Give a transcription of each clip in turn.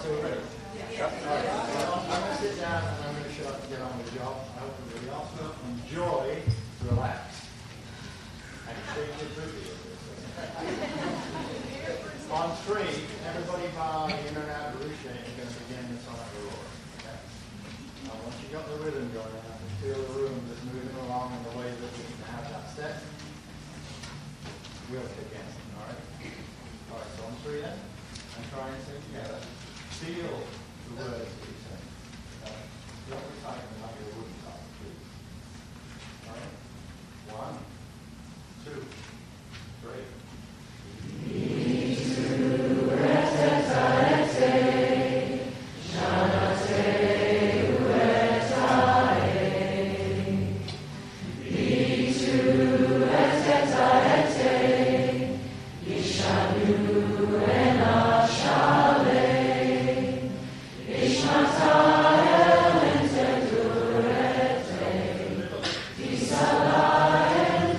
So we're ready? Yeah. All right. Well, I'm going to sit down and I'm going to shut up and get on with the job. I hope everybody else will enjoy, relax, and shake your booty. On three, everybody bar in and out of Rusha is going to begin the sonic roar. Okay? Now, once you've got the rhythm going, I can feel the room just moving along in the way that we can have that step. We'll kick in. All right? All right, so on three then. And try and sing together. Feel the words that we sing. Don't recite them like you wouldn't type, please. All right? 1, 2, 3. Israel.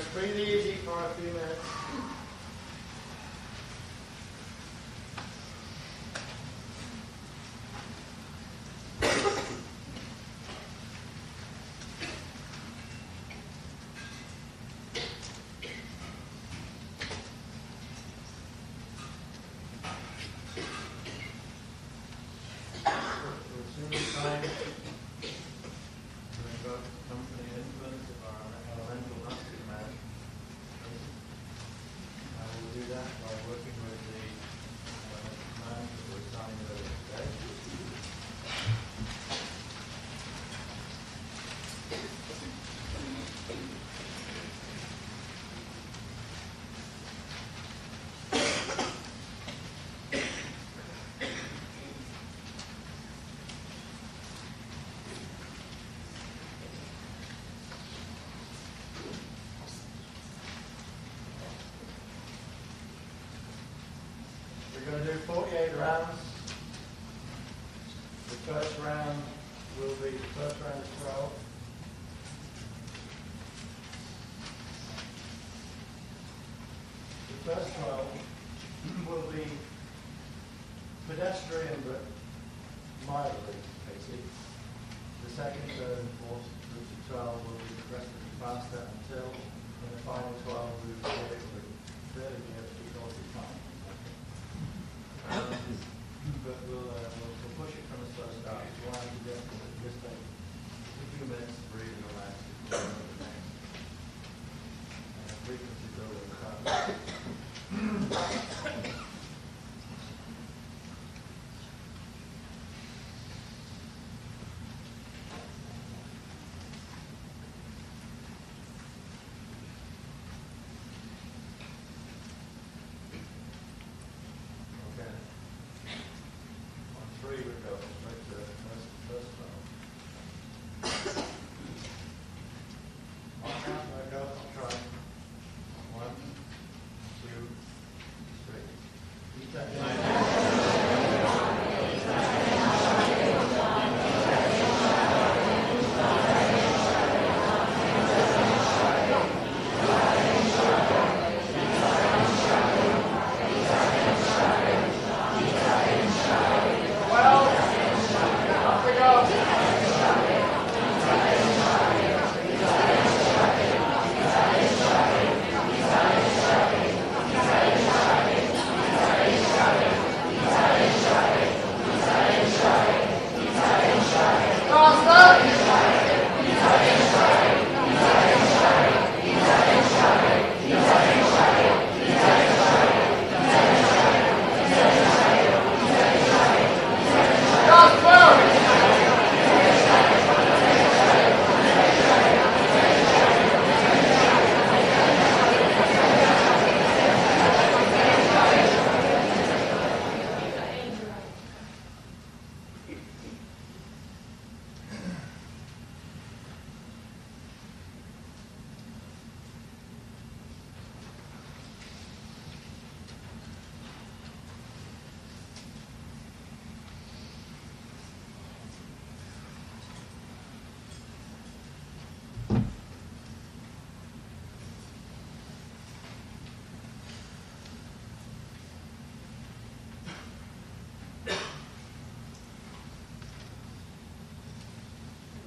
just breathe easy for a few minutes. We're going to do 48 rounds. The first round will be the first round of 12. The first 12 will be pedestrian but mildly pacey. The second, third, and fourth groups of 12 will be progressively faster until in the final 12 we will be able to fairly be able to keep all the time. But we'll push it from the first start. If you want to just take a few minutes to breathe and relax before we go to the next. And frequency building starts.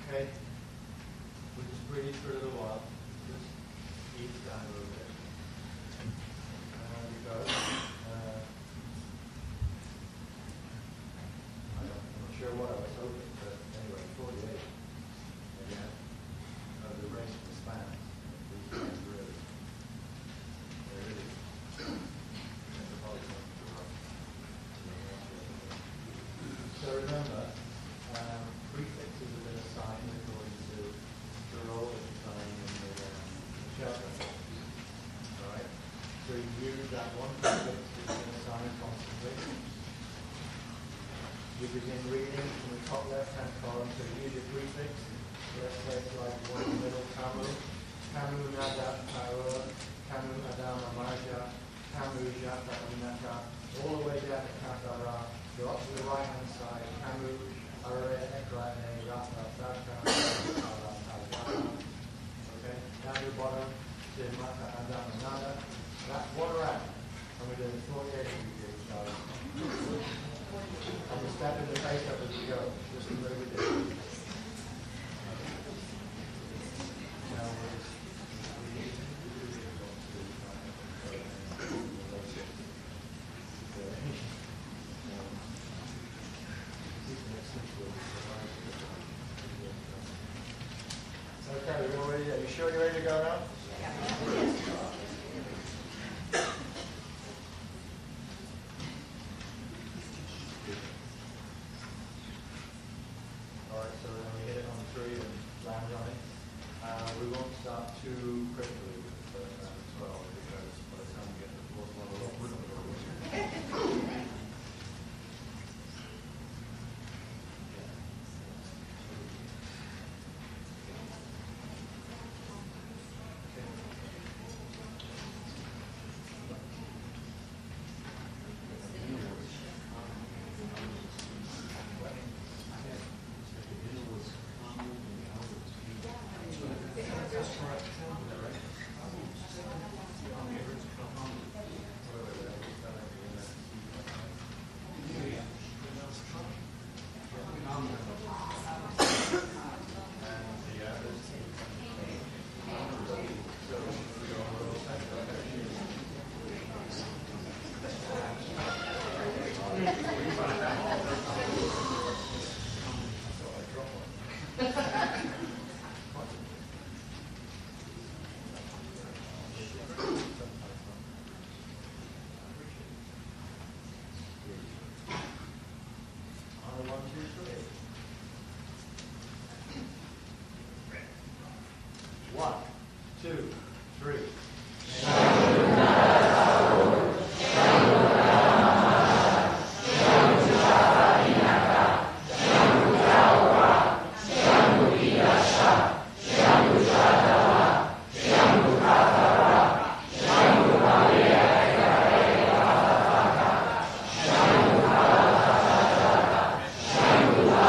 Okay, we'll just breathe for a little while. Just ease down a little bit. There we go. I'm not sure what I was hoping, but anyway, 48. Again, the range of the span. There it is. So remember, prefixes have been assigned according to the role that you're playing in the chapter. Alright? So you use that one prefix that's been assigned constantly. You begin reading from the top left-hand column, so you use your prefix. Let's say it's like one in the middle, Kamu. Kamu Nada Parua, Kamu Adama Marja, Kamu Jata Unaka, all the way down to Katara. Go up to the right-hand side, Kamu, Are, Ekrane, Rata, Saka, okay? Down to the bottom, to snapping the face up as we go, just the way we did. Okay, we're ready. Are you sure you're ready to go now? All right, so then we hit it on 3 and land on it. We won't start too quickly with round 12 because by the time we get to the fourth level, we're not going to One, two, three. Shambhu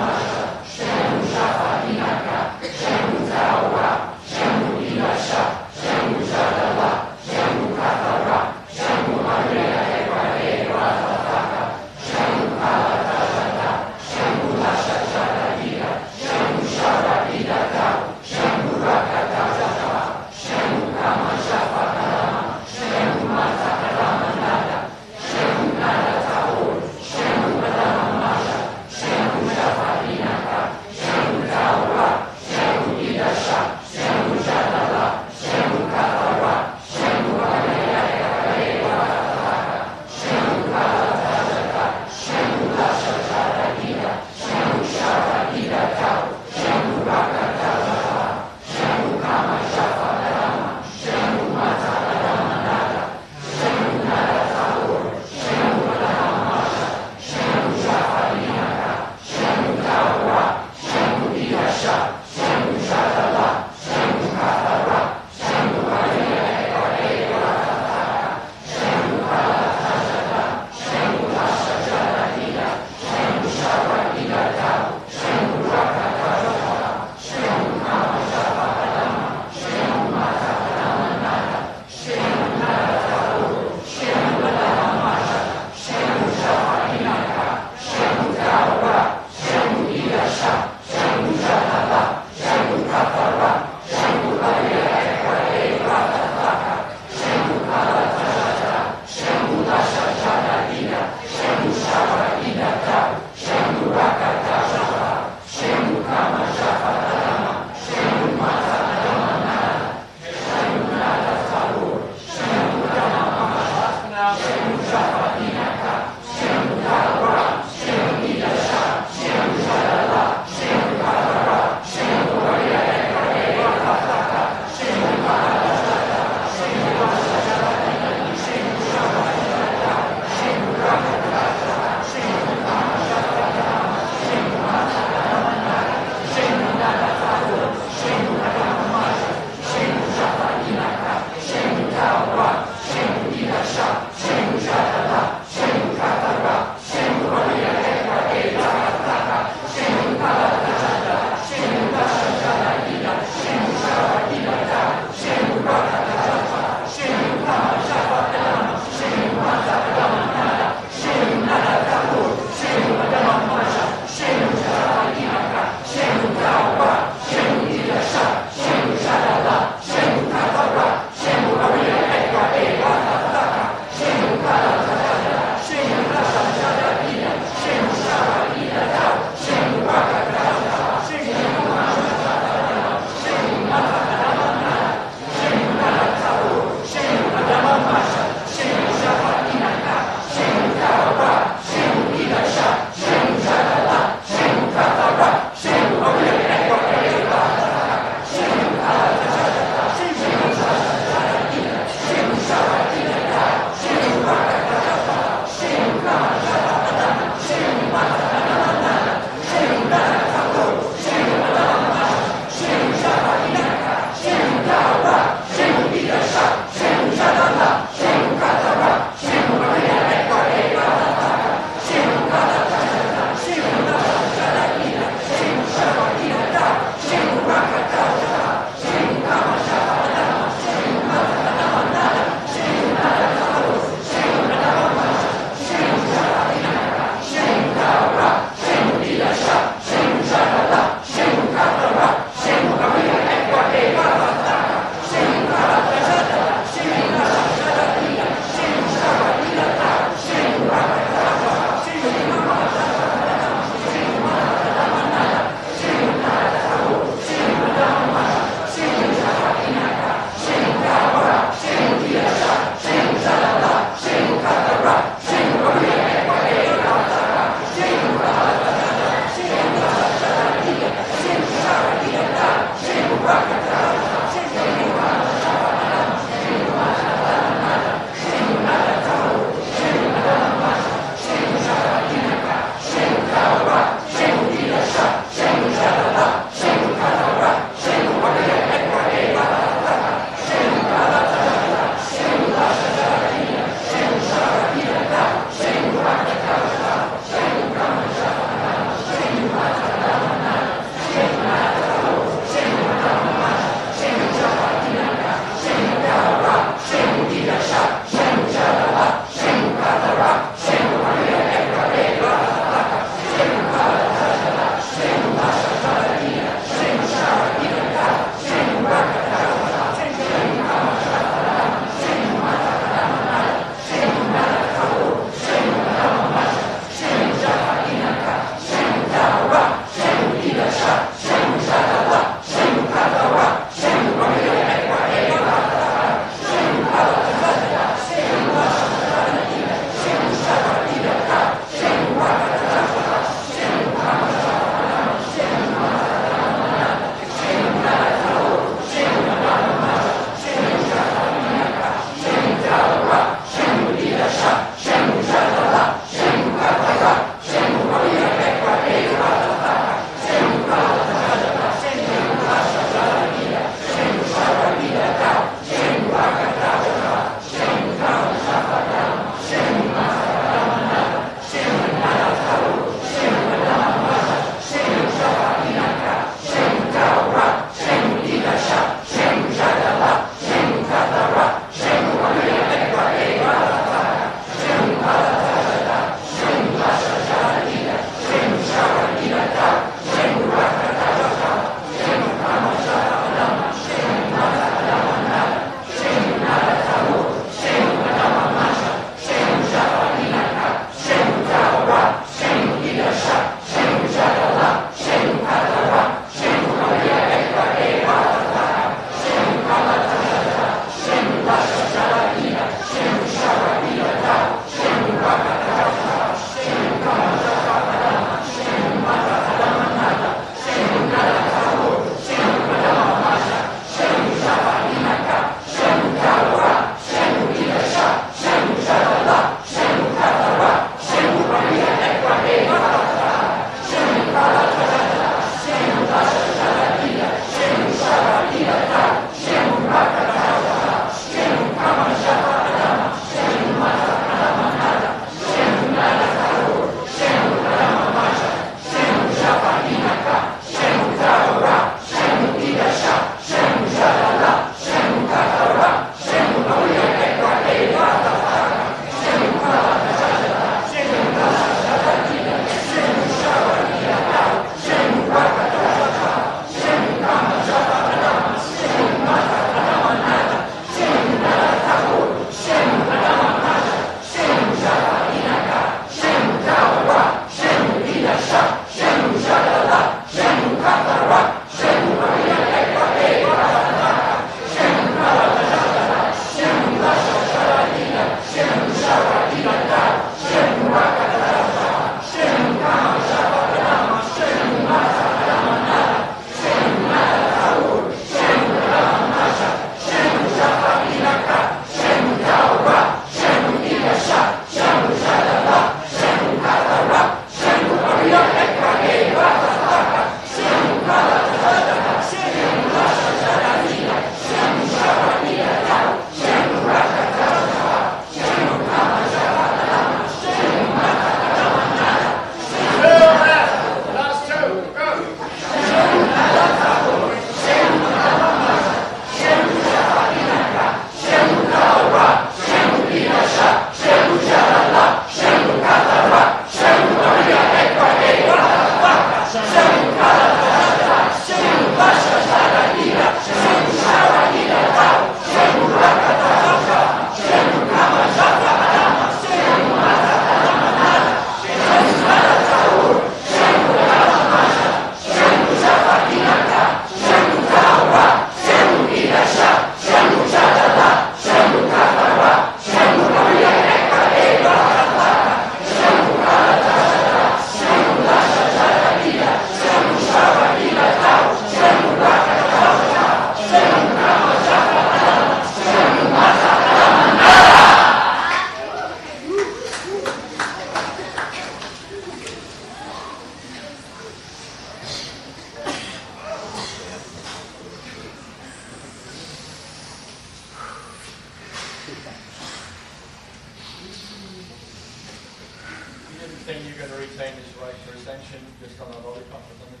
think you're going to retain this right for ascension just on a lollipop or something?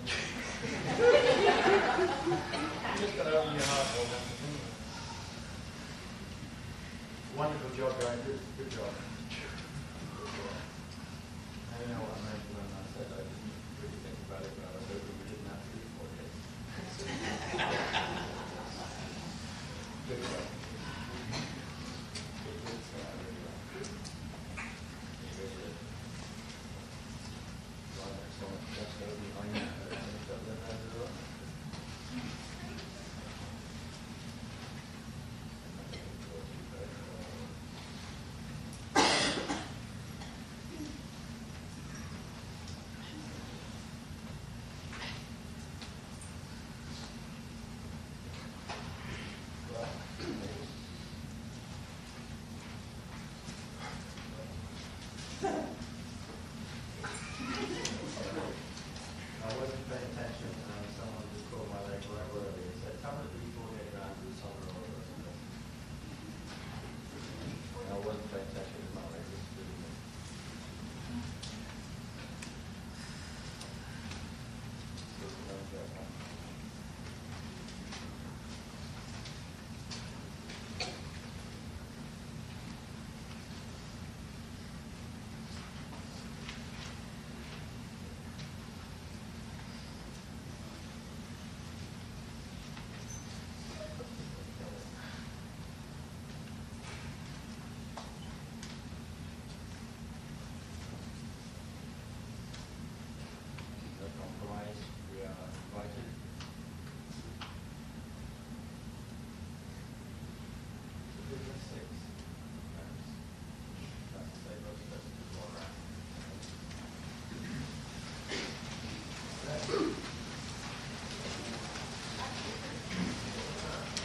You're just going to open your heart all down. Wonderful job, guys. Good job. I don't know what I meant when I said I didn't really think about it, but I was hoping we didn't have to do 4 days. Good job. Good start, really well. You really did. Right, excellent. Let's go behind that.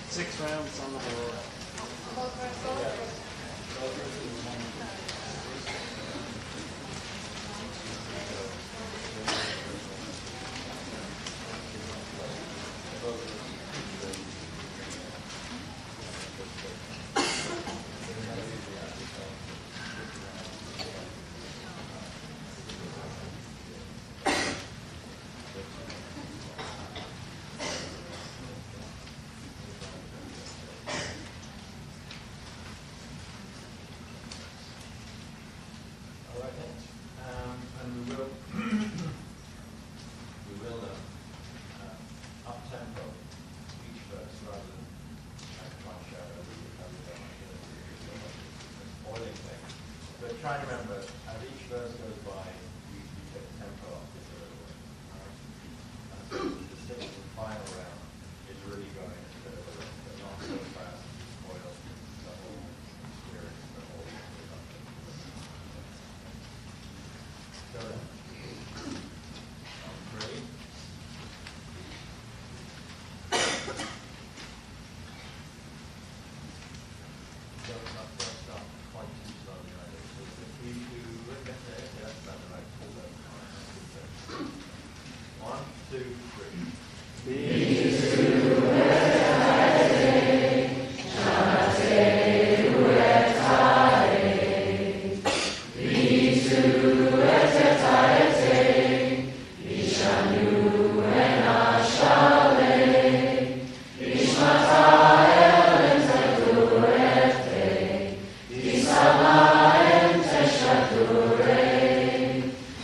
Six rounds on the board. Try and remember, as each verse goes by, you take the tempo off this a little bit. And so the sixth and final round is really going a bit of a rhythm, but not so fast to spoil the whole experience, the whole production. Go then. On 3. Don't stop quite too slowly either. You look at there, yeah, that's about the right pull. 1, 2, 3.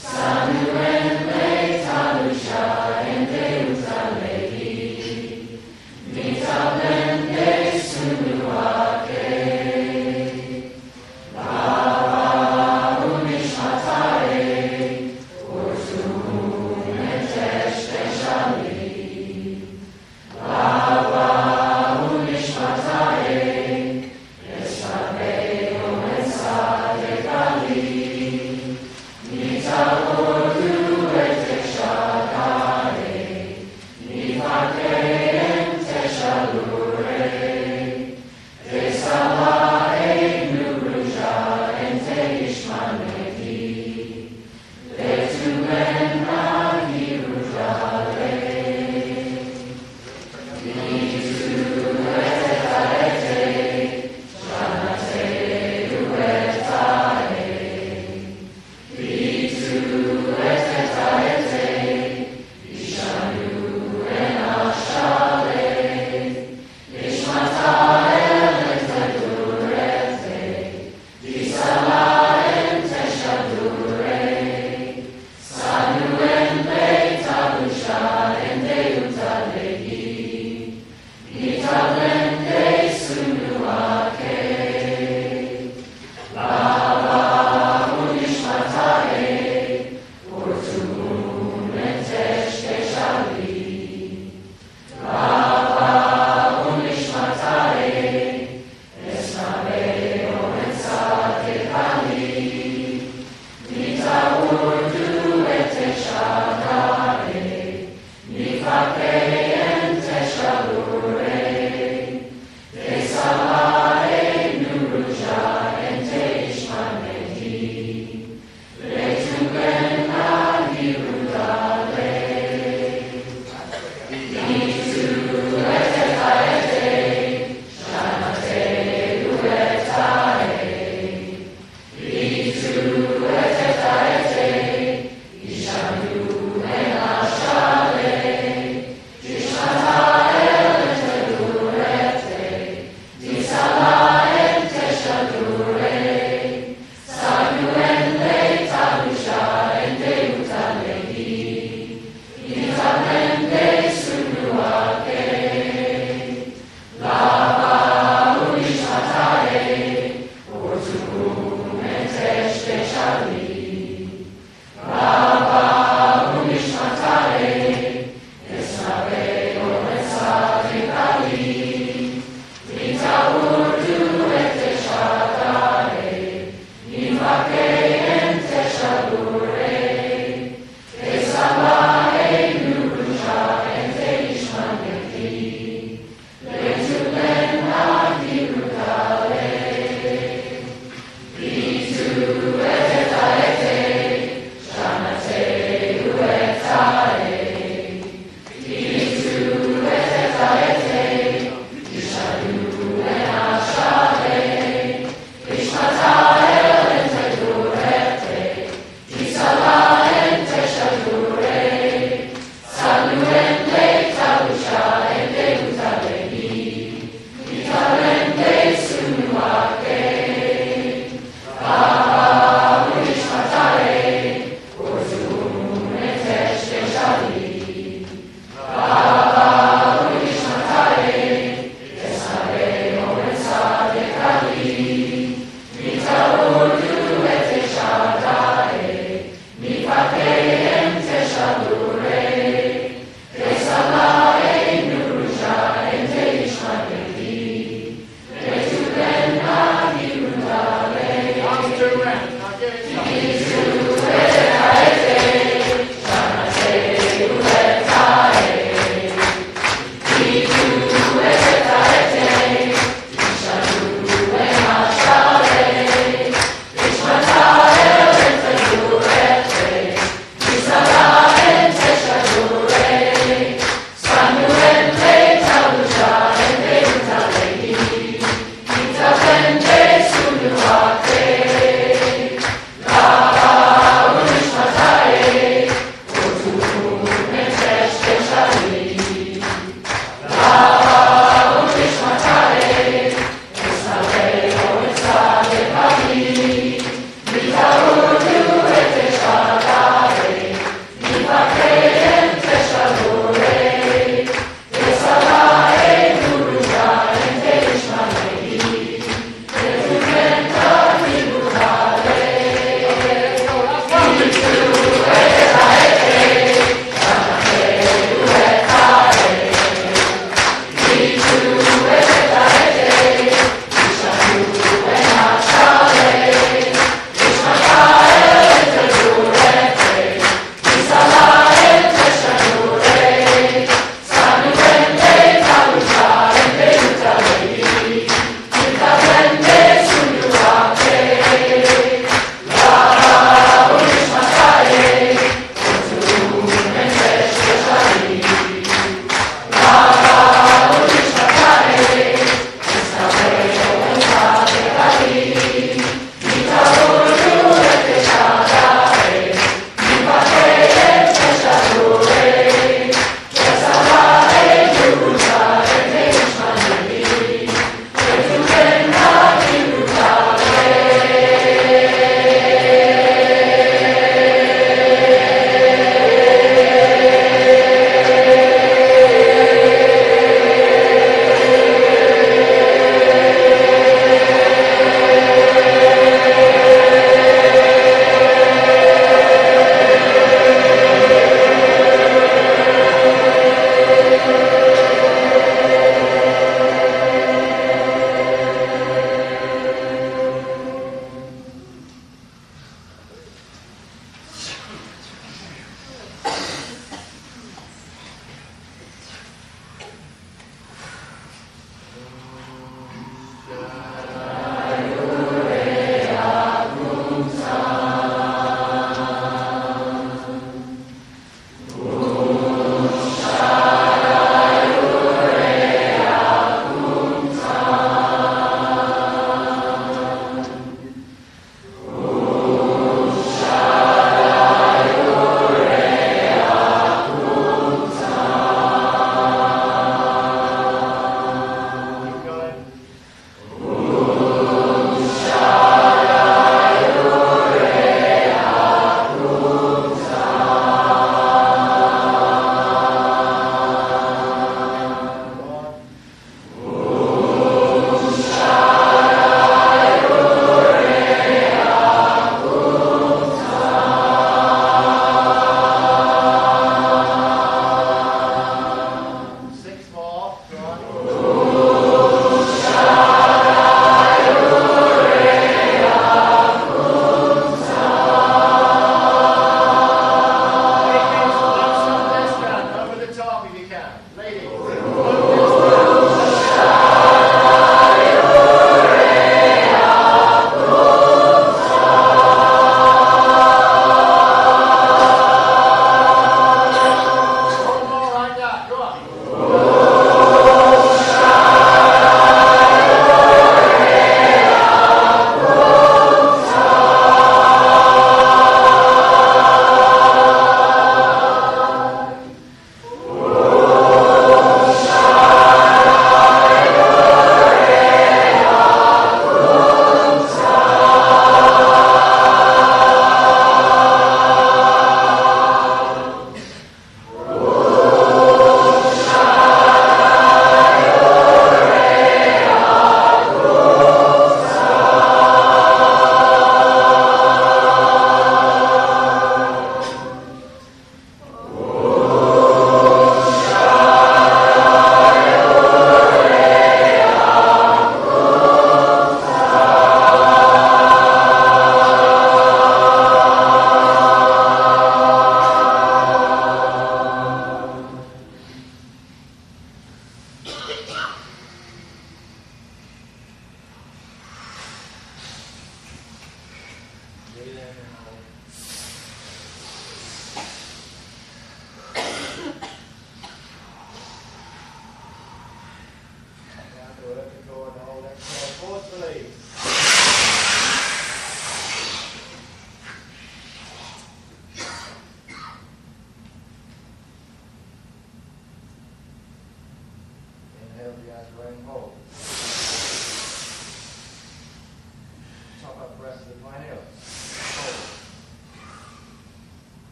Samuel, Talusha, and Deus,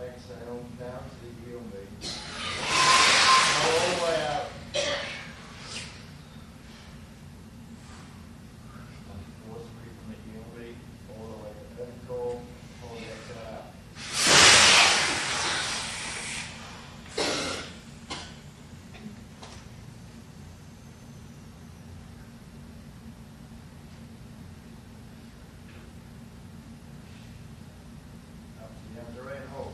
exhale down to the heel knee. All the way out. And force breathe from the heel knee all the way up. Then pull the exhale out. Up to the other end, hold.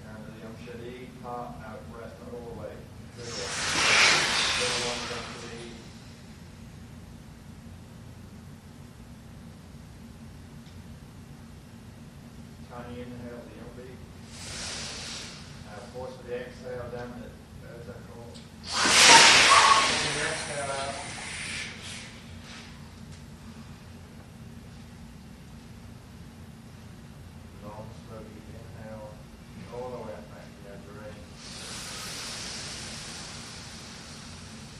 Down to the Shadi, heart out, breath all the way. Little one down to the tiny inhale, the yogi. Force for the exhale down the vertical. Exhale out. Long, slowly inhale all the way up back to the abdomen.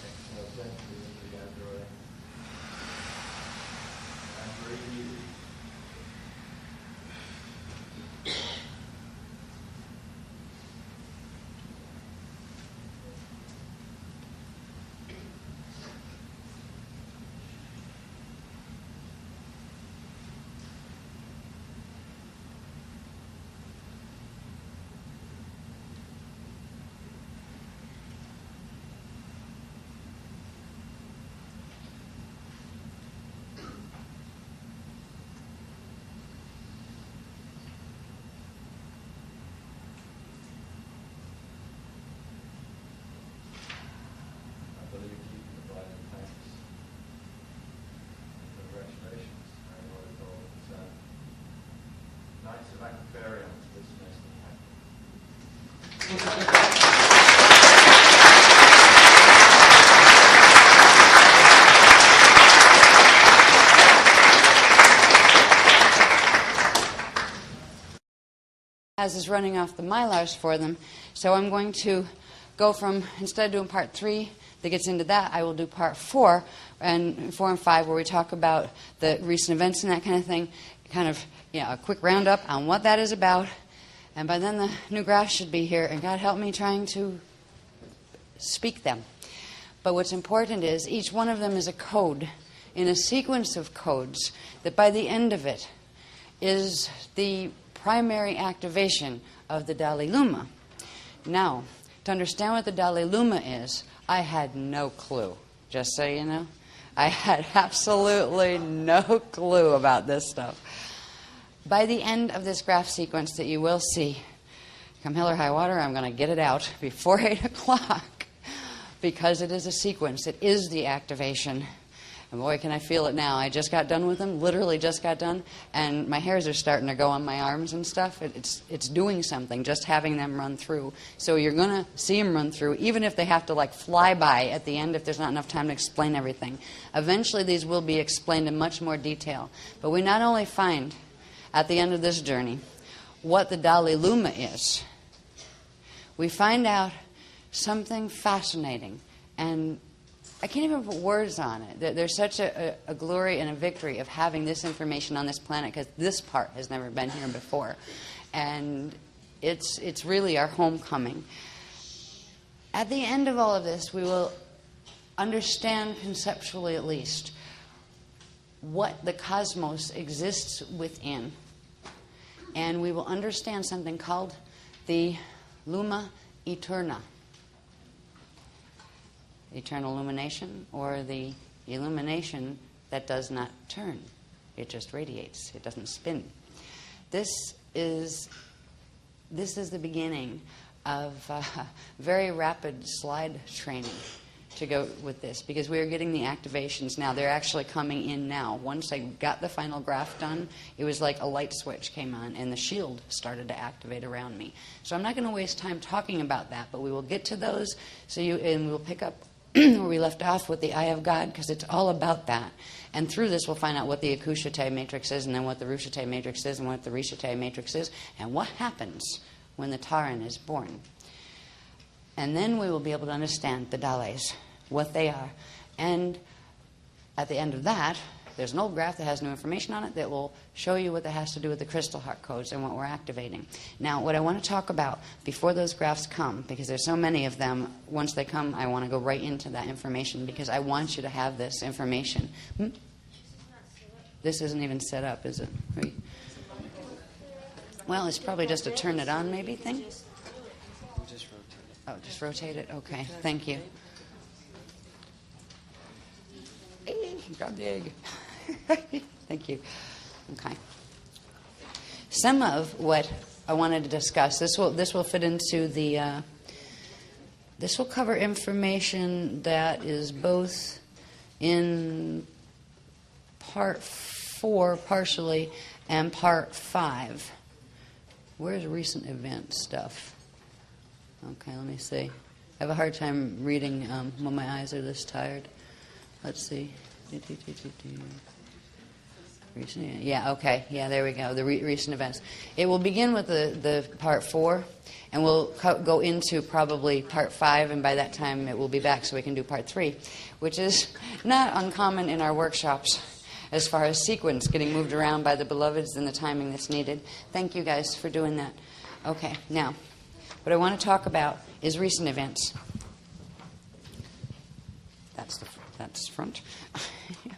Exhale gently into the abdomen. And breathe easy. I believe you can provide thanks. Congratulations. I know it's all concerned. Knights of Aquarium, this makes me happy. As is running off the mylars for them. So I'm going to go from, instead of doing part 3 that gets into that, I will do part 4 and 4 and 5 where we talk about the recent events and that kind of thing, kind of a quick roundup on what that is about. And by then the new graphs should be here, and God help me trying to speak them. But what's important is each one of them is a code in a sequence of codes that by the end of it is the primary activation of the dhala-luma. Now, to understand what the dhala-luma is, I had no clue, just so you know. I had absolutely no clue about this stuff. By the end of this graph sequence that you will see, come hell or high water, I'm going to get it out before 8 o'clock because it is a sequence. It is the activation. And boy, can I feel it now. I just got done with them, literally just got done, and my hairs are starting to go on my arms and stuff. It's doing something, just having them run through. So you're going to see them run through, even if they have to like fly by at the end if there's not enough time to explain everything. Eventually these will be explained in much more detail. But we not only find at the end of this journey what the dhala-luma is, we find out something fascinating, and I can't even put words on it. There's such a glory and a victory of having this information on this planet because this part has never been here before. And it's really our homecoming. At the end of all of this, we will understand conceptually at least what the cosmos exists within. And we will understand something called the Luma Eterna. Eternal illumination, or the illumination that does not turn. It just radiates. It doesn't spin. This is the beginning of very rapid slide training to go with this, because we are getting the activations now. They're actually coming in now. Once I got the final graph done, it was like a light switch came on and the shield started to activate around me. So I'm not going to waste time talking about that, but we will get to those, and we'll pick up where we left off with the Eye of God, because it's all about that. And through this, we'll find out what the Akushate matrix is, and then what the Rushate matrix is, and what the Rishate matrix is, and what happens when the Taran is born. And then we will be able to understand the Dalais, what they are, And at the end of that, there's an old graph that has new information on it that will show you what that has to do with the crystal heart codes and what we're activating. Now, what I want to talk about before those graphs come, because there's so many of them, once they come, I want to go right into that information because I want you to have this information. This isn't even set up, is it? Well, it's probably just a turn it on maybe thing. Just rotate it. Oh, just rotate it? Okay, thank you. Grab the egg. Thank you. Okay. Some of what I wanted to discuss, this will fit into the, this will cover information that is both in part 4 partially and part 5. Where's recent event stuff? Okay, let me see. I have a hard time reading when my eyes are this tired. Let's see. Recent, yeah, okay. Yeah, there we go. The recent events. It will begin with the part 4, and we'll go into probably part 5, and by that time it will be back so we can do part 3, which is not uncommon in our workshops as far as sequence getting moved around by the beloveds and the timing that's needed. Thank you guys for doing that. Okay, now, what I want to talk about is recent events. That's front. Yeah.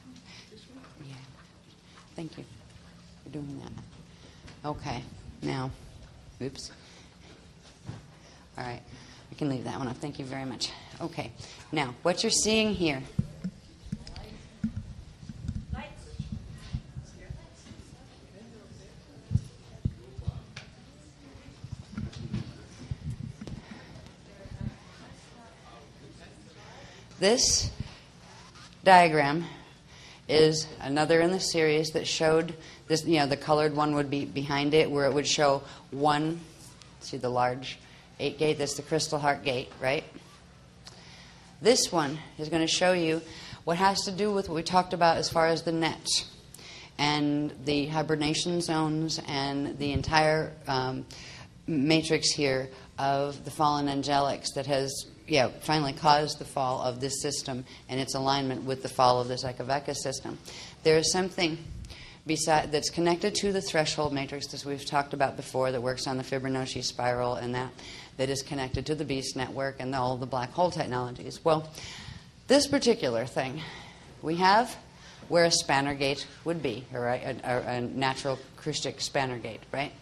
Thank you for doing that. Okay, now, oops. All right, we can leave that one up. Thank you very much. Okay, now, what you're seeing here. This diagram is another in the series that showed this, the colored one would be behind it, where it would show 1, see the large 8 gate, that's the crystal heart gate, right? This one is going to show you what has to do with what we talked about as far as the nets and the hibernation zones and the entire matrix here of the fallen angelics that has finally caused the fall of this system and its alignment with the fall of this Ekaveka system. There is something that's connected to the threshold matrix, as we've talked about before, that works on the Fibonacci spiral and that is connected to the beast network and all the black hole technologies. Well, this particular thing, we have where a spanner gate would be, right? A natural Christic spanner gate, right?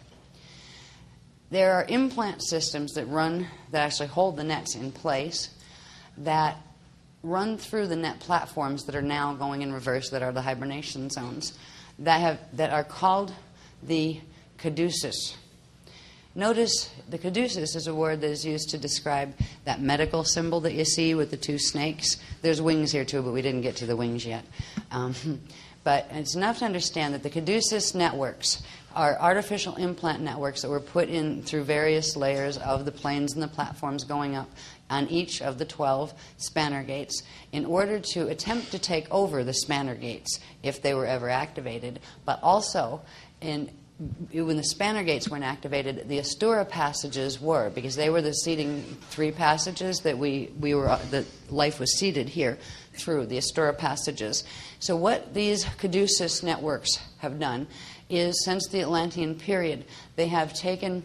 There are implant systems that actually hold the nets in place, that run through the net platforms that are now going in reverse, that are the hibernation zones, that are called the caduceus. Notice the caduceus is a word that is used to describe that medical symbol that you see with the 2 snakes. There's wings here too, but we didn't get to the wings yet. But it's enough to understand that the caduceus networks are artificial implant networks that were put in through various layers of the planes and the platforms going up on each of the 12 spanner gates in order to attempt to take over the spanner gates if they were ever activated. But also, when the spanner gates weren't activated, the Astura passages were, because they were the seeding 3 passages that that life was seeded here through the Astura passages. So what these caduceus networks have done is, since the Atlantean period, they have taken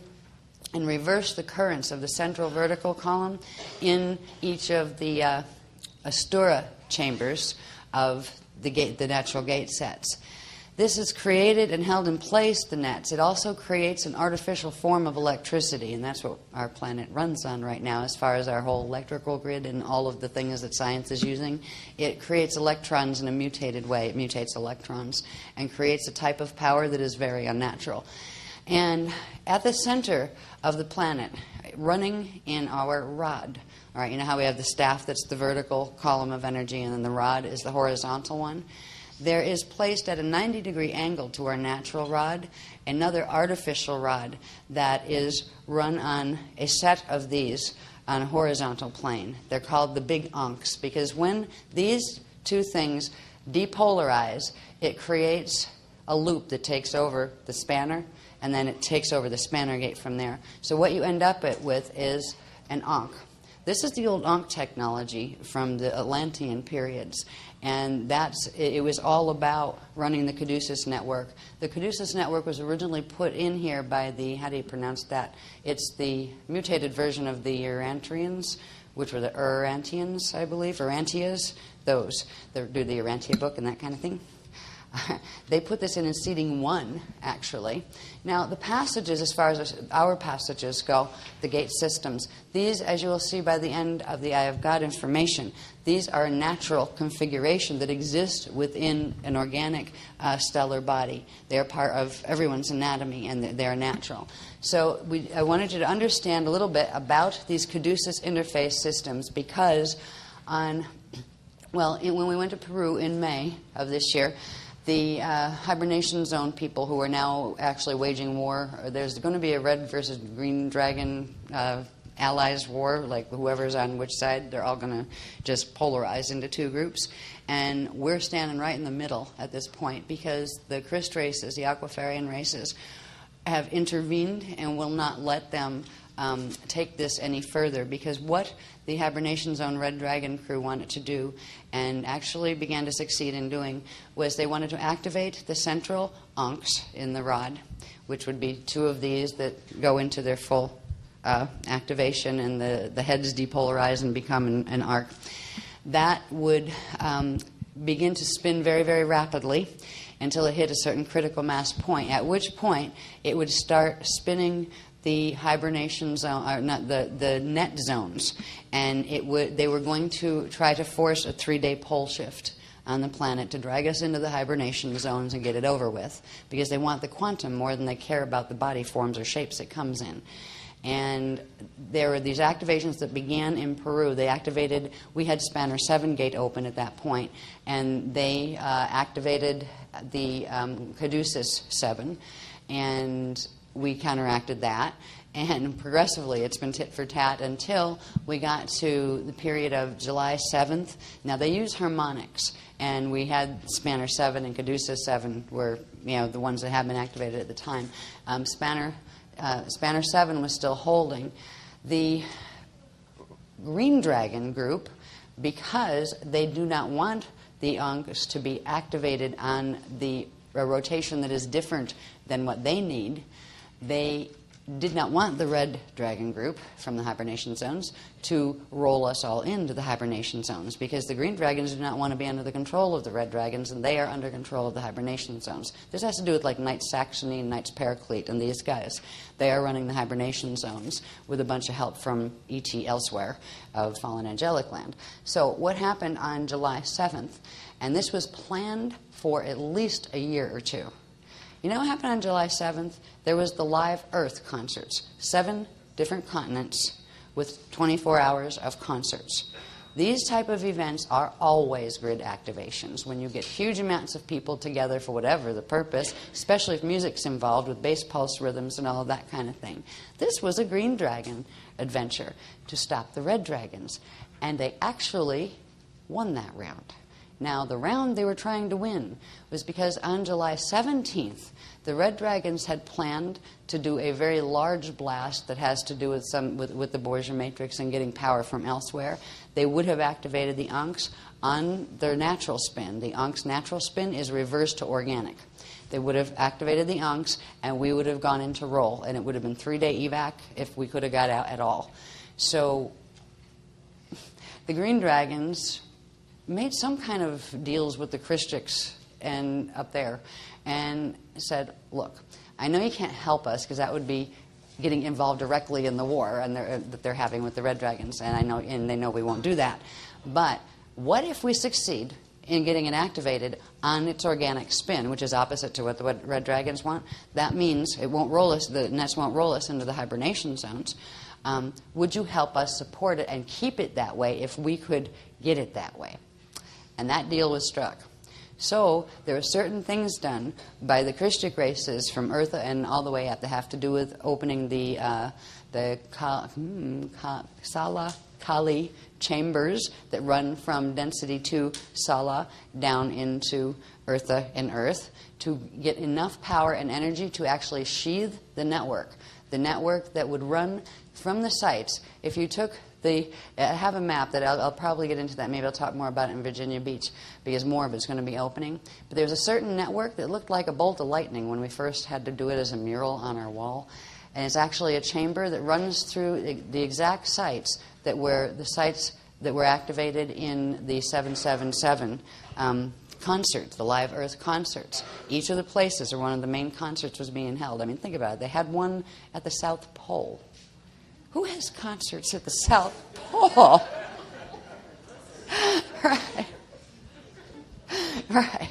and reversed the currents of the central vertical column in each of the Astura chambers of the natural gate sets. This has created and held in place the nets. It also creates an artificial form of electricity, and that's what our planet runs on right now as far as our whole electrical grid and all of the things that science is using. It creates electrons in a mutated way. It mutates electrons and creates a type of power that is very unnatural. And at the center of the planet, running in our rod, all right, you know how we have the staff that's the vertical column of energy and then the rod is the horizontal one? There is placed at a 90-degree angle to our natural rod another artificial rod that is run on a set of these on a horizontal plane. They're called the big ankhs because when these 2 things depolarize, it creates a loop that takes over the spanner, and then it takes over the spanner gate from there. So what you end up with is an ankh. This is the old Ankh technology from the Atlantean periods. And it was all about running the Caduceus network. The Caduceus network was originally put in here by the, how do you pronounce that? It's the mutated version of the Urantians, which were the Urantians, I believe, Urantias, those. They do the Urantia book and that kind of thing. They put this in seating 1, actually. Now, the passages, as far as our passages go, the gate systems, these, as you will see by the end of the Eye of God information, these are a natural configuration that exists within an organic stellar body. They are part of everyone's anatomy, and they are natural. So I wanted you to understand a little bit about these Caduceus interface systems because when we went to Peru in May of this year, the hibernation zone people who are now actually waging war, there's going to be a red versus green dragon allies war, like whoever's on which side, they're all going to just polarize into 2 groups. And we're standing right in the middle at this point because the Kryst races, the Aquafarian races, have intervened and will not let them take this any further, because what the hibernation zone Red Dragon crew wanted to do, and actually began to succeed in doing, was they wanted to activate the central ankhs in the rod, which would be 2 of these that go into their full activation, and the heads depolarize and become an arc. That would begin to spin very, very rapidly until it hit a certain critical mass point, at which point it would start spinning the hibernation zone, or not the net zones, and they were going to try to force a 3-day pole shift on the planet to drag us into the hibernation zones and get it over with, because they want the quantum more than they care about the body forms or shapes it comes in. And there were these activations that began in Peru. They activated, we had Spanner 7 gate open at that point, and they activated the Caduceus 7, and we counteracted that. And progressively, it's been tit for tat until we got to the period of July 7th. Now, they use harmonics, and we had Spanner 7 and Caduceus 7 were, the ones that had been activated at the time. Spanner 7 was still holding. The Green Dragon group, because they do not want the ankhs to be activated on a rotation that is different than what they need, they did not want the Red Dragon group from the hibernation zones to roll us all into the hibernation zones, because the Green Dragons do not want to be under the control of the Red Dragons, and they are under control of the hibernation zones. This has to do with like Knights Saxony and Knights Paraclete and these guys. They are running the hibernation zones with a bunch of help from E.T. elsewhere of Fallen Angelic Land. So what happened on July 7th, and this was planned for at least a year or 2. You know what happened on July 7th? There was the Live Earth concerts, 7 different continents with 24 hours of concerts. These type of events are always grid activations. When you get huge amounts of people together for whatever the purpose, especially if music's involved with bass pulse rhythms and all of that kind of thing. This was a Green Dragon adventure to stop the Red Dragons, and they actually won that round. Now, the round they were trying to win was because on July 17th, the Red Dragons had planned to do a very large blast that has to do with the Borgia matrix and getting power from elsewhere. They would have activated the ankhs on their natural spin. The ankhs' natural spin is reversed to organic. They would have activated the ankhs, and we would have gone into roll, and it would have been 3-day evac if we could have got out at all. So the Green Dragons made some kind of deals with the Christics and up there, and said, look, I know you can't help us because that would be getting involved directly in the war that they're having with the Red Dragons, and they know we won't do that. But what if we succeed in getting it activated on its organic spin, which is opposite to what the Red Dragons want? That means it won't roll us, the nets won't roll us into the hibernation zones. Would you help us support it and keep it that way if we could get it that way? And that deal was struck. So there are certain things done by the Christic races from Eartha and all the way up that have to do with opening the Sala Kali chambers that run from density 2 Sala down into Eartha and Earth to get enough power and energy to actually sheathe the network that would run from the sites. If you took I have a map that I'll probably get into that. Maybe I'll talk more about it in Virginia Beach because more of it's going to be opening. But there's a certain network that looked like a bolt of lightning when we first had to do it as a mural on our wall. And it's actually a chamber that runs through the exact sites that were activated in the 777 concerts, the Live Earth concerts. Each of the places where one of the main concerts was being held. I mean, think about it. They had one at the South Pole. Who has concerts at the South Pole? Right. Right.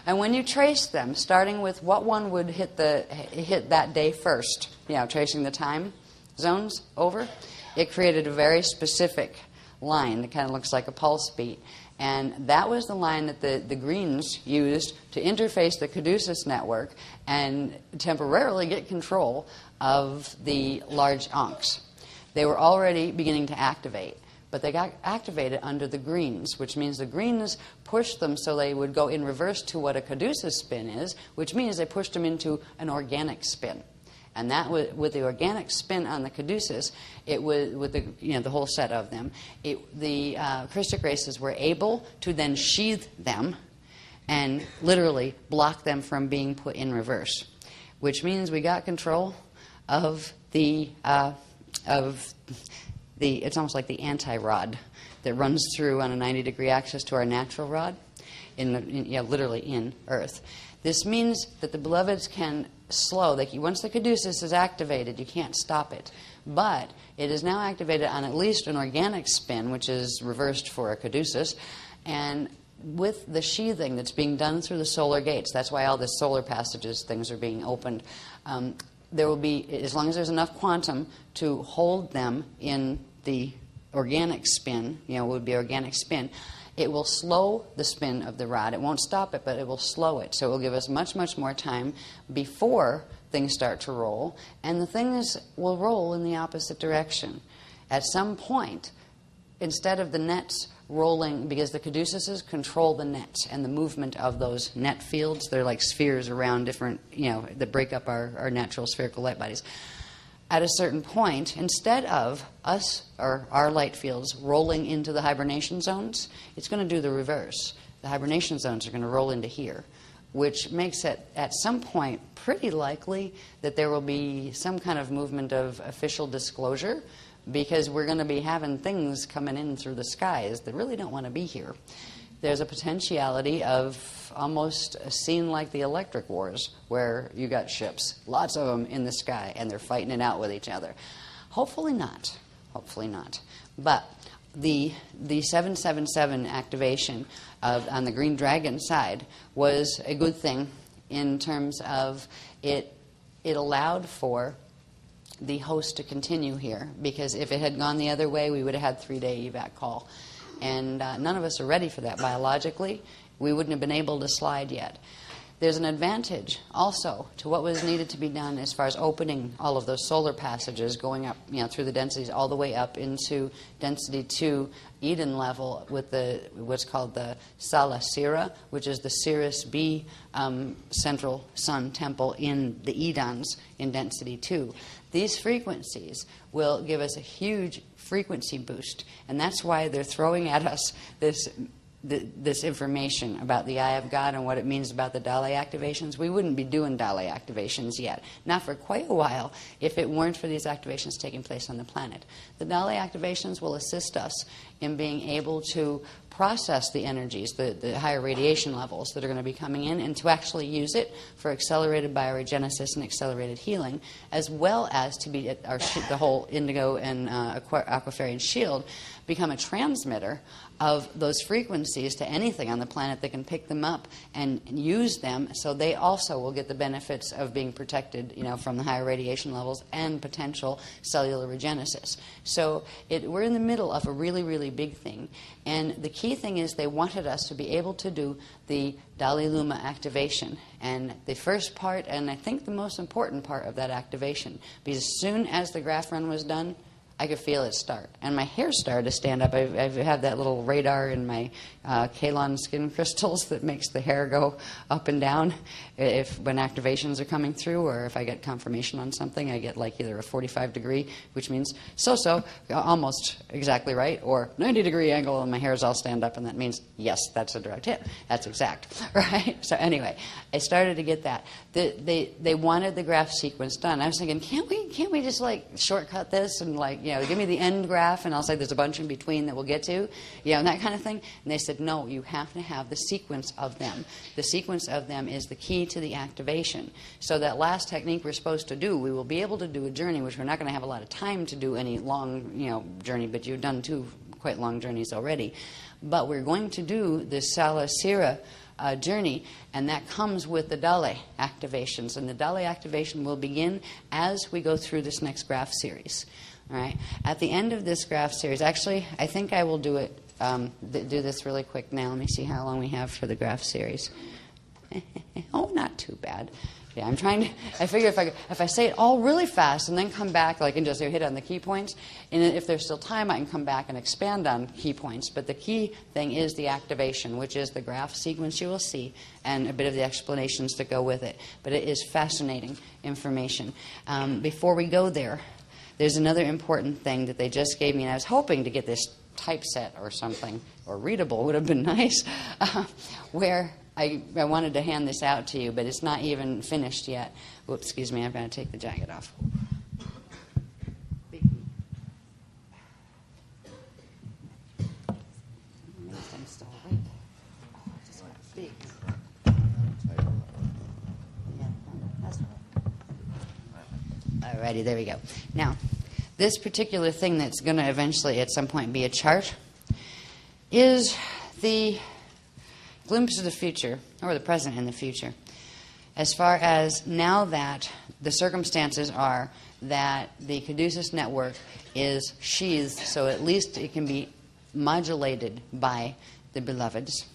And when you trace them, starting with what one would hit that day first, tracing the time zones over, it created a very specific line that kind of looks like a pulse beat. And that was the line that the Greens used to interface the Caduceus network and temporarily get control of the large ankhs. They were already beginning to activate, but they got activated under the Greens, which means the Greens pushed them so they would go in reverse to what a Caduceus spin is, which means they pushed them into an organic spin. And that was, with the organic spin on the Caduceus, it was with the whole set of them. The Christic races were able to then sheath them and literally block them from being put in reverse, which means we got control of the it's almost like the anti-rod that runs through on a 90-degree axis to our natural rod, literally in Earth. This means that the beloveds can slow. Once the Caduceus is activated, you can't stop it. But it is now activated on at least an organic spin, which is reversed for a Caduceus, and with the sheathing that's being done through the solar gates. That's why all the solar passages, things are being opened. There will be, as long as there's enough quantum to hold them in the organic spin, would be organic spin, it will slow the spin of the rod. It won't stop it, but it will slow it. So it will give us much, much more time before things start to roll. And the things will roll in the opposite direction. At some point, instead of the nets rolling, because the Caduceuses control the nets and the movement of those net fields. They're like spheres around different, that break up our natural spherical light bodies. At a certain point, instead of us or our light fields rolling into the hibernation zones, it's going to do the reverse. The hibernation zones are going to roll into here, which makes it, at some point, pretty likely that there will be some kind of movement of official disclosure, because we're going to be having things coming in through the skies that really don't want to be here. There's a potentiality of almost a scene like the Electric Wars, where you got ships, lots of them in the sky, and they're fighting it out with each other. Hopefully not. Hopefully not. But the 777 activation on the Green Dragon side was a good thing in terms of it allowed for the host to continue here, because if it had gone the other way, we would have had 3-day evac call. And none of us are ready for that biologically. We wouldn't have been able to slide yet. There's an advantage also to what was needed to be done as far as opening all of those solar passages, going up through the densities all the way up into density 2 Eden level with what's called the Sala Sira, which is the Sirius B central sun temple in the Edens in density 2. These frequencies will give us a huge frequency boost, and that's why they're throwing at us this information about the Eye of God and what it means about the Dale activations. We wouldn't be doing Dale activations yet, not for quite a while, if it weren't for these activations taking place on the planet. The Dale activations will assist us in being able to process the energies, the higher radiation levels that are going to be coming in, and to actually use it for accelerated bioregenesis and accelerated healing, as well as to be the whole indigo and aquafarian shield become a transmitter of those frequencies to anything on the planet that can pick them up and use them, so they also will get the benefits of being protected, from the higher radiation levels and potential cellular regenesis. So we're in the middle of a really, really big thing. And the key thing is they wanted us to be able to do the dhala-luma activation. And the first part, and I think the most important part of that activation, because as soon as the graph run was done, I could feel it start. And my hair started to stand up. I have that little radar in my kaolin skin crystals that makes the hair go up and down when activations are coming through, or if I get confirmation on something, I get like either a 45 degree, which means so-so, almost exactly right, or 90 degree angle, and my hairs all stand up, and that means, yes, that's a direct hit. That's exact, right? So anyway, I started to get that. They wanted the graph sequence done. I was thinking, can't we just like shortcut this and like, give me the end graph, and I'll say there's a bunch in between that we'll get to, and that kind of thing. And they said, no, you have to have the sequence of them. The sequence of them is the key to the activation. So that last technique we're supposed to do, we will be able to do a journey, which we're not going to have a lot of time to do any long, journey, but you've done 2 quite long journeys already. But we're going to do the Salasira journey, and that comes with the Dale activations. And the Dale activation will begin as we go through this next graph series. All right. At the end of this graph series, actually, I think I will do it. Do this really quick now. Let me see how long we have for the graph series. Oh, not too bad. Yeah, I'm trying to. I figure if I say it all really fast and then come back, like and just hit on the key points, and if there's still time, I can come back and expand on key points. But the key thing is the activation, which is the graph sequence you will see, and a bit of the explanations that go with it. But it is fascinating information. Before we go there, there's another important thing that they just gave me, and I was hoping to get this typeset or something, or readable would have been nice, where I wanted to hand this out to you, but it's not even finished yet. Whoops, excuse me, I've got to take the jacket off. Alrighty, there we go. Now, this particular thing that's going to eventually at some point be a chart is the glimpse of the future, or the present and the future, as far as now that the circumstances are that the Caduceus network is sheathed, so at least it can be modulated by the beloveds,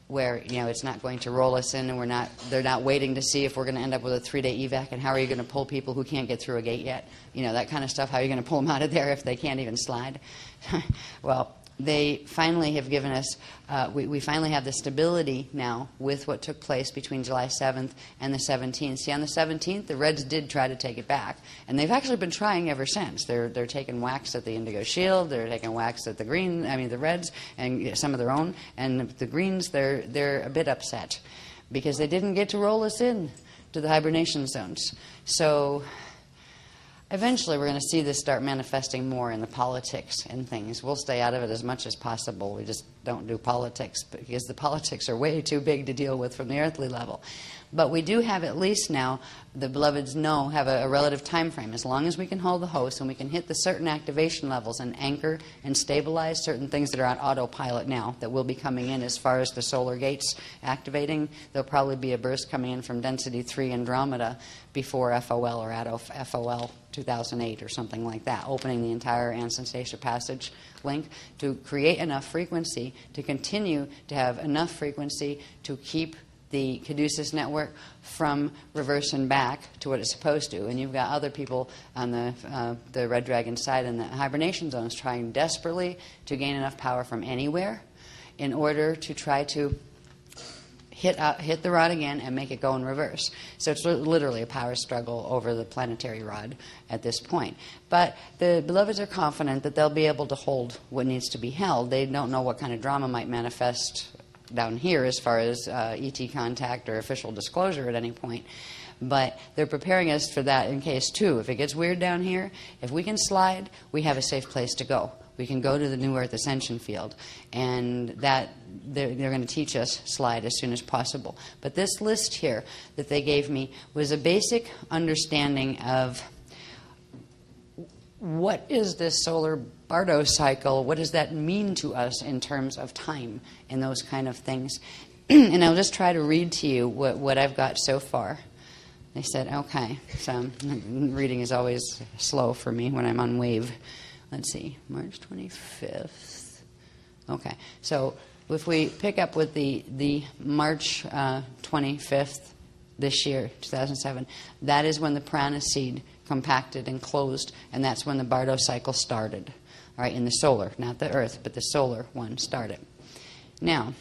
where it's not going to roll us in, and they're not waiting to see if we're going to end up with a 3-day evac, and how are you going to pull people who can't get through a gate yet, that kind of stuff. How are you going to pull them out of there if they can't even slide? Well, they finally have given us, we finally have the stability now with what took place between July 7th and the 17th. See, on the 17th, the Reds did try to take it back, and they've actually been trying ever since. They're taking whacks at the Indigo Shield, they're taking whacks at the Reds, and some of their own, and the Greens, they're a bit upset because they didn't get to roll us in to the hibernation zones. So eventually, we're going to see this start manifesting more in the politics and things. We'll stay out of it as much as possible. We just don't do politics because the politics are way too big to deal with from the earthly level. But we do have at least now, the beloveds have a relative time frame. As long as we can hold the host and we can hit the certain activation levels and anchor and stabilize certain things that are on autopilot now that will be coming in as far as the solar gates activating. There'll probably be a burst coming in from density 3 Andromeda before FOL or at FOL 2008 or something like that, opening the entire Anson-Stacia passage link to create enough frequency to continue to have enough frequency to keep the Caduceus network from reversing back to what it's supposed to. And you've got other people on the Red Dragon side in the hibernation zones trying desperately to gain enough power from anywhere in order to try to hit the rod again and make it go in reverse. So it's literally a power struggle over the planetary rod at this point. But the beloveds are confident that they'll be able to hold what needs to be held. They don't know what kind of drama might manifest down here as far as ET contact or official disclosure at any point. But they're preparing us for that in case, too. If it gets weird down here, if we can slide, we have a safe place to go. We can go to the New Earth Ascension Field, and that they're going to teach us slide as soon as possible. But this list here that they gave me was a basic understanding of what is this solar Bardo cycle, what does that mean to us in terms of time and those kind of things. And I'll just try to read to you what I've got so far. They said, okay, so reading is always slow for me when I'm on wave. Let's see, March 25th. Okay, so if we pick up with the March 25th this year, 2007, that is when the prana seed compacted and closed, and that's when the Bardo cycle started. All right, in the solar, not the Earth, but the solar one started. Now,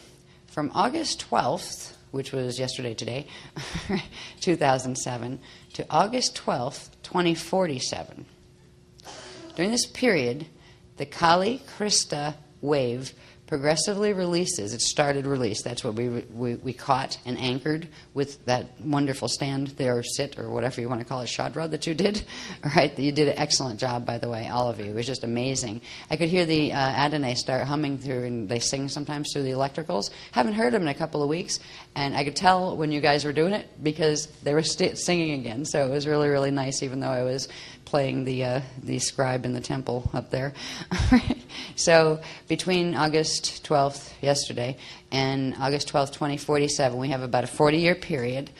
from August 12th, which was yesterday today, 2007, to August 12th, 2047, during this period, the Kali-Krista wave progressively releases. It started release. That's what we caught and anchored with that wonderful stand there, or sit, or whatever you want to call it, Shadra, that you did. All right, you did an excellent job, by the way, all of you. It was just amazing. I could hear the Adonai start humming through, and they sing sometimes through the electricals. Haven't heard them in a couple of weeks, and I could tell when you guys were doing it because they were singing again. So it was really, really nice, even though I was playing the scribe in the temple up there. So between August 12th, yesterday, and August 12th, 2047, we have about a 40-year period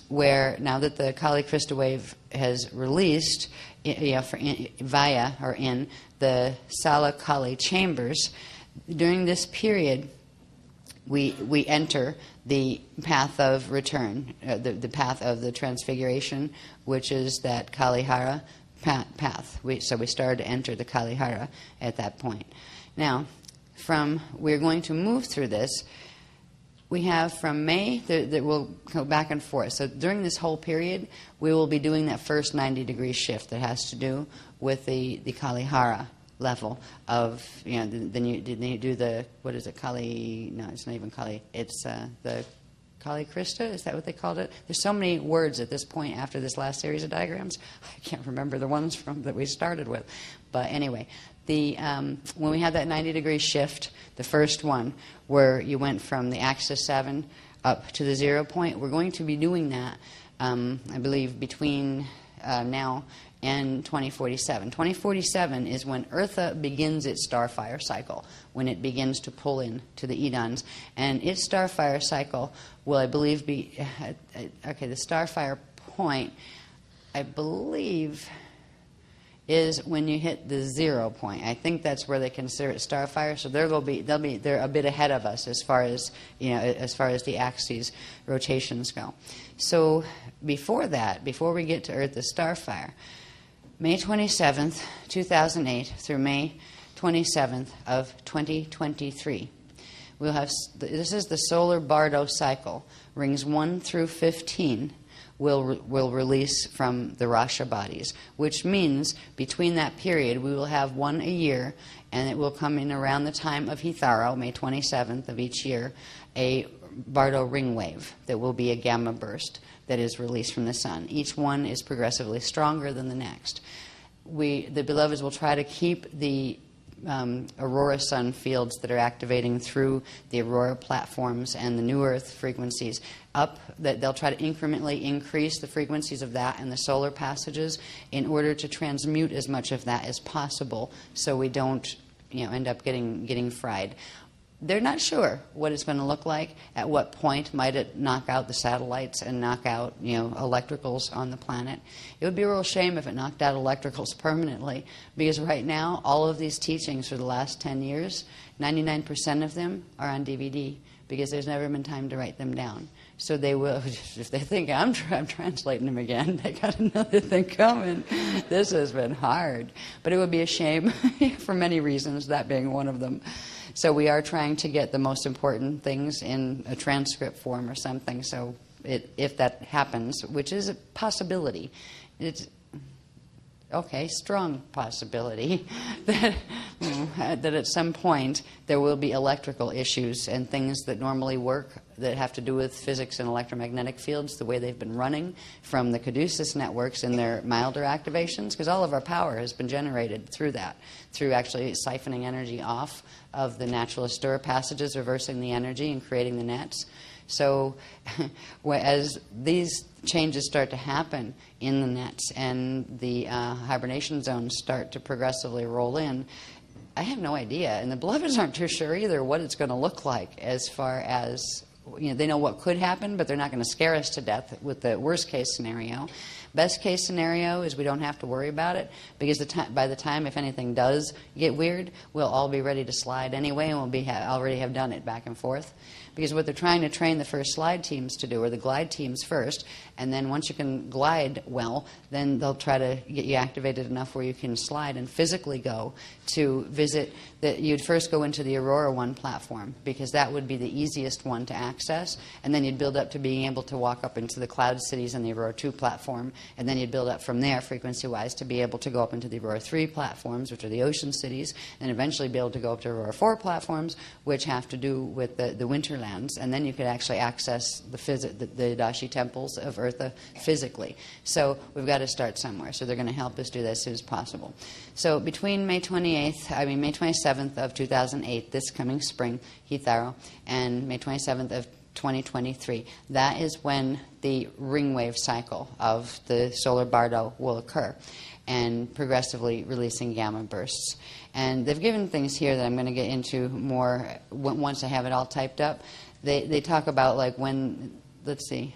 where now that the Kali-Krista wave has released via or in the Sala Kali chambers, during this period we enter the path of return, the path of the transfiguration, which is that kale-hara path. So we started to enter the kale-hara at that point. Now, we're going to move through this. We have from May that will go back and forth. So during this whole period, we will be doing that first 90-degree shift that has to do with the kale-hara level of, then you do the, what is it, Kali, no, it's not even Kali, it's the Kali-Krista, is that what they called it? There's so many words at this point after this last series of diagrams, I can't remember the ones that we started with. But anyway, when we had that 90-degree shift, the first one, where you went from the axis 7 up to the 0 point, we're going to be doing that, I believe, between now and 2047. 2047 is when Eartha begins its starfire cycle, when it begins to pull in to the Edons. And its starfire cycle will, I believe, be... okay, the starfire point, I believe, is when you hit the 0 point. I think that's where they consider it starfire. So they're a bit ahead of us as far as the axes rotations go. So before that, before we get to Earth's starfire, May 27th, 2008 through May 27th of 2023, we'll have, this is the solar Bardo cycle. Rings 1 through 15 will release from the Rasha bodies, which means between that period we will have one a year, and it will come in around the time of Hitharo, May 27th of each year, a Bardo ring wave that will be a gamma burst that is released from the sun. Each one is progressively stronger than the next. The beloveds will try to keep the aurora sun fields that are activating through the aurora platforms and the new earth frequencies up, that they'll try to incrementally increase the frequencies of that and the solar passages in order to transmute as much of that as possible so we don't end up getting fried. They're not sure what it's going to look like. At what point might it knock out the satellites and knock out, electricals on the planet? It would be a real shame if it knocked out electricals permanently, because right now, all of these teachings for the last 10 years, 99% of them are on DVD, because there's never been time to write them down. So they will, if they think I'm translating them again, they got another thing coming. This has been hard. But it would be a shame for many reasons, that being one of them. So we are trying to get the most important things in a transcript form or something. So if that happens, which is a possibility, it's okay, strong possibility that at some point there will be electrical issues and things that normally work that have to do with physics and electromagnetic fields, the way they've been running from the caduceus networks in their milder activations, because all of our power has been generated through that, through actually siphoning energy off of the natural Astura passages, reversing the energy and creating the nets. So as these changes start to happen in the nets and the hibernation zones start to progressively roll in, I have no idea. And the beloveds aren't too sure either what it's going to look like, as far as, they know what could happen, but they're not going to scare us to death with the worst case scenario. Best case scenario is we don't have to worry about it, because by the time, if anything does get weird, we'll all be ready to slide anyway, and we'll already have done it back and forth. Because what they're trying to train the first slide teams to do, or the glide teams first, and then once you can glide well, then they'll try to get you activated enough where you can slide and physically go to visit. You'd first go into the Aurora 1 platform, because that would be the easiest one to access, and then you'd build up to being able to walk up into the Cloud Cities on the Aurora 2 platform, and then you'd build up from there frequency-wise to be able to go up into the Aurora 3 platforms, which are the ocean cities, and eventually be able to go up to Aurora 4 platforms, which have to do with the winterlands, and then you could actually access the Dashi temples of Eartha physically. So we've got to start somewhere, so they're going to help us do that as soon as possible. So between May 27th of 2008, this coming spring, Hitharo, and May 27th of 2023, that is when the ring wave cycle of the solar bardo will occur, and progressively releasing gamma bursts. And they've given things here that I'm going to get into more once I have it all typed up. They talk about like when, let's see,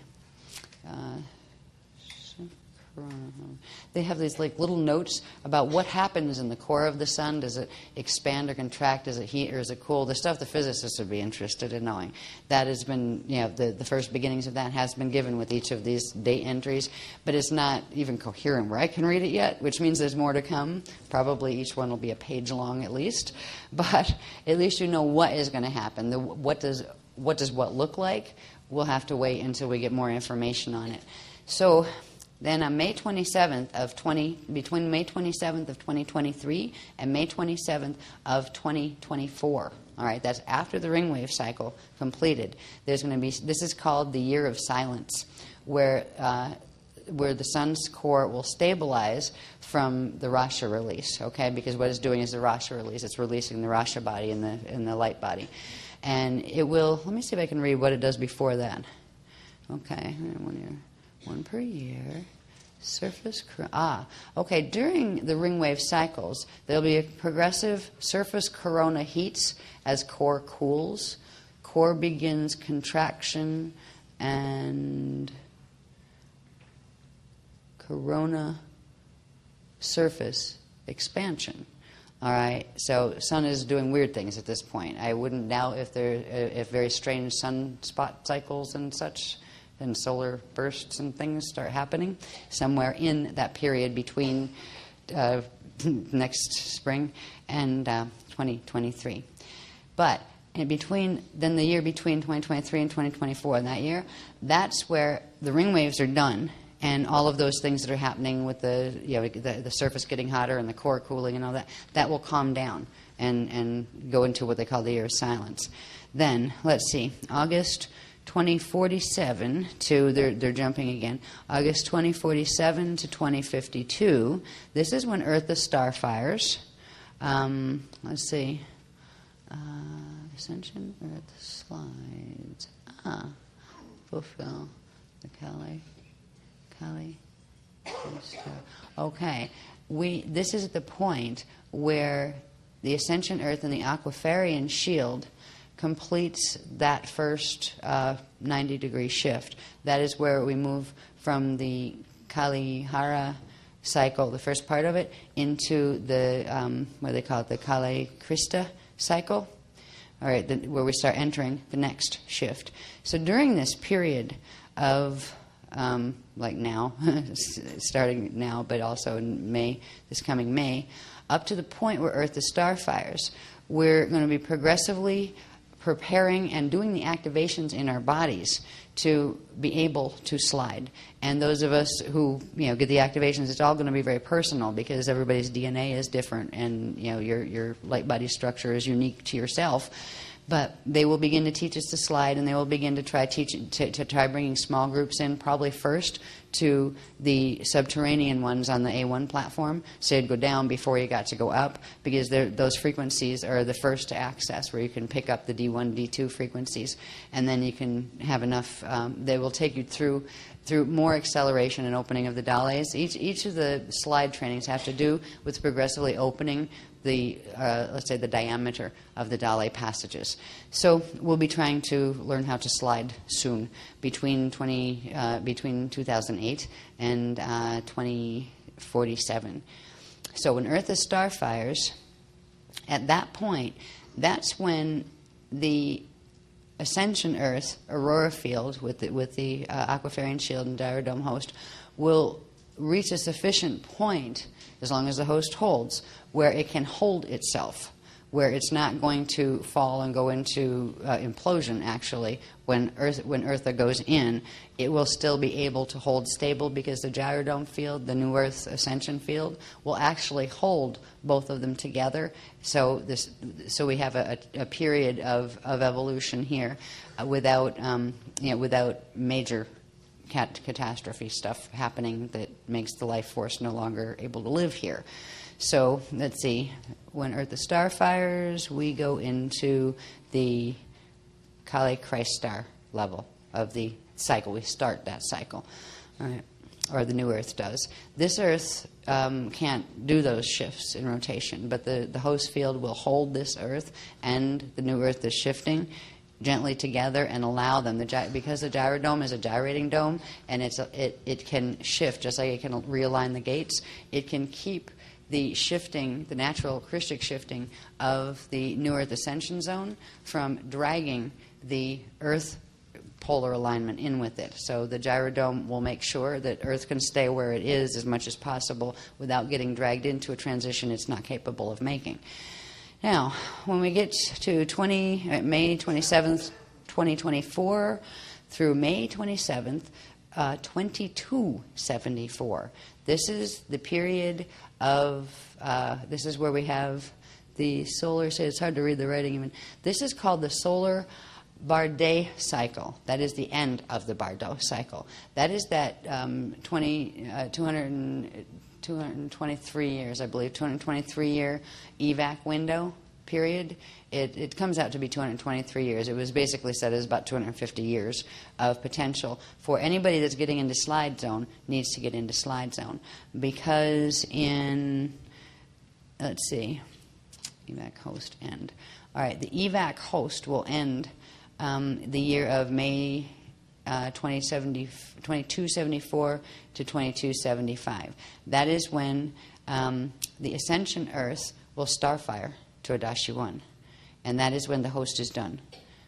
they have these like little notes about what happens in the core of the sun. Does it expand or contract? Does it heat or is it cool? The stuff the physicists would be interested in knowing. That has been, the first beginnings of that has been given with each of these date entries, but it's not even coherent where I can read it yet, which means there's more to come. Probably each one will be a page long at least, but at least you know what is going to happen. What does what look like? We'll have to wait until we get more information on it. So then on May 27th between May 27th of 2023 and May 27th of 2024, all right, that's after the ring wave cycle completed, there's going to be, this is called the year of silence, where the sun's core will stabilize from the Rasha release, okay, because what it's doing is the Rasha release. It's releasing the Rasha body and the light body. And it will, let me see if I can read what it does before that. Okay, 1 year. One per year. Surface, okay, during the ring wave cycles, there'll be a progressive surface corona heats as core cools. Core begins contraction and corona surface expansion. All right, so sun is doing weird things at this point. I wouldn't doubt if very strange sunspot cycles and such and solar bursts and things start happening somewhere in that period between next spring and 2023. But in between, then the year between 2023 and 2024, in that year, that's where the ring waves are done, and all of those things that are happening with the surface getting hotter and the core cooling and all that, that will calm down and go into what they call the year of silence. Then, let's see, August 2047 to, they're jumping again, August 2047 to 2052, this is when Earth is star fires. Let's see, Ascension, Earth slides, fulfill the Kali. Okay, this is at the point where the Ascension Earth and the Aquiferian shield completes that first 90-degree shift. That is where we move from the kale-hara cycle, the first part of it, into the, what they call it, the kale-kryst cycle, all right, where we start entering the next shift. So during this period of, like now, starting now, but also in May, this coming May, up to the point where Earth is star fires, we're going to be progressively preparing and doing the activations in our bodies to be able to slide. And those of us who get the activations, it's all going to be very personal because everybody's DNA is different, and your light body structure is unique to yourself. But they will begin to teach us to slide, and they will begin to try try bringing small groups in, probably first to the subterranean ones on the A1 platform, so you'd go down before you got to go up, because those frequencies are the first to access, where you can pick up the D1, D2 frequencies, and then you can have enough, they will take you through more acceleration and opening of the dhalais. Each of the slide trainings have to do with progressively opening let's say, the diameter of the Dale passages. So we'll be trying to learn how to slide soon, between 2008 and 2047. So when Earth is star fires, at that point, that's when the Ascension Earth aurora field with the Aquiferian shield and diradome host will reach a sufficient point, as long as the host holds, where it can hold itself, where it's not going to fall and go into implosion. Actually, when Eartha goes in, it will still be able to hold stable, because the gyrodome field, the New Earth ascension field, will actually hold both of them together. So we have a period of evolution here without major catastrophe stuff happening that makes the life force no longer able to live here. So let's see, when Earth is star fires, we go into the Kale-Kryst star level of the cycle. We start that cycle, all right, or the New Earth does. This Earth can't do those shifts in rotation, but the host field will hold this Earth and the New Earth is shifting gently together and allow them, because the gyrodome is a gyrating dome, and it can shift, just like it can realign the gates. It can keep the shifting, the natural crystic shifting of the New Earth ascension zone from dragging the Earth polar alignment in with it. So the gyrodome will make sure that Earth can stay where it is as much as possible without getting dragged into a transition it's not capable of making. Now, when we get to May 27th, 2024 through May 27th, 2274, this is the period of, this is where we have the solar, it's hard to read the writing even. This is called the solar Bardet cycle. That is the end of the Bardet cycle. That is that 223 years, I believe, 223-year evac window period. It comes out to be 223 years. It was basically said as about 250 years of potential. For anybody that's getting into slide zone needs to get into slide zone, because in, let's see, evac host end. All right, the evac host will end the year of May 2274 to 2275. That is when the Ascension Earth will starfire to Adashi 1, and that is when the host is done.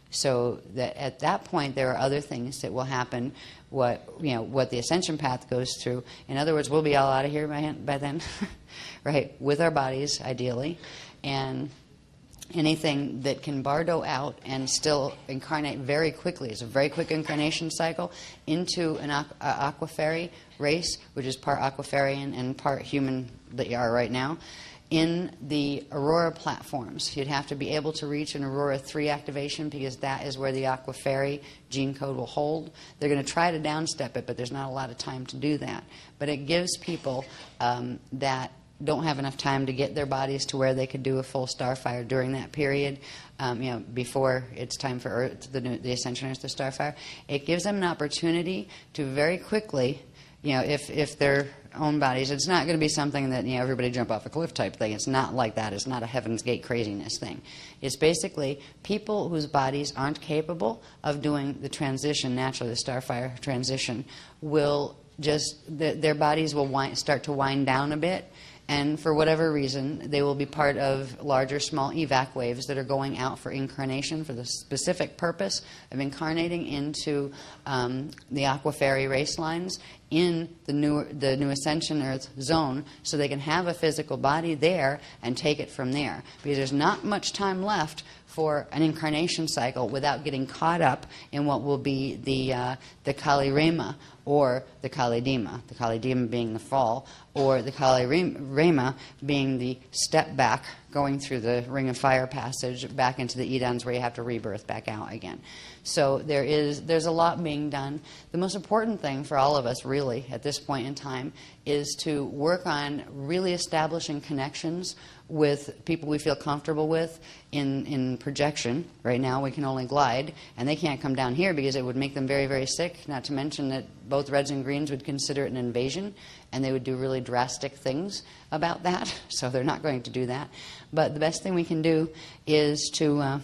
So that at that point there are other things that will happen. What the ascension path goes through. In other words, we'll be all out of here by then, right? With our bodies, ideally, and anything that can bardo out and still incarnate very quickly. It's a very quick incarnation cycle into an aquafairy race, which is part aquafarian and part human that you are right now. In the Aurora platforms, you'd have to be able to reach an Aurora 3 activation, because that is where the aquafairy gene code will hold. They're going to try to downstep it, but there's not a lot of time to do that. But it gives people that don't have enough time to get their bodies to where they could do a full starfire during that period, before it's time for Earth, the Ascension Earth to starfire. It gives them an opportunity to very quickly, if their own bodies, it's not going to be something that everybody jump off a cliff type thing. It's not like that. It's not a Heaven's Gate craziness thing. It's basically people whose bodies aren't capable of doing the transition naturally, the starfire transition, will just their bodies will start to wind down a bit. And for whatever reason, they will be part of larger, small evac waves that are going out for incarnation for the specific purpose of incarnating into the aquafairy race lines in the new Ascension Earth zone, so they can have a physical body there and take it from there. Because there's not much time left for an incarnation cycle without getting caught up in what will be the kale-hara or the kale-dima. The kale-dima being the fall, or the kale-hara being the step back, going through the Ring of Fire passage back into the Edens, where you have to rebirth back out again. So there's a lot being done. The most important thing for all of us, really, at this point in time, is to work on really establishing connections with people we feel comfortable with in projection. Right now we can only glide, and they can't come down here because it would make them very, very sick, not to mention that both Reds and Greens would consider it an invasion, and they would do really drastic things about that, so they're not going to do that. But the best thing we can do is to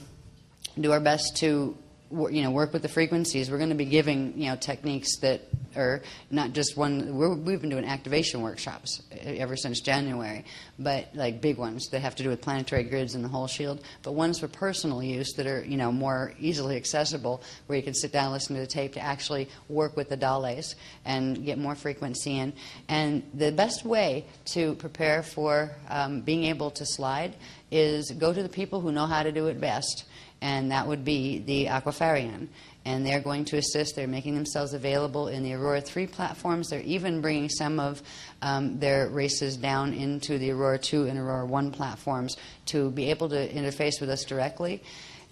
do our best to work with the frequencies. We're going to be giving techniques that are not just one. We've been doing activation workshops ever since January, but like big ones that have to do with planetary grids and the whole shield. But ones for personal use that are more easily accessible, where you can sit down and listen to the tape to actually work with the dhalais and get more frequency in. And the best way to prepare for being able to slide is go to the people who know how to do it best. And that would be the Aquafarian. And they're going to assist. They're making themselves available in the Aurora 3 platforms. They're even bringing some of their races down into the Aurora 2 and Aurora 1 platforms to be able to interface with us directly.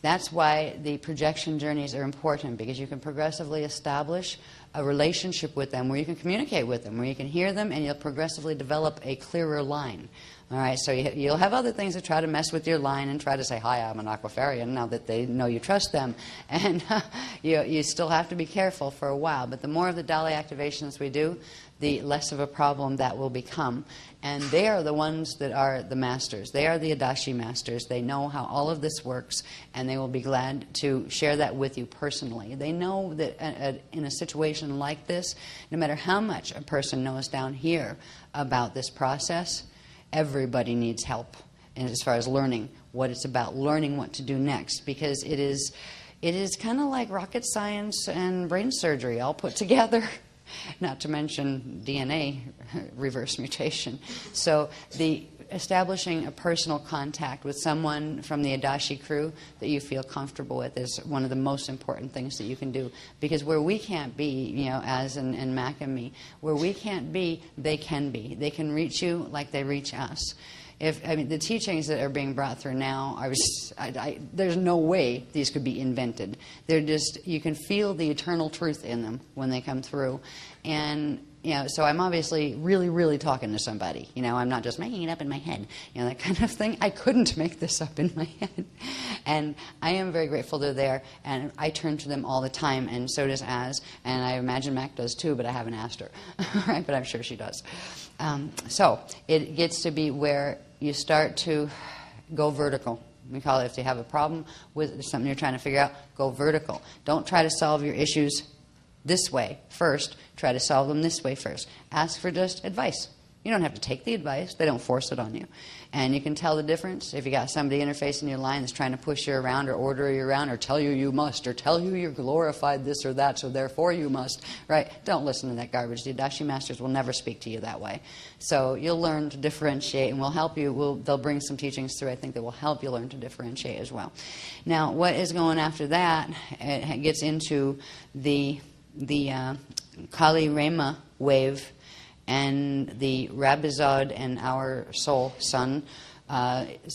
That's why the projection journeys are important, because you can progressively establish a relationship with them where you can communicate with them, where you can hear them, and you'll progressively develop a clearer line. All right, so you'll have other things that try to mess with your line and try to say, hi, I'm an Aquafarian, now that they know you trust them. And you still have to be careful for a while. But the more of the Dali activations we do, the less of a problem that will become. And they are the ones that are the masters. They are the Adashi masters. They know how all of this works, and they will be glad to share that with you personally. They know that in a situation like this, no matter how much a person knows down here about this process, everybody needs help, and as far as learning what it's about, learning what to do next, because it is kind of like rocket science and brain surgery all put together, not to mention DNA reverse mutation. So establishing a personal contact with someone from the Adashi crew that you feel comfortable with is one of the most important things that you can do, because where we can't be, as in Mac and me, where we can't be, they can be. They can reach you like they reach us. The teachings that are being brought through now, there's no way these could be invented. They're just, you can feel the eternal truth in them when they come through. And so I'm obviously really, really talking to somebody. I'm not just making it up in my head. That kind of thing. I couldn't make this up in my head. And I am very grateful they're there, and I turn to them all the time, and so does Az, and I imagine Mac does too, but I haven't asked her. Right? But I'm sure she does. So it gets to be where you start to go vertical. We call it, if you have a problem with something you're trying to figure out, go vertical. Don't try to solve your issues this way first. Try to solve them this way first. Ask for just advice. You don't have to take the advice. They don't force it on you. And you can tell the difference if you got somebody interfacing your line that's trying to push you around or order you around or tell you must or tell you you're glorified this or that, so therefore you must. Right? Don't listen to that garbage. The Adashi Masters will never speak to you that way. So you'll learn to differentiate, and we'll help you. They'll bring some teachings through, I think, that will help you learn to differentiate as well. Now, what is going after that, it gets into the Kale-hara wave and the Rabizad and our soul sun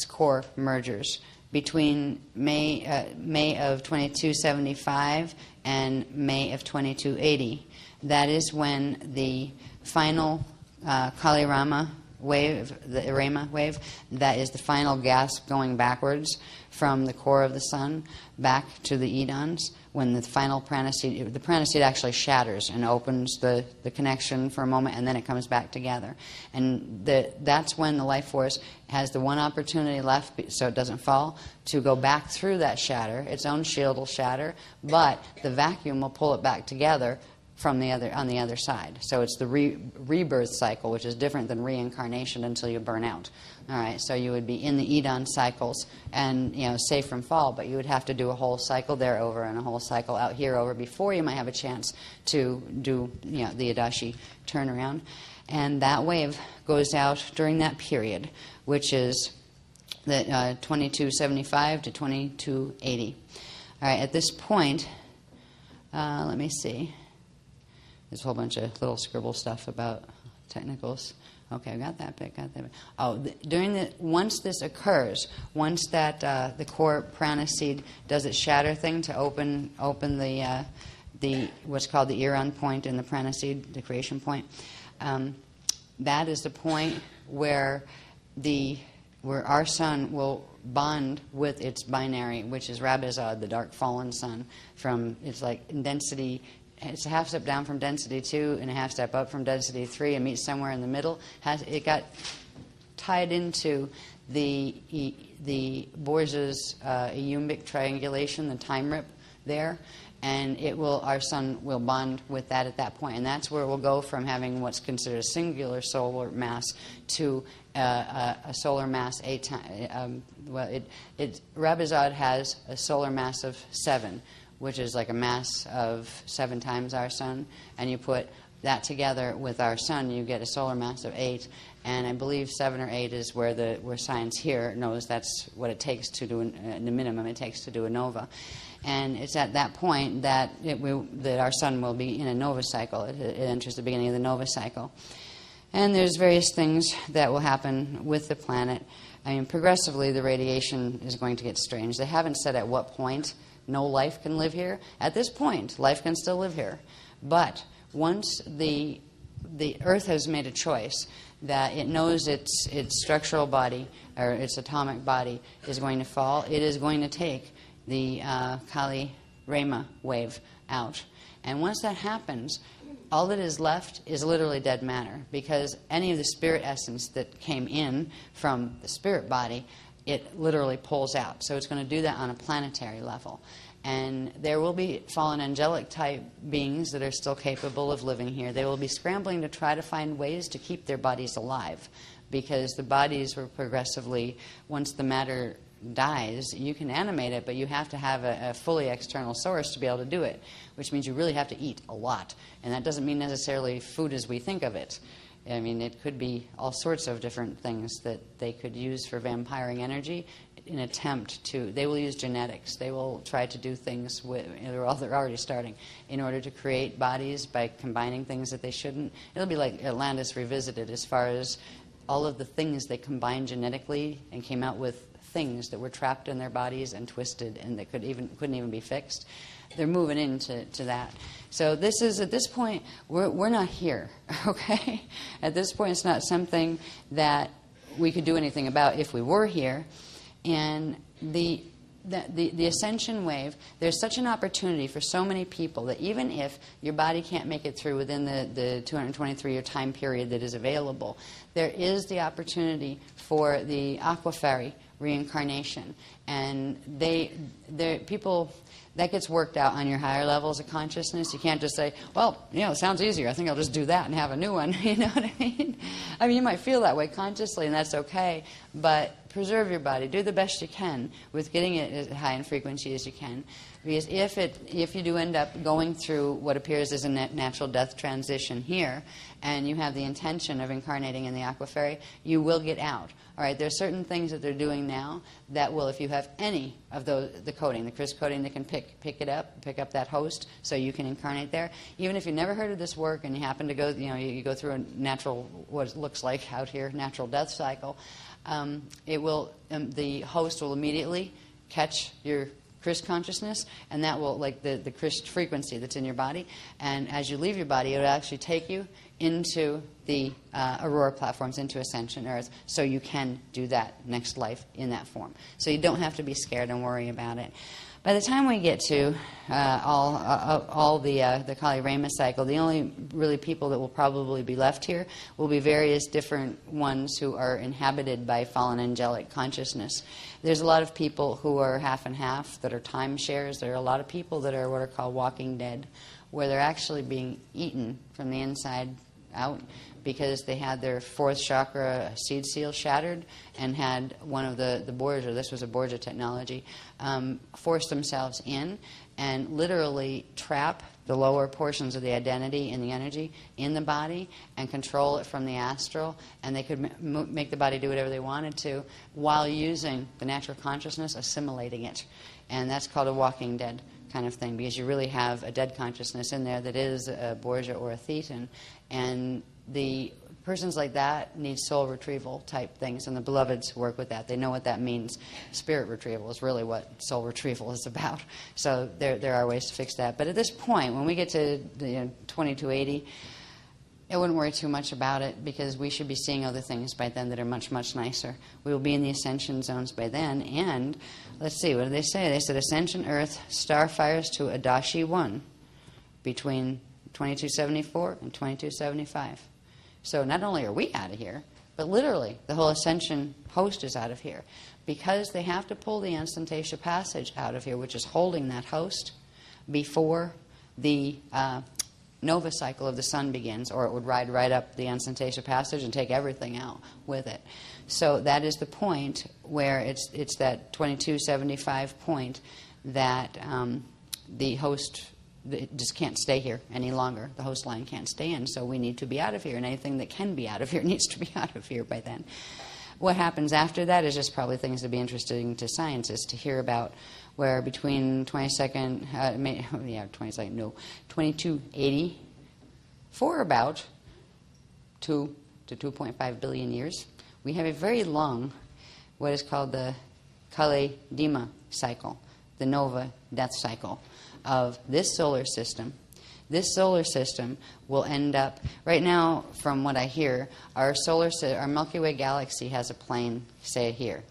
core mergers between May of 2275 and May of 2280. That is when the final Kale-hara wave, the Rama wave, that is the final gasp going backwards from the core of the sun back to the Edans, when the final prana-seed, the prana-seed actually shatters and opens the connection for a moment, and then it comes back together. And that's when the life force has the one opportunity left, so it doesn't fall, to go back through that shatter. Its own shield will shatter, but the vacuum will pull it back together from on the other side. So it's the rebirth cycle, which is different than reincarnation until you burn out. All right, so you would be in the Edan cycles and safe from fall, but you would have to do a whole cycle there over and a whole cycle out here over before you might have a chance to do the Adashi turnaround. And that wave goes out during that period, which is the 2275 to 2280. All right, at this point, let me see. There's a whole bunch of little scribble stuff about technicals. Okay, I got that bit, Oh, once this occurs, once that the core prana seed does its shatter thing to open the what's called the Iran point in the prana seed, the creation point, that is the point where our sun will bond with its binary, which is Rabizad, the dark fallen sun. It's like in density. It's a half step down from density 2 and a half step up from density 3 and meets somewhere in the middle. It got tied into the Borges Eumbic triangulation, the time rip there, and our sun will bond with that at that point, and that's where we'll go from having what's considered a singular solar mass to a solar mass Rabizad has a solar mass of 7, which is like a mass of 7 times our sun, and you put that together with our sun, you get a solar mass of 8, and I believe 7 or 8 is where science here knows that's what it takes to do the minimum it takes to do a nova. And it's at that point that our sun will be in a nova cycle. It enters the beginning of the nova cycle. And there's various things that will happen with the planet. I mean, progressively, the radiation is going to get strange. They haven't said at what point no life can live here. At this point, life can still live here. But once the Earth has made a choice that it knows its structural body, or its atomic body, is going to fall, it is going to take the kale-hara wave out. And once that happens, all that is left is literally dead matter, because any of the spirit essence that came in from the spirit body, it literally pulls out. So it's going to do that on a planetary level. And there will be fallen angelic type beings that are still capable of living here. They will be scrambling to try to find ways to keep their bodies alive, because the bodies were progressively, once the matter dies, you can animate it, but you have to have a fully external source to be able to do it, which means you really have to eat a lot. And that doesn't mean necessarily food as we think of it. I mean, it could be all sorts of different things that they could use for vampiring energy in attempt to, they will use genetics. They will try to do things, they're already starting, in order to create bodies by combining things that they shouldn't. It'll be like Atlantis Revisited as far as all of the things they combined genetically and came out with things that were trapped in their bodies and twisted and that couldn't even be fixed. They're moving into that. So this is, at this point, we're not here, okay? At this point, it's not something that we could do anything about if we were here. And the ascension wave, there's such an opportunity for so many people that even if your body can't make it through within the 223-year time period that is available, there is the opportunity for the aquafairy reincarnation. And people, that gets worked out on your higher levels of consciousness. You can't just say, well, it sounds easier. I think I'll just do that and have a new one. You know what I mean? I mean, you might feel that way consciously, and that's okay. But preserve your body. Do the best you can with getting it as high in frequency as you can. Because if you do end up going through what appears as a natural death transition here, and you have the intention of incarnating in the aquafairy, you will get out. All right, there are certain things that they're doing now that will, if you have any of the coding, the kryst coding, that can pick up that host, so you can incarnate there. Even if you never heard of this work and you happen to go, you go through a natural, what it looks like out here, natural death cycle, the host will immediately catch your kryst consciousness, and that will, like the kryst frequency that's in your body, and as you leave your body, it will actually take you into the Aurora platforms, into Ascension Earth, so you can do that next life in that form. So you don't have to be scared and worry about it. By the time we get to all the Kali-Rama cycle, the only really people that will probably be left here will be various different ones who are inhabited by fallen angelic consciousness. There's a lot of people who are half and half, that are timeshares. There are a lot of people that are what are called walking dead, where they're actually being eaten from the inside out because they had their fourth chakra seed seal shattered and had one of the Borgia, this was a Borgia technology, force themselves in and literally trap the lower portions of the identity and the energy in the body and control it from the astral, and they could make the body do whatever they wanted to while using the natural consciousness, assimilating it. And that's called a walking dead kind of thing, because you really have a dead consciousness in there that is a Borgia or a Thetan, and the persons like that need soul retrieval type things, and the beloveds work with that. They know what that means. Spirit retrieval is really what soul retrieval is about. So there are ways to fix that. But at this point, when we get to 2280, I wouldn't worry too much about it, because we should be seeing other things by then that are much, much nicer. We will be in the ascension zones by then, and let's see, what did they say? They said Ascension Earth starfires to Adashi 1 between 2274 and 2275. So not only are we out of here, but but literally the whole ascension host is out of here. Because they have to pull the instantasia passage out of here, which is holding that host, before the nova cycle of the sun begins, or it would ride right up the instantasia passage and take everything out with it. So that is the point where it's that 2275 point that the host just can't stay here any longer. The host line can't stay in, so we need to be out of here, and anything that can be out of here needs to be out of here by then. What happens after that is just probably things to be interesting to scientists to hear about, where between 2280 for about 2 to 2.5 billion years, we have a very long, what is called the kale-hara cycle, the nova death cycle of this solar system. This solar system will end up, right now, from what I hear, our Milky Way galaxy has a plane, say, here.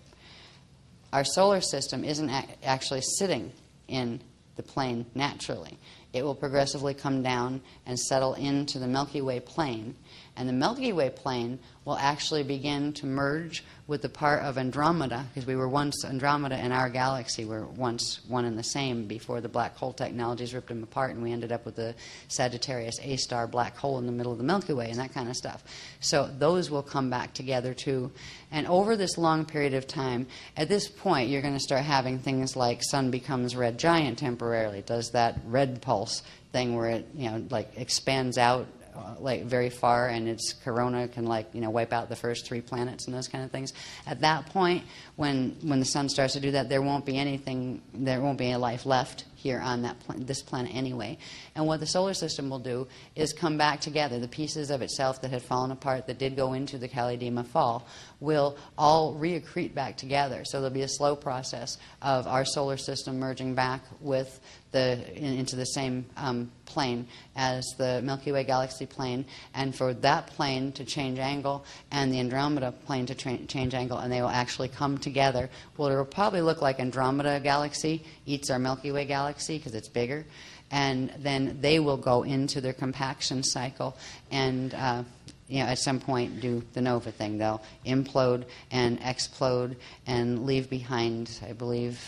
Our solar system isn't actually sitting in the plane naturally. It will progressively come down and settle into the Milky Way plane. And the Milky Way plane will actually begin to merge with the part of Andromeda, because we were once, Andromeda and our galaxy were once one and the same before the black hole technologies ripped them apart, and we ended up with the Sagittarius A-star black hole in the middle of the Milky Way and that kind of stuff. So those will come back together too. And over this long period of time, at this point, you're going to start having things like sun becomes red giant temporarily. It does that red pulse thing where it, like expands out like very far, and its corona can wipe out the first 3 planets and those kind of things. At that point, when the sun starts to do that, there won't be any life left here on this planet anyway. And what the solar system will do is come back together. The pieces of itself that had fallen apart, that did go into the kale-hara fall, will all reaccrete back together. So there'll be a slow process of our solar system merging back with into the same plane as the Milky Way galaxy plane, and for that plane to change angle and the Andromeda plane to change angle, and they will actually come together. Well, it will probably look like Andromeda galaxy eats our Milky Way galaxy because it's bigger, and then they will go into their compaction cycle and at some point do the nova thing. They'll implode and explode and leave behind, I believe,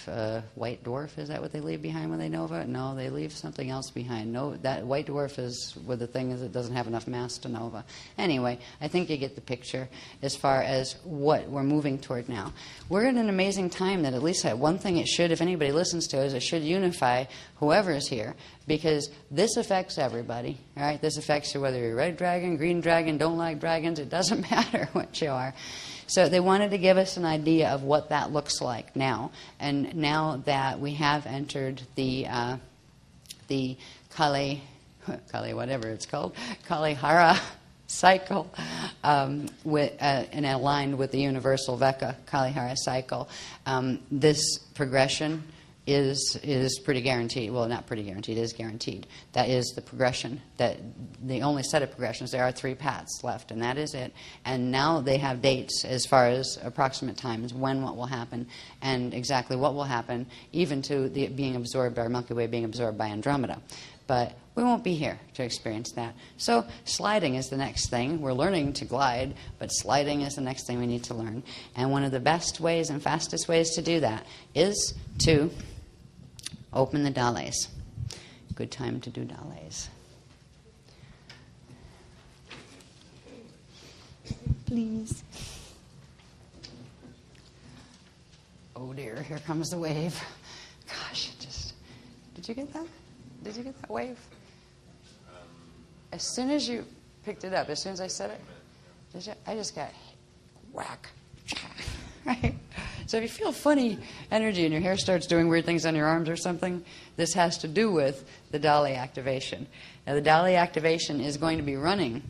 white dwarf. Is that what they leave behind when they nova? No, they leave something else behind. No, that white dwarf is where the thing is, it doesn't have enough mass to nova. Anyway, I think you get the picture as far as what we're moving toward now. We're in an amazing time that at least one thing it should, if anybody listens to it, is it should unify whoever is here, because this affects everybody. All right, this affects you whether you're red dragon, green dragon, don't like dragons. It doesn't matter what you are. So they wanted to give us an idea of what that looks like now. And now that we have entered the kale, whatever it's called, kale-hara cycle, and aligned with the universal Veka kale-hara cycle, this progression is pretty guaranteed. Well, not pretty guaranteed, it is guaranteed. That is the progression, that the only set of progressions. There are 3 paths left, and that is it. And now they have dates as far as approximate times when what will happen and exactly what will happen, even to the being absorbed, our Milky Way being absorbed by Andromeda. But we won't be here to experience that. So sliding is the next thing. We're learning to glide, but sliding is the next thing we need to learn. And one of the best ways and fastest ways to do that is to open the dhales. Good time to do dhales. Please. Oh dear, here comes the wave. Gosh, did you get that? Did you get that wave? As soon as you picked it up, as soon as I said it, I just got whack. Right? So if you feel funny energy and your hair starts doing weird things on your arms or something, this has to do with the dhala activation. Now the dhala activation is going to be running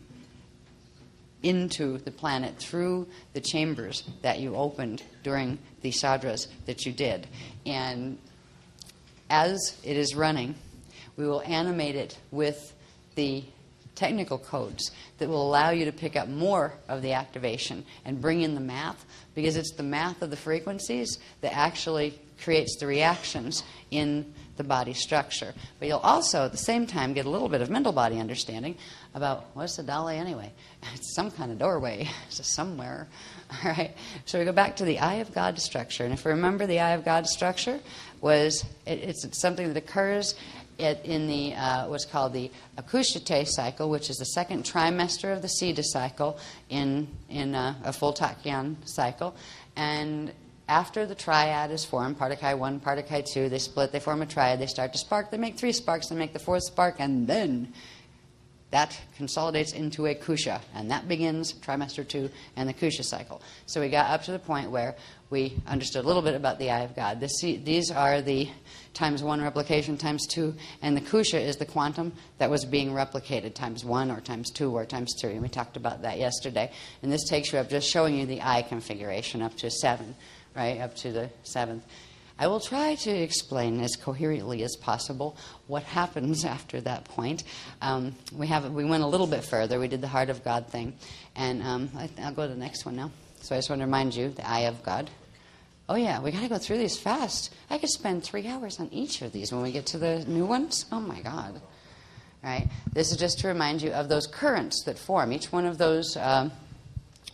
into the planet through the chambers that you opened during the sadras that you did. And as it is running, we will animate it with the technical codes that will allow you to pick up more of the activation and bring in the math, because it's the math of the frequencies that actually creates the reactions in the body structure. But you'll also, at the same time, get a little bit of mental body understanding about what's the dhala anyway. It's some kind of doorway. It's somewhere. All right. So we go back to the eye of God structure. And if we remember, the eye of God structure was it's something that occurs in the what's called the Akushate cycle, which is the second trimester of the Siddha cycle in a full Takyan cycle. And after the triad is formed, Partakai 1, Partakai 2, they split, they form a triad, they start to spark, they make 3 sparks, they make the 4th spark, and then that consolidates into a kusha, and that begins trimester 2 and the kusha cycle. So we got up to the point where we understood a little bit about the eye of God. These are the times 1 replication, times 2, and the kusha is the quantum that was being replicated, times 1 or times 2 or times 3, and we talked about that yesterday. And this takes you up, just showing you the eye configuration, up to 7, right, up to the 7th. I will try to explain as coherently as possible what happens after that point. We went a little bit further. We did the heart of God thing. And I'll go to the next one now. So I just want to remind you, the eye of God. Oh, yeah, we got to go through these fast. I could spend 3 hours on each of these when we get to the new ones. Oh, my God. Right? This is just to remind you of those currents that form. Each one of those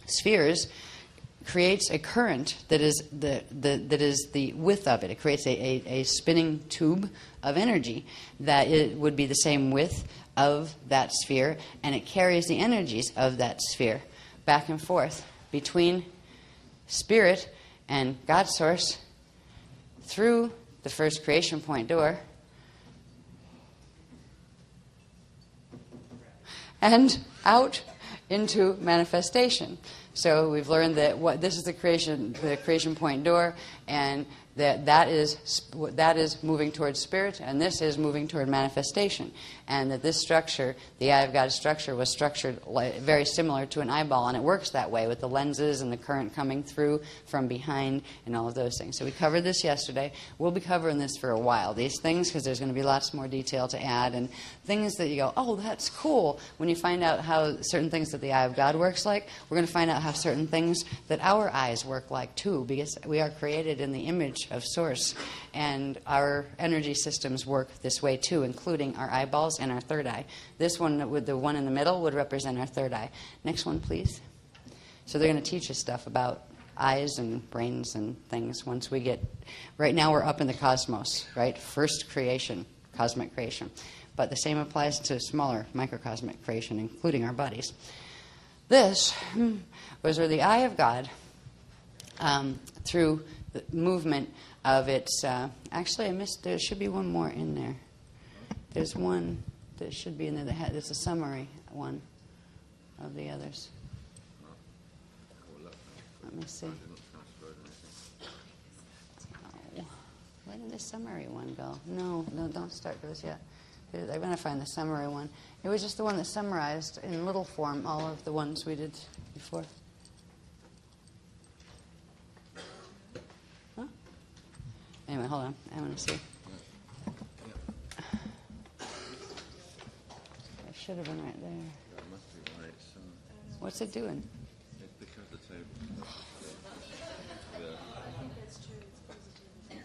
spheres creates a current that is the width of it. It creates a spinning tube of energy that it would be the same width of that sphere, and it carries the energies of that sphere back and forth between spirit and God source through the first creation point door and out into manifestation. So we've learned that this is the creation point door, and that is moving towards spirit, and this is moving toward manifestation. And that this structure, the eye of God structure, was structured very similar to an eyeball, and it works that way with the lenses and the current coming through from behind and all of those things. So we covered this yesterday. We'll be covering this for a while, these things, because there's going to be lots more detail to add, and things that you go, oh, that's cool. When you find out how certain things that the eye of God works like, we're going to find out how certain things that our eyes work like too, because we are created in the image of Source, and our energy systems work this way too, including our eyeballs and our third eye. This one, with the one in the middle, would represent our third eye. Next one, please. So they're going to teach us stuff about eyes and brains and things once we get... Right now we're up in the cosmos, right? First creation, cosmic creation. But the same applies to smaller microcosmic creation, including our bodies. This was where the eye of God, through the movement of its... actually, I missed... There should be one more in there. There's one that should be in there. It's a summary one of the others. Let me see. Oh, where did the summary one go? No, don't start those yet. I'm going to find the summary one. It was just the one that summarized in little form all of the ones we did before. Huh? Anyway, hold on. I want to see. It should have been right there. That must be why it's... What's it doing? It's because the table...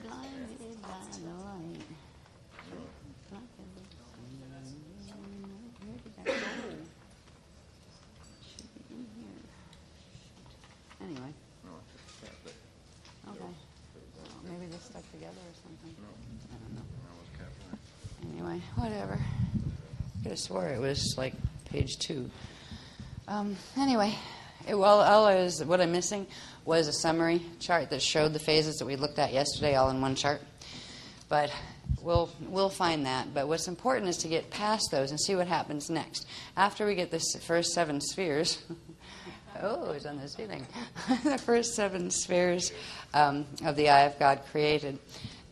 Blinded by the light. Where did that go? Should be in here. Anyway. No, it's just kept it. Okay. Maybe they stuck together or something. No. I don't know. I was kept right. Anyway, whatever. I could have swore it was like page 2. Anyway, what I'm missing was a summary chart that showed the phases that we looked at yesterday all in one chart. But we'll find that. But what's important is to get past those and see what happens next. After we get the first 7 spheres... Oh, it's on the ceiling. The first 7 spheres of the eye of God created.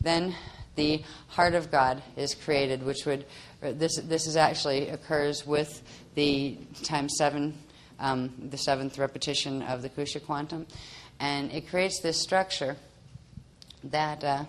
Then the heart of God is created, which would... This is actually occurs with the times 7, the 7th repetition of the Kusha quantum. And it creates this structure that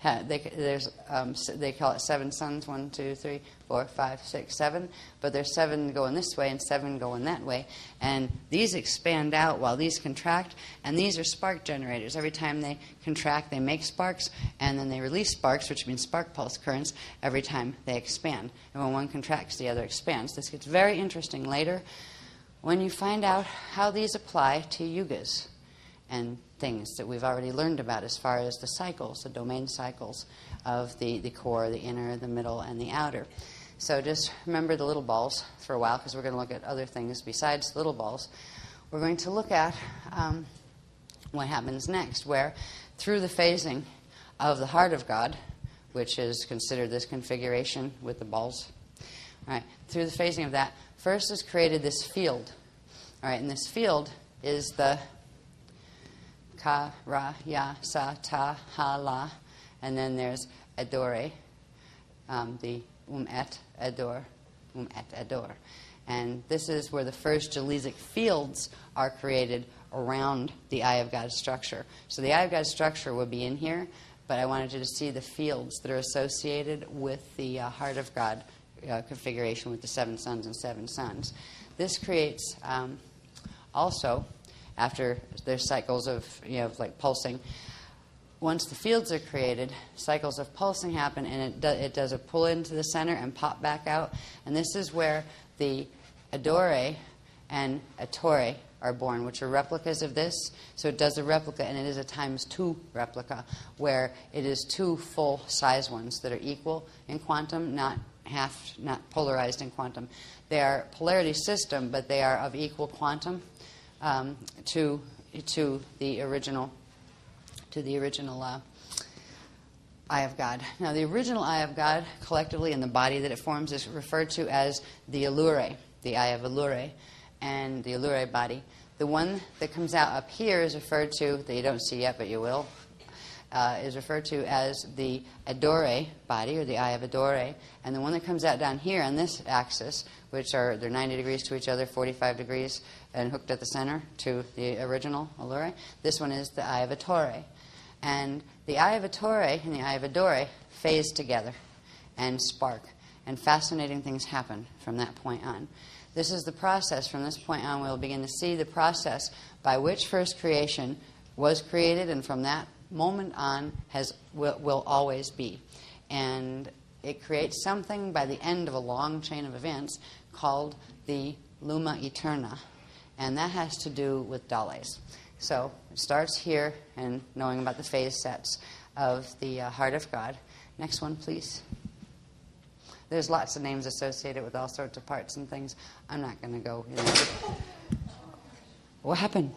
they call it 7 suns, 1, 2, 3, 4, 5, 6, 7, but there's 7 going this way and 7 going that way. And these expand out while these contract, and these are spark generators. Every time they contract, they make sparks, and then they release sparks, which means spark pulse currents, every time they expand. And when one contracts, the other expands. This gets very interesting later when you find out how these apply to yugas and things that we've already learned about as far as the cycles, the domain cycles of the core, the inner, the middle, and the outer. So just remember the little balls for a while, because we're going to look at other things besides little balls. We're going to look at what happens next, where through the phasing of the heart of God, which is considered this configuration with the balls, all right, through the phasing of that, first is created this field. All right, and this field is the ka, ra, ya, sa, ta, ha, la, and then there's adore, the et, ador, et, ador. And this is where the first Jalesic fields are created around the Eye of God structure. So the Eye of God structure would be in here, but I wanted you to see the fields that are associated with the Heart of God configuration with the 7 suns and 7 suns. This creates also, after there's cycles of, like pulsing, once the fields are created, cycles of pulsing happen, and it does a pull into the center and pop back out. And this is where the adore and attore are born, which are replicas of this. So it does a replica, and it is a ×2 replica, where it is 2 full-size ones that are equal in quantum, not polarized in quantum. They are polarity system, but they are of equal quantum to the original Eye of God. Now, the original Eye of God, collectively in the body that it forms, is referred to as the Allure, the Eye of Allure, and the Allure body. The one that comes out up here is referred to, that you don't see yet, but you will, is referred to as the Adore body, or the Eye of Adore. And the one that comes out down here on this axis, which they're 90 degrees to each other, 45 degrees, and hooked at the center to the original Allure, this one is the Eye of Attore. And the Eye of Attore and the Eye of Adore phase together and spark. And fascinating things happen from that point on. This is the process. From this point on, we'll begin to see the process by which first creation was created, and from that moment on will always be. And it creates something by the end of a long chain of events called the Luma Eterna. And that has to do with dhales. So it starts here, and knowing about the phase sets of the Heart of God. Next one, please. There's lots of names associated with all sorts of parts and things. I'm not going to go into it. What happened?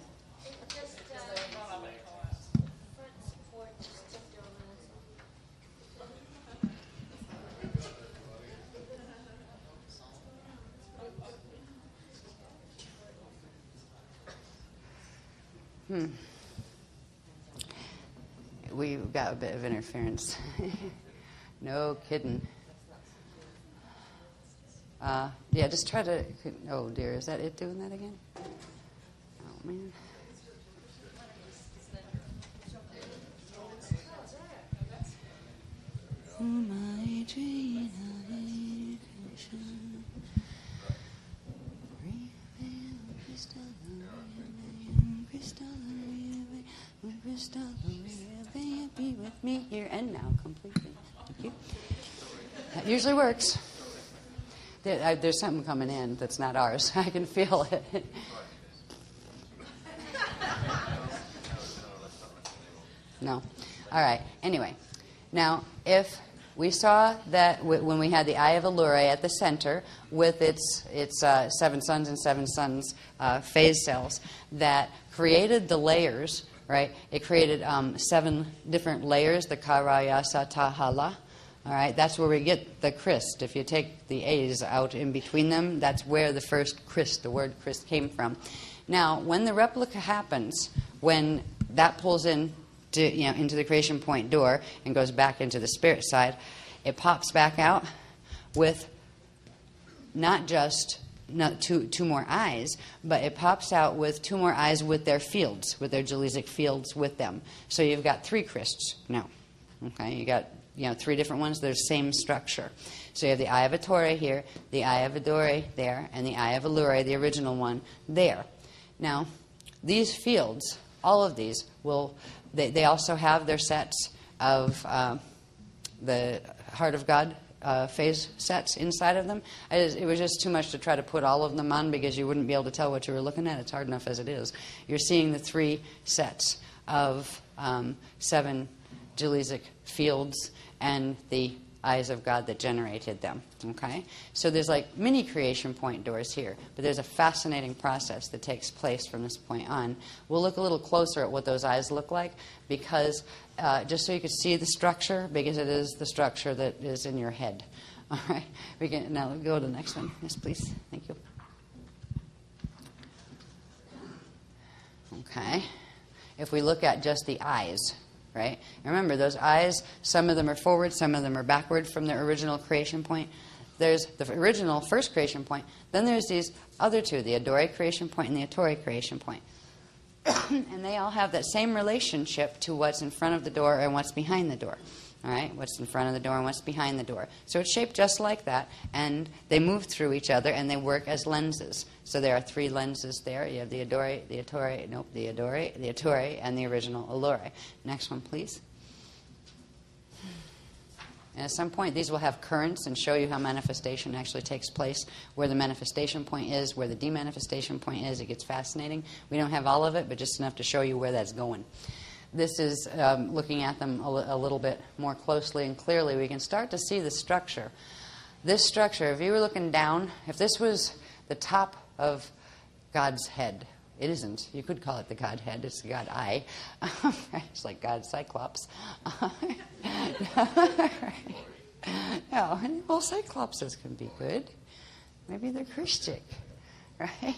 We've got a bit of interference. No kidding. Yeah, just try to... Oh, dear. Is that it doing that again? Oh, man. Be with me here and now completely. Thank you. That usually works. There's something coming in that's not ours. I can feel it. No. All right. Anyway, now if we saw that when we had the Eye of Allure at the center with its 7 suns and 7 suns phase cells that created the layers, right? It created 7 different layers, the ka, ra, ya, sa, ta, ha, la. All right, that's where we get the kryst. If you take the A's out in between them, that's where the first kryst, the word kryst, came from. Now, when the replica happens, when that pulls in into the creation point door and goes back into the spirit side, it pops back out with not just two more eyes, but it pops out with 2 more eyes with their fields, with their Jalesic fields with them. So you've got 3 krysts now. Okay, you got 3 different ones. They're the same structure. So you have the eye of Ettore here, the eye of Adore there, and the eye of Allure, the original one, there. Now, these fields, all of these, they also have their sets of the Heart of God phase sets inside of them. It was just too much to try to put all of them on because you wouldn't be able to tell what you were looking at. It's hard enough as it is. You're seeing the 3 sets of 7 Jilisic fields and the eyes of God that generated them. Okay? So there's like mini creation point doors here, but there's a fascinating process that takes place from this point on. We'll look a little closer at what those eyes look like because just so you can see the structure, because it is the structure that is in your head. All right? We can now go to the next one. Yes, please. Thank you. Okay. If we look at just the eyes, right? Remember, those eyes, some of them are forward, some of them are backward from their original creation point. There's the original first creation point. Then there's these other 2, the Adore creation point and the Ettore creation point. And they all have that same relationship to what's in front of the door and what's behind the door. All right? What's in front of the door and what's behind the door. So it's shaped just like that, and they move through each other, and they work as lenses. So there are 3 lenses there. You have the Adore, the Ettore, the Adore, the Ettore, and the original Allure. Next one, please. And at some point, these will have currents and show you how manifestation actually takes place, where the manifestation point is, where the demanifestation point is. It gets fascinating. We don't have all of it, but just enough to show you where that's going. This is looking at them a little bit more closely and clearly. We can start to see the structure. This structure, if you were looking down, if this was the top of God's head, it isn't. You could call it the God head. It's the God eye. It's like God's Cyclops. No, well, Cyclopses can be good. Maybe they're Christic, right?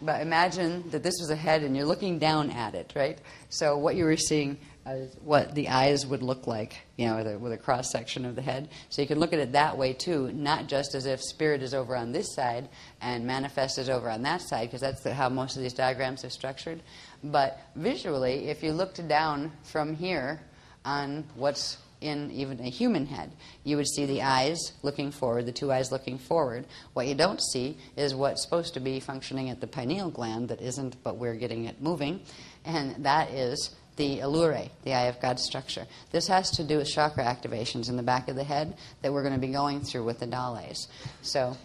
But imagine that this was a head and you're looking down at it, right? So what you were seeing is what the eyes would look like, with a cross-section of the head. So you can look at it that way, too, not just as if spirit is over on this side and manifest is over on that side, because that's how most of these diagrams are structured. But visually, if you looked down from here on what's in even a human head, you would see the eyes looking forward, the 2 eyes looking forward. What you don't see is what's supposed to be functioning at the pineal gland that isn't, but we're getting it moving, and that is the Allure, the eye of God structure. This has to do with chakra activations in the back of the head that we're going to be going through with the Dales. So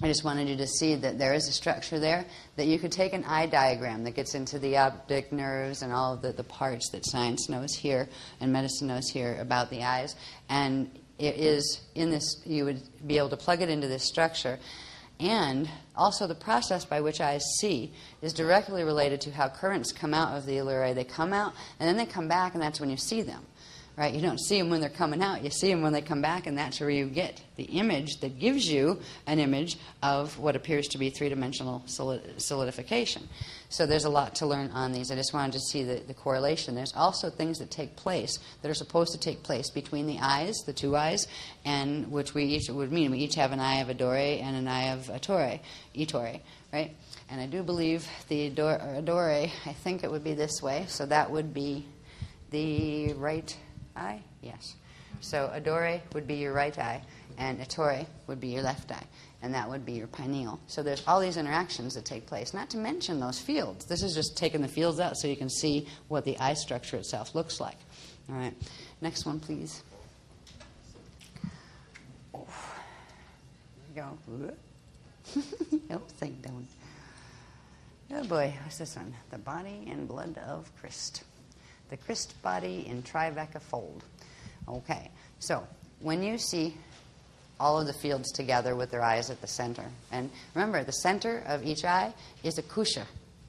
I just wanted you to see that there is a structure there, that you could take an eye diagram that gets into the optic nerves and all of the parts that science knows here and medicine knows here about the eyes. And it is in this, you would be able to plug it into this structure. And also the process by which eyes see is directly related to how currents come out of the Allure. They come out and then they come back, and that's when you see them. Right? You don't see them when they're coming out. You see them when they come back, and that's where you get the image that gives you an image of what appears to be 3-dimensional solidification. So there's a lot to learn on these. I just wanted to see the correlation. There's also things that take place that are supposed to take place between the eyes, the 2 eyes, and which we each would mean. We each have an eye of Adore and an eye of Ettore, right? And I do believe the Adore, I think it would be this way. So that would be the right eye? Yes. So Adore would be your right eye, and Ettore would be your left eye, and that would be your pineal. So there's all these interactions that take place, not to mention those fields. This is just taking the fields out so you can see what the eye structure itself looks like. All right. Next one, please. Oh. There you go. Upside down. Oh boy, what's this one? The body and blood of Kryst. The Kryst body in Tribeca fold. Okay, so when you see all of the fields together with their eyes at the center, and remember, the center of each eye is a Kusha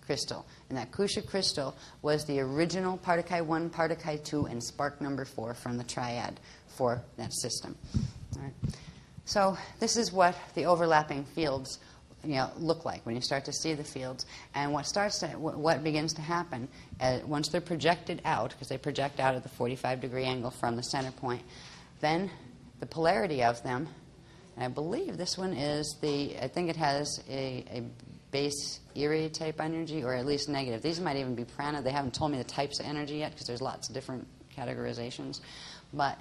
crystal, and that Kusha crystal was the original Partakai 1, Partakai 2, and spark number 4 from the triad for that system. All right. So this is what the overlapping fields look like when you start to see the fields. And what begins to happen once they're projected out, because they project out at the 45-degree angle from the center point, then the polarity of them, and I believe this one is I think it has a base Erie type energy, or at least negative. These might even be prana. They haven't told me the types of energy yet, because there's lots of different categorizations. But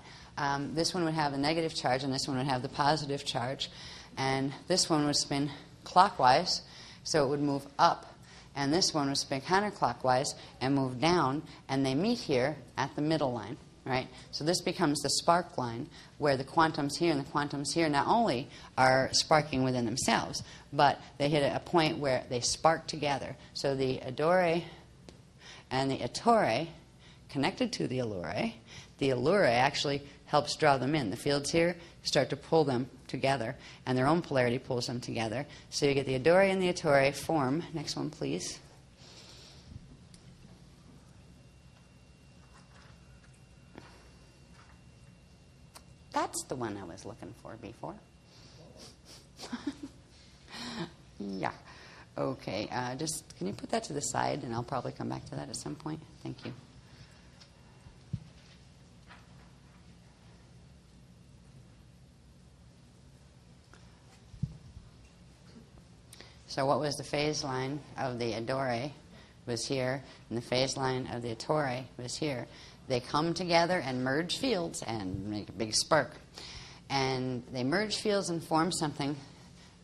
this one would have a negative charge, and this one would have the positive charge. And this one would spin clockwise, so it would move up. And this one would spin counterclockwise and move down, and they meet here at the middle line. Right? So this becomes the spark line, where the quantums here and the quantums here not only are sparking within themselves, but they hit a point where they spark together. So the adore and the attore connected to the allure actually helps draw them in. The fields here start to pull them together, and their own polarity pulls them together. So you get the adore and the attore form. Next one, please. That's the one I was looking for before. Yeah. Okay. Just can you put that to the side, and I'll probably come back to that at some point. Thank you. So what was the phase line of the adore was here, and the phase line of the attore was here. They come together and merge fields and make a big spark. And they merge fields and form something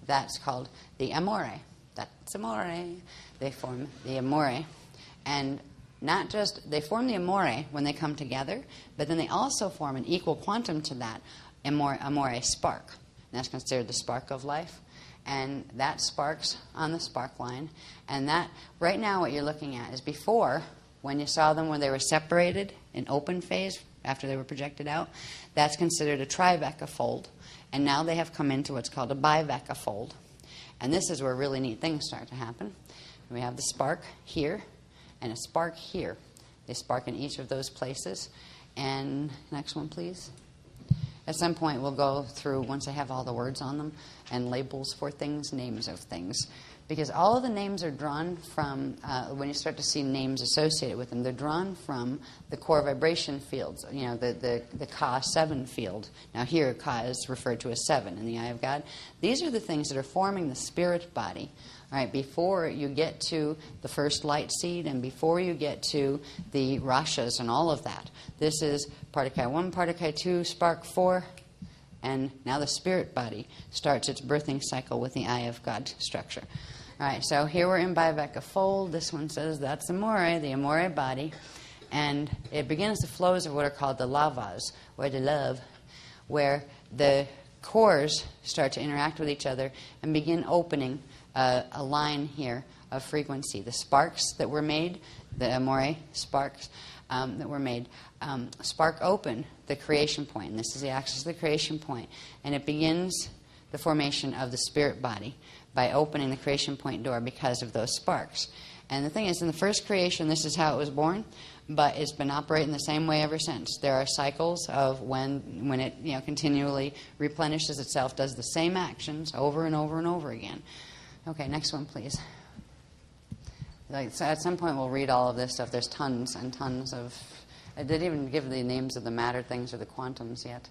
that's called the amore. That's amore. They form the amore. And not just, they form the amore when they come together, but then they also form an equal quantum to that amore spark. And that's considered the spark of life. And that sparks on the spark line. And that, right now what you're looking at is before, when you saw them when they were separated in open phase after they were projected out, that's considered a triveca-fold. And now they have come into what's called a biveca-fold. And this is where really neat things start to happen. We have the spark here and a spark here. They spark in each of those places. And next one, please. At some point, we'll go through, once I have all the words on them, and labels for things, names of things. Because all of the names are drawn from, when you start to see names associated with them, they're drawn from the core vibration fields, you know, the Ka-7 field. Now here, Ka is referred to as 7 in the eye of God. These are the things that are forming the spirit body. All right, before you get to the first light seed and before you get to the rashas and all of that. This is Partikai 1, Partikai 2, Spark 4, and now the spirit body starts its birthing cycle with the eye of God structure. All right, so here we're in Biveca fold. This one says that's Amore, the Amore body. And it begins the flows of what are called the lavas, or the love, where the cores start to interact with each other and begin opening a line here of frequency. The sparks that were made, the Amore sparks that were made, spark open the creation point. And this is the axis of the creation point. And it begins the formation of the spirit body by opening the creation point door because of those sparks. And the thing is, in the first creation, this is how it was born, but it's been operating the same way ever since. There are cycles of when it continually replenishes itself, does the same actions over and over and over again. Okay, next one, please. So at some point, we'll read all of this stuff. There's tons and tons of... I didn't even give the names of the matter things or the quantums yet.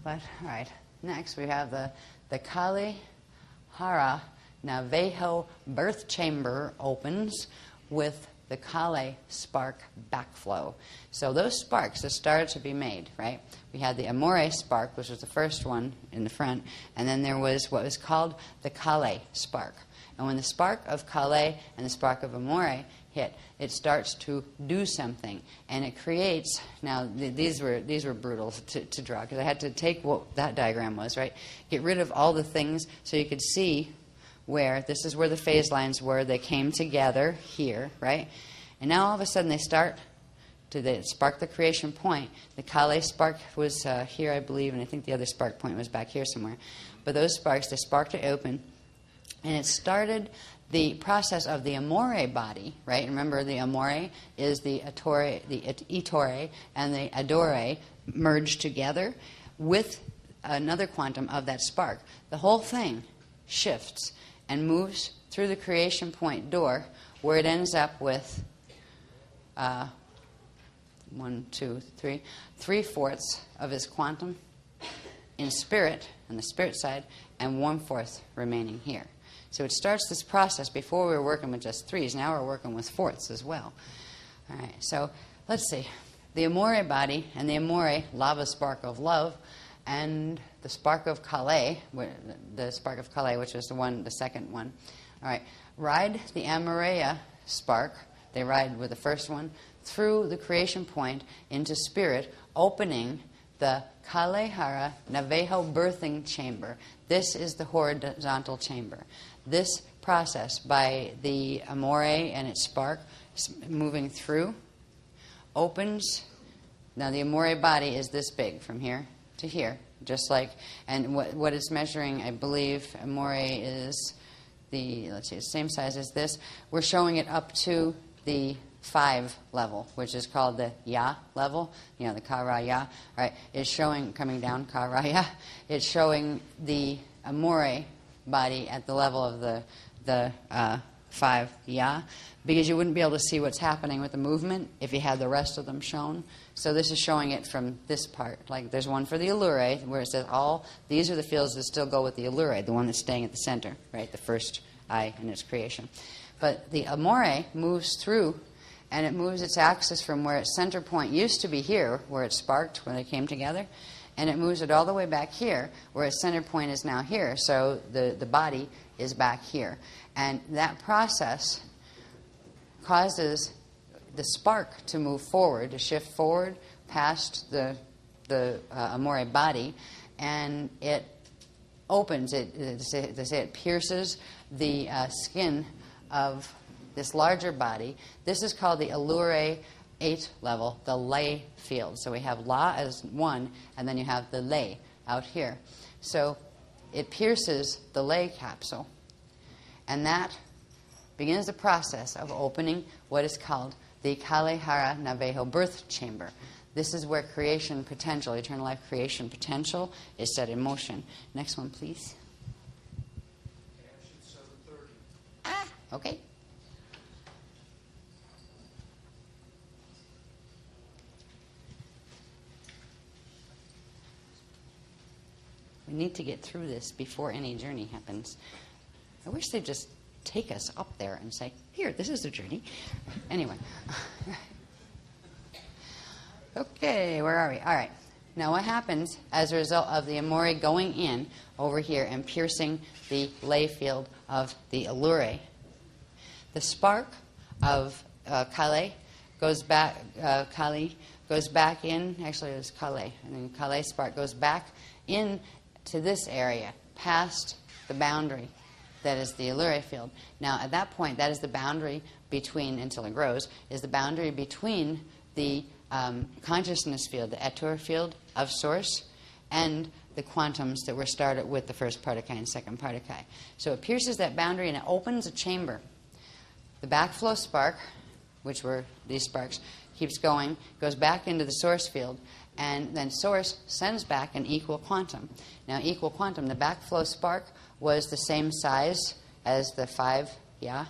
But, all right. Next, we have the kale-hara Navajo birth chamber opens with the kale spark backflow. So those sparks that started to be made, right? We had the Amore spark, which was the first one in the front, and then there was what was called the kale spark. And when the spark of kale and the spark of Amore hit, it starts to do something, and it creates. Now these were brutal to draw because I had to take what that diagram was, right? Get rid of all the things so you could see where this is where the phase lines were. They came together here, right? And now all of a sudden they start to spark the creation point. The kale spark was here, I believe, and I think the other spark point was back here somewhere. But those sparks, they sparked it open, and it started the process of the Amore body, right? Remember, the Amore is the Attore, the Ettore, and the Adore merged together with another quantum of that spark. The whole thing shifts and moves through the creation point door, where it ends up with 3/4 of its quantum in spirit, on the spirit side, and 1/4 remaining here. So it starts this process. Before we were working with just threes. Now we're working with fourths as well. All right, so let's see. the Amore body and the Amore lava spark of love and the spark of Kale, the spark of Kale, which is the second one. All right, ride the Amorea spark. They ride with the first one through the creation point into spirit, opening the kale-hara Navajo birthing chamber. This is the horizontal chamber. This process by the Amore and its spark moving through opens. Now the Amore body is this big from here to here, just like, and what it's measuring, I believe, Amore is the same size as this. We're showing it up to the 5 level, which is called the Ya level, the Ka-Ra Ya. All right, it's showing, coming down, Ka-Ra Ya, it's showing the Amore body at the level of the 5 Ya, because you wouldn't be able to see what's happening with the movement if you had the rest of them shown. So this is showing it from this part. Like there's one for the Allure, where it says these are the fields that still go with the Allure, the one that's staying at the center, right, the first eye in its creation. But the Amore moves through, and it moves its axis from where its center point used to be here, where it sparked when they came together, and it moves it all the way back here, where its center point is now here. So the body is back here. And that process causes the spark to move forward, to shift forward past the Amore body, and it opens, they say it pierces the skin of this larger body. This is called the Allure 8 level, the lay field. So we have La as 1, and then you have the lay out here. So it pierces the lay capsule, and that begins the process of opening what is called the kale-hara Navajo birth chamber. This is where creation potential, eternal life creation potential, is set in motion. Next one, please. Okay. We need to get through this before any journey happens. I wish they'd just take us up there and say, here, this is the journey. Anyway. Okay, where are we? All right. Now what happens as a result of the Amore going in over here and piercing the lay field of the Allure? The spark of Kale goes back, goes back in, actually it was Kale, and then Kale spark goes back in to this area, past the boundary that is the Allure field. Now at that point, that is the boundary between, until it grows, is the boundary between the consciousness field, the Etur field of Source, and the quantums that were started with the first particle and second particle. So it pierces that boundary and it opens a chamber. The backflow spark, which were these sparks, keeps going, goes back into the source field, and then source sends back an equal quantum. Now, equal quantum, the backflow spark was the same size as the 5 Ya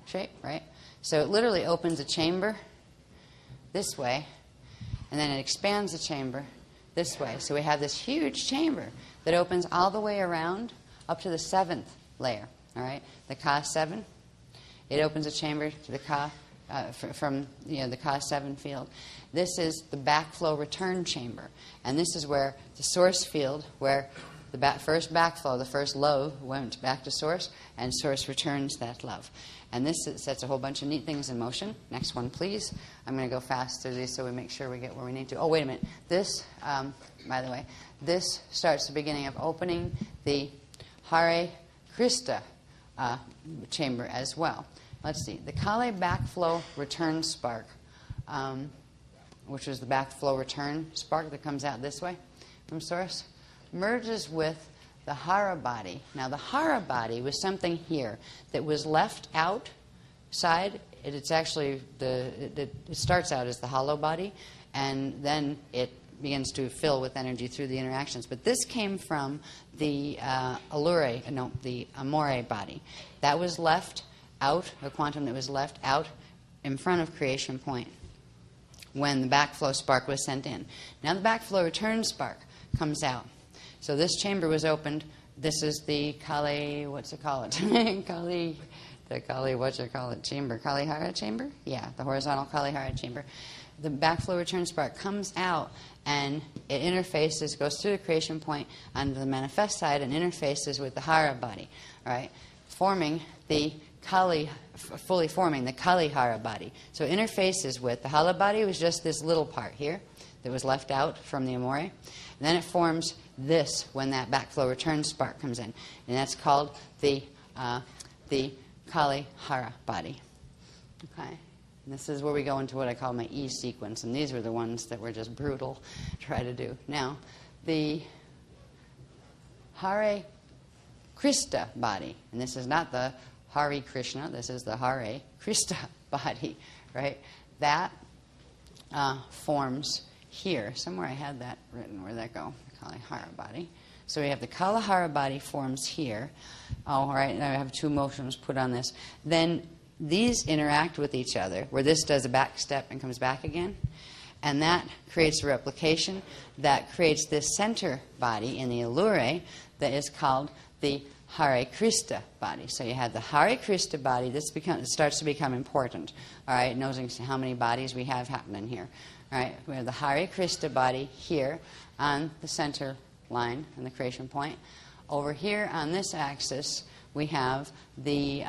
shape, right? So it literally opens a chamber this way, and then it expands the chamber this way. So we have this huge chamber that opens all the way around up to the 7th layer, all right? The Ka-7. It opens a chamber to the Ka, from the Ka-7 field. This is the backflow return chamber. And this is where the source field, where the first backflow, the first love, went back to source, and source returns that love. And this sets a whole bunch of neat things in motion. Next one, please. I'm going to go fast through these so we make sure we get where we need to. Oh, wait a minute. This, by the way, this starts the beginning of opening the Hare Krista chamber as well. Let's see. The Kale backflow return spark, which is the backflow return spark that comes out this way from source, merges with the Hara body. Now, the Hara body was something here that was left outside. It's actually it starts out as the hollow body, and then it begins to fill with energy through the interactions. But this came from the the Amore body. That was left out, a quantum that was left out in front of creation point when the backflow spark was sent in. Now the backflow return spark comes out. So this chamber was opened. This is the Kale, what's it called? Chamber. Kale-Hara chamber? Yeah, the horizontal Kale-Hara chamber. the backflow return spark comes out and it interfaces, goes through the creation point on the manifest side and interfaces with the Hara body, right? Forming the fully forming the kale-hara body. So it interfaces with the Hala body was just this little part here that was left out from the Amore. And then it forms this when that backflow return spark comes in. And that's called the kale-hara body. Okay? And this is where we go into what I call my E sequence. And these were the ones that were just brutal to try to do. Now, the Hare Krista body, and this is not the Hari Krishna, this is the Hare Krista body, right? That forms here. Somewhere I had that written. Where'd that go? The kale-hara body. So we have the kale-hara body forms here. Oh, all right, now I have two motions put on this. Then these interact with each other, where this does a back step and comes back again. And that creates a replication that creates this center body in the allure that is called the Hare Krista body. So you have the Hare Krista body. This starts to become important. All right, noticing how many bodies we have happening here. All right, we have the Hare Krista body here on the center line and the creation point. Over here on this axis, we have the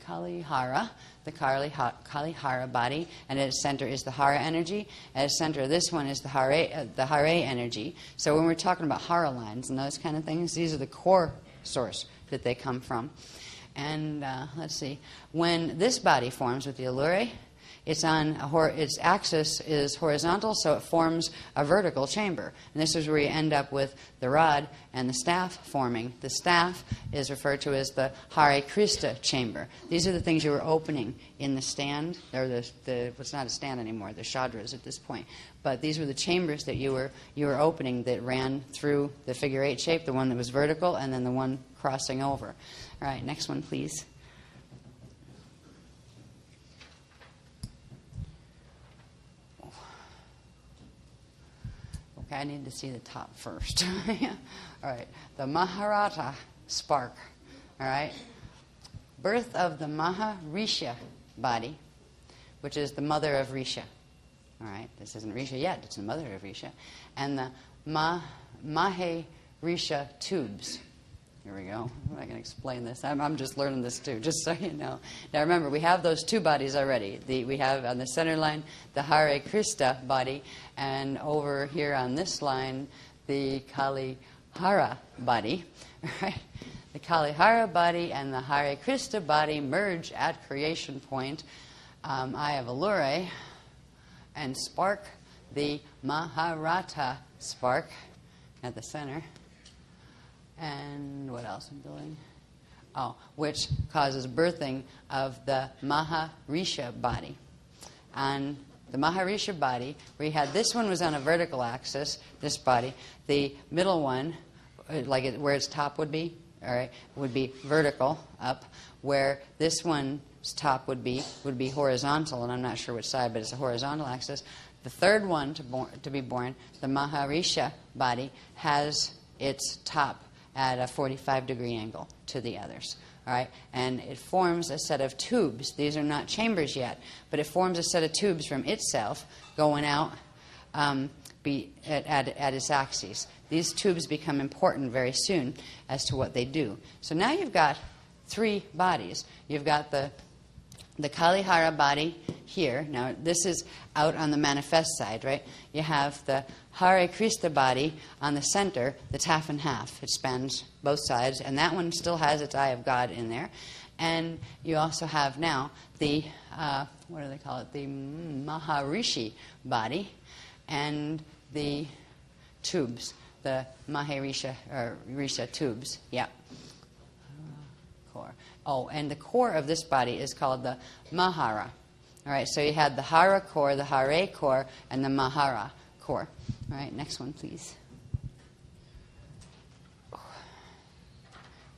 kale-hara, the kale-hara body, and at its center is the Hara energy. At its center of this one is the Hare energy. So when we're talking about Hara lines and those kind of things, these are the core source that they come from. And let's see, when this body forms with the allure, its axis is horizontal, so it forms a vertical chamber. And this is where you end up with the rod and the staff forming. The staff is referred to as the Hare Krista chamber. These are the things you were opening in the stand, or it's not a stand anymore, the shadras at this point. But these were the chambers that you were opening that ran through the figure 8 shape, the one that was vertical, and then the one crossing over. All right, next one, please. Okay, I need to see the top first. All right, the Maharata spark. All right, birth of the Maharisha body, which is the mother of Risha. All right, this isn't Risha yet, it's the mother of Risha. And the Maharisha tubes. Here we go. I can explain this. I'm just learning this too, just so you know. Now remember, we have those two bodies already. We have on the center line the Hare Krista body, and over here on this line the kale-hara body. Right? The kale-hara body and the Hare Krista body merge at creation point, eye of allure, and spark the Maharata spark at the center. And what else I'm doing? Oh, which causes birthing of the Maharisha body. On the Maharisha body, we had this one was on a vertical axis, this body. The middle one, where its top would be, all right, would be vertical up, where this one's top would be horizontal, and I'm not sure which side, but it's a horizontal axis. The third one to be born, the Maharisha body, has its top at a 45-degree angle to the others. All right? And it forms a set of tubes. These are not chambers yet, but it forms a set of tubes from itself going out at its axes. These tubes become important very soon as to what they do. So now you've got three bodies. You've got the kale-hara body here. Now, this is out on the manifest side, right? You have the Hare Krista body on the center that's half and half. It spans both sides, and that one still has its eye of God in there. And you also have now the, what do they call it, the Maharishi body and the tubes, the Maharisha, or Risha tubes. Yep. Core. Oh, and the core of this body is called the Mahara. All right, so you had the Hara core, the Hare core, and the Mahara core. All right, next one, please.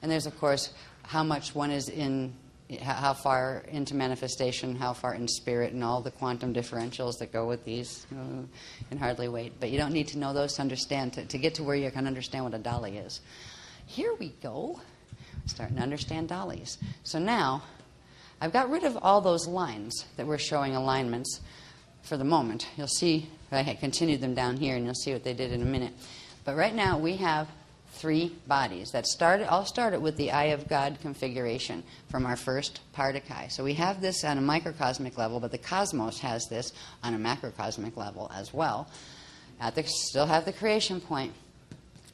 And there's, of course, how much one is in, how far into manifestation, how far in spirit, and all the quantum differentials that go with these. Can hardly wait. But you don't need to know those to understand, to get to where you can understand what a Dali is. Here we go. Starting to understand Dalis. So now, I've got rid of all those lines that were showing alignments for the moment. You'll see I had continued them down here, and you'll see what they did in a minute. But right now we have 3 bodies that all started with the Eye of God configuration from our first Partakai. So we have this on a microcosmic level, but the cosmos has this on a macrocosmic level as well. Still have the creation point.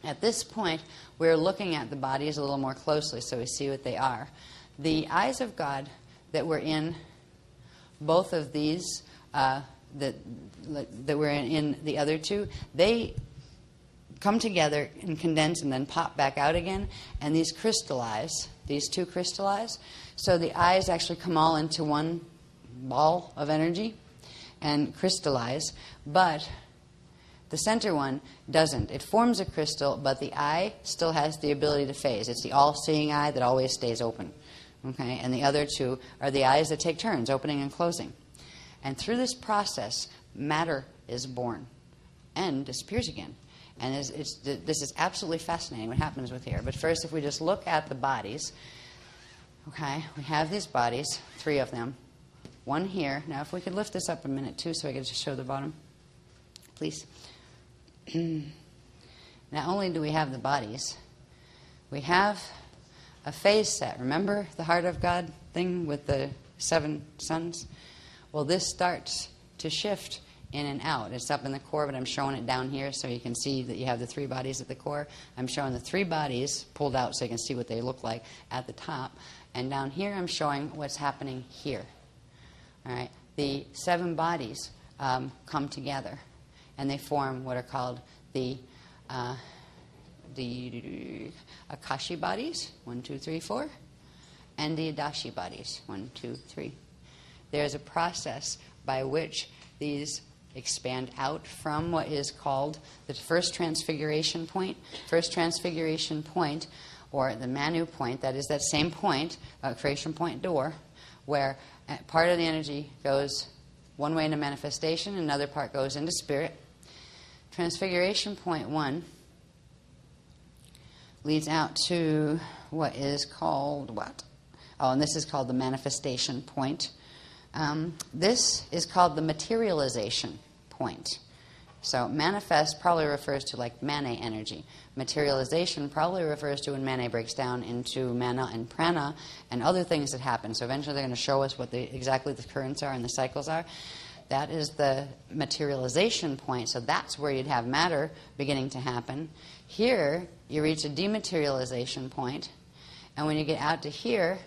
At this point, we're looking at the bodies a little more closely so we see what they are. The eyes of God that were in both of these, that were in the other 2, they come together and condense and then pop back out again, and these crystallize. These 2 crystallize. So the eyes actually come all into one ball of energy and crystallize, but the center one doesn't. It forms a crystal, but the eye still has the ability to phase. It's the all-seeing eye that always stays open. Okay? And the other 2 are the eyes that take turns, opening and closing. And through this process, matter is born and disappears again. And this is absolutely fascinating what happens with here. But first, if we just look at the bodies, okay, we have these bodies, 3 of them. One here. Now, if we could lift this up a minute, too, so I could just show the bottom, please. Not only do we have the bodies, we have a phase set. Remember the Heart of God thing with the 7 suns? Well, this starts to shift in and out. It's up in the core, but I'm showing it down here so you can see that you have the 3 bodies at the core. I'm showing the 3 bodies pulled out so you can see what they look like at the top. And down here I'm showing what's happening here. All right. The 7 bodies come together, and they form what are called the Akashi bodies, 1, 2, 3, 4, and the Adashi bodies, 1, 2, 3. There's a process by which these expand out from what is called the first transfiguration point. First transfiguration point, or the Manu point, that is that same point, creation point door, where part of the energy goes one way into manifestation, another part goes into spirit. Transfiguration point 1 leads out to what is called what? Oh, and this is called the manifestation point. This is called the materialization point. So manifest probably refers to like mane energy. Materialization probably refers to when mane breaks down into mana and prana and other things that happen. So eventually they're going to show us what exactly the currents are and the cycles are. That is the materialization point. So that's where you'd have matter beginning to happen. Here, you reach a dematerialization point. And when you get out to here,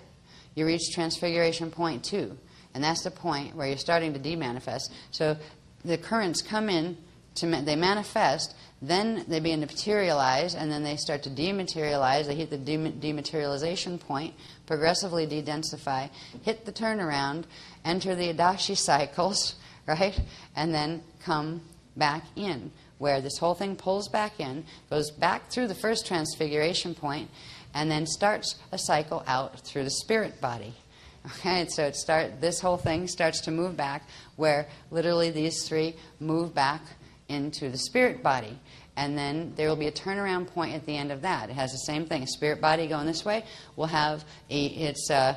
you reach transfiguration point 2. And that's the point where you're starting to demanifest. So the currents come in, they manifest, then they begin to materialize, and then they start to dematerialize. They hit the dematerialization point, progressively de-densify, hit the turnaround, enter the Adashi cycles, right? And then come back in, where this whole thing pulls back in, goes back through the first transfiguration point, and then starts a cycle out through the spirit body. Okay, so this whole thing starts to move back, where literally these 3 move back into the spirit body. And then there will be a turnaround point at the end of that. It has the same thing. A spirit body going this way will have the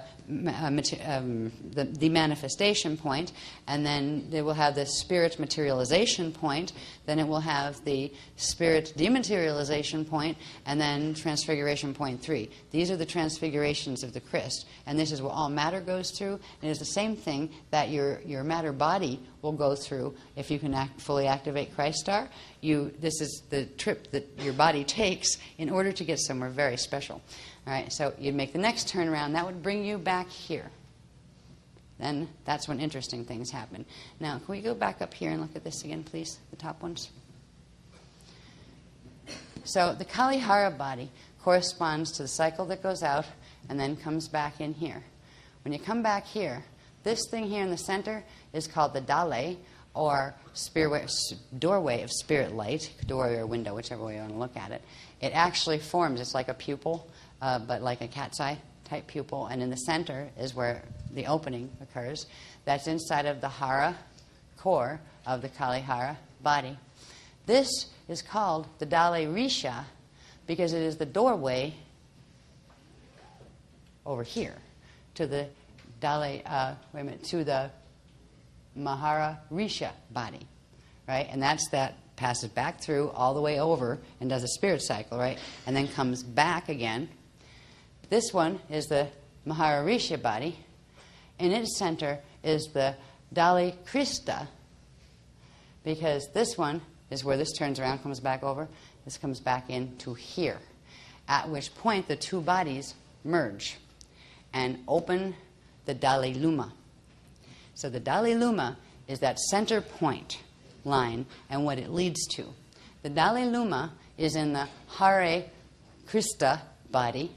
manifestation point, and then it will have the spirit materialization point, then it will have the spirit dematerialization point, and then transfiguration point 3. These are the transfigurations of the kryst, and this is what all matter goes through, and it's the same thing that your matter body will go through if you can fully activate Christ Star. This is the trip that your body takes in order to get somewhere very special. All right, so you'd make the next turnaround. That would bring you back here. Then that's when interesting things happen. Now, can we go back up here and look at this again, please? The top ones. So the kale-hara body corresponds to the cycle that goes out and then comes back in here. When you come back here, this thing here in the center is called the dhala, or doorway of spirit light, doorway or window, whichever way you want to look at it. It actually forms, it's like a pupil, but like a cat's eye type pupil, and in the center is where the opening occurs. That's inside of the hara core of the kale-hara body. This is called the dhala-risha because it is the doorway over here to the to the Mahararisha body, right? And that passes back through all the way over and does a spirit cycle, right? And then comes back again. This one is the Mahararisha body. In its center is the Dali-Krista, because this one is where this turns around, comes back over. This comes back into here, at which point the two bodies merge and open the dhala-luma. So the dhala-luma is that center point line and what it leads to. The dhala-luma is in the Hare Krista body,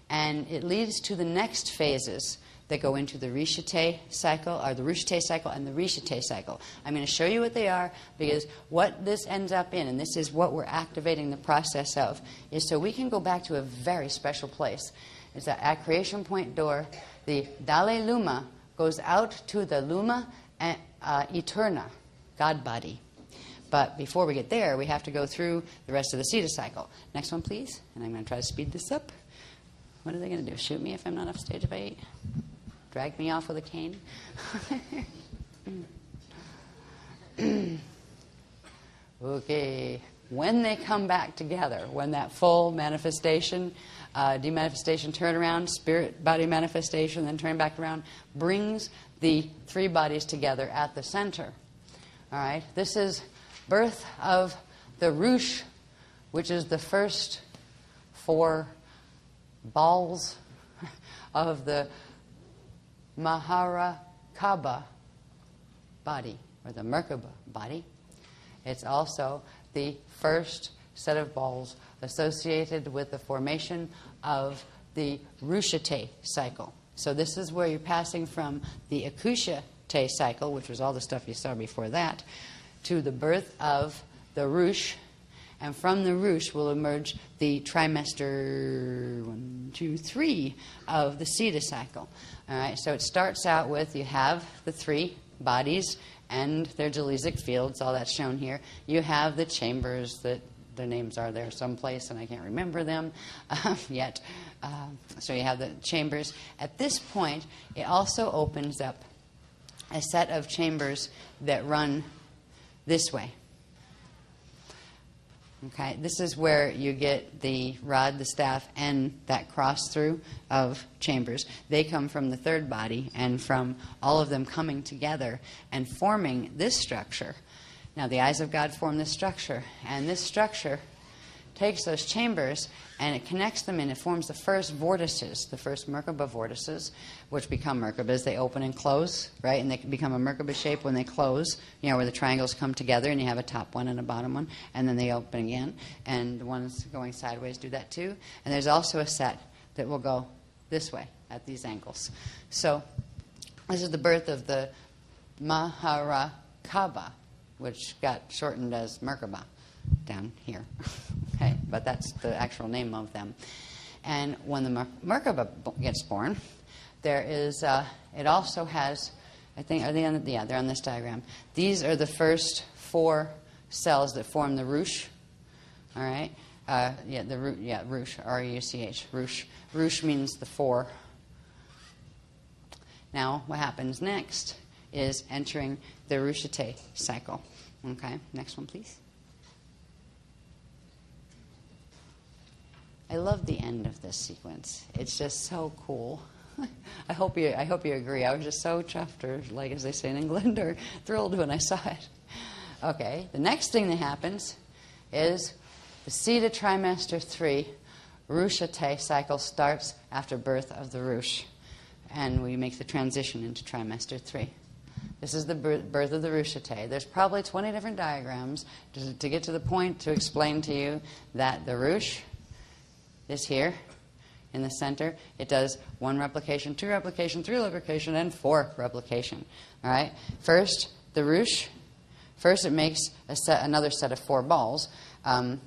and it leads to the next phases that go into the Rishite cycle, or the Rushite cycle and the Rishite cycle. I'm going to show you what they are, because what this ends up in, and this is what we're activating the process of, is so we can go back to a very special place. It's that at creation point door, the dhala-luma goes out to the luma eterna, God body. But before we get there, we have to go through the rest of the Siddha cycle. Next one, please. And I'm going to try to speed this up. What are they going to do? Shoot me if I'm not off stage by 8? Drag me off with a cane? Okay. When they come back together, when that full manifestation, demanifestation, turnaround, spirit body manifestation, then turn back around, brings the three bodies together at the center. All right? This is birth of the Rush, which is the first 4 balls of the Maharakaba body, or the Merkaba body. It's also the first set of balls associated with the formation of the Rushite cycle. So this is where you're passing from the Akushate cycle, which was all the stuff you saw before that, to the birth of the Rush. And from the Rush will emerge the trimester 1, 2, 3 of the Siddha cycle. All right, so it starts out with you have the 3 bodies and their gelesic fields, all that's shown here. You have the chambers that their names are there someplace, and I can't remember them yet. So you have the chambers. At this point, it also opens up a set of chambers that run this way. Okay, this is where you get the rod, the staff, and that cross through of chambers. They come from the third body, and from all of them coming together and forming this structure. Now, the eyes of God form this structure, and this structure takes those chambers and it connects them and it forms the first vortices, the first Merkaba vortices, which become Merkabas. They open and close, right? And they can become a Merkaba shape when they close, you know, where the triangles come together and you have a top one and a bottom one, and then they open again. And the ones going sideways do that too. And there's also a set that will go this way at these angles. So this is the birth of the Maharakaba, which got shortened as Merkaba down here. Okay, but that's the actual name of them. And when the Merkaba gets born, there is, it also has, I think, are they on the, yeah, they're on this diagram. These are the first 4 cells that form the Rush. All right? Rush, R-U-C-H, Rush. Rush means the 4. Now, what happens next is entering the Rushite cycle. Okay, next one, please. I love the end of this sequence. It's just so cool. I hope you agree. I was just so chuffed, or like as they say in England, or thrilled when I saw it. Okay, the next thing that happens is the Siddha trimester 3 Rushite cycle starts after birth of the Rush, and we make the transition into trimester 3. This is the birth of the Rushite. There's probably 20 different diagrams to get to the point to explain to you that the Rush is here in the center. It does 1 replication, 2 replication, 3 replication, and 4 replication. All right. First, the Rush. First, it makes another set of 4 balls, and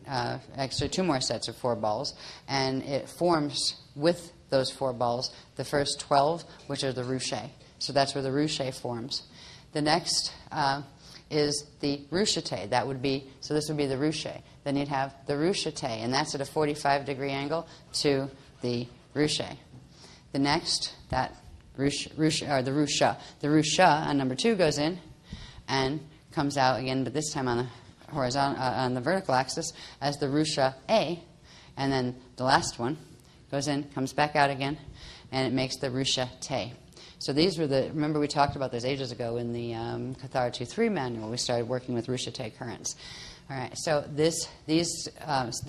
actually 2 more sets of 4 balls, and it forms with those 4 balls the first 12, which are the Ruche. So that's where the Ruche forms. The next is the Rushite. That would be, so this would be the Ruche. Then you'd have the Rushite, and that's at a 45-degree angle to the Ruche. The next, that the Rusha. The Rusha on number 2 goes in and comes out again, but this time on the horizontal, on the vertical axis as the Rusha A, and then the last one goes in, comes back out again, and it makes the Rusha Te. So these were remember we talked about this ages ago in the kale-hara 2.3 manual. We started working with Rusha Te currents. All right, so this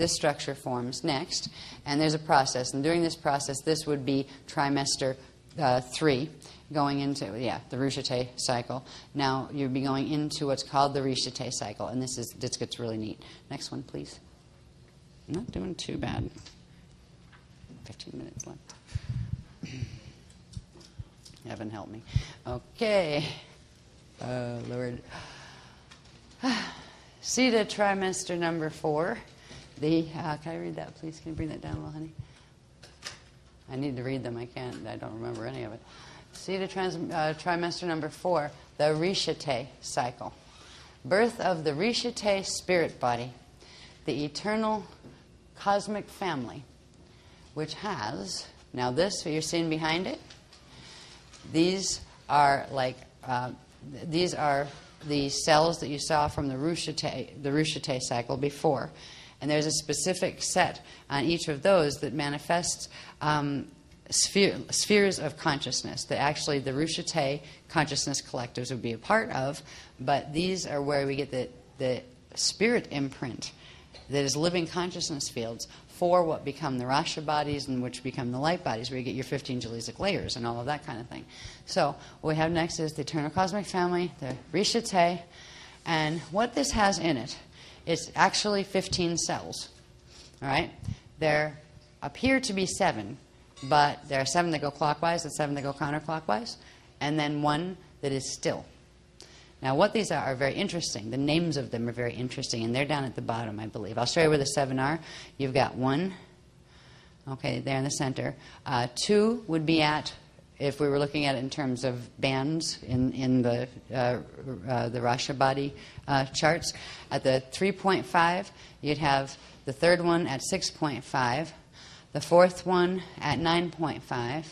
structure forms next, and there's a process. And during this process, this would be trimester 3, going into the Rusha Te cycle. Now you'd be going into what's called the Rusha Te cycle, and this gets really neat. Next one, please. Not doing too bad. 15 minutes left. Heaven help me. Okay. Lord. Sita trimester number 4. Can I read that, please? Can you bring that down a little, honey? I need to read them. I can't. I don't remember any of it. Sita trimester number 4, the Rusha Te cycle. Birth of the Rusha Te spirit body, the eternal cosmic family, which has, now this, what you're seeing behind it, these are the cells that you saw from the Rusha Te cycle before. And there's a specific set on each of those that manifests spheres of consciousness that actually the Rusha Te consciousness collectives would be a part of, but these are where we get the spirit imprint that is living consciousness fields for what become the Rasha bodies and which become the light bodies, where you get your 15 Jaleesic layers and all of that kind of thing. So what we have next is the eternal cosmic family, the Rusha Te, and what this has in it is actually 15 cells. All right? There appear to be 7, but there are 7 that go clockwise and 7 that go counterclockwise, and then 1 that is still. Now, what these are very interesting. The names of them are very interesting, and they're down at the bottom, I believe. I'll show you where the 7 are. You've got 1, okay, there in the center. 2 would be at, if we were looking at it in terms of bands in the Rasha body charts, at the 3.5, you'd have the third one at 6.5, the fourth one at 9.5,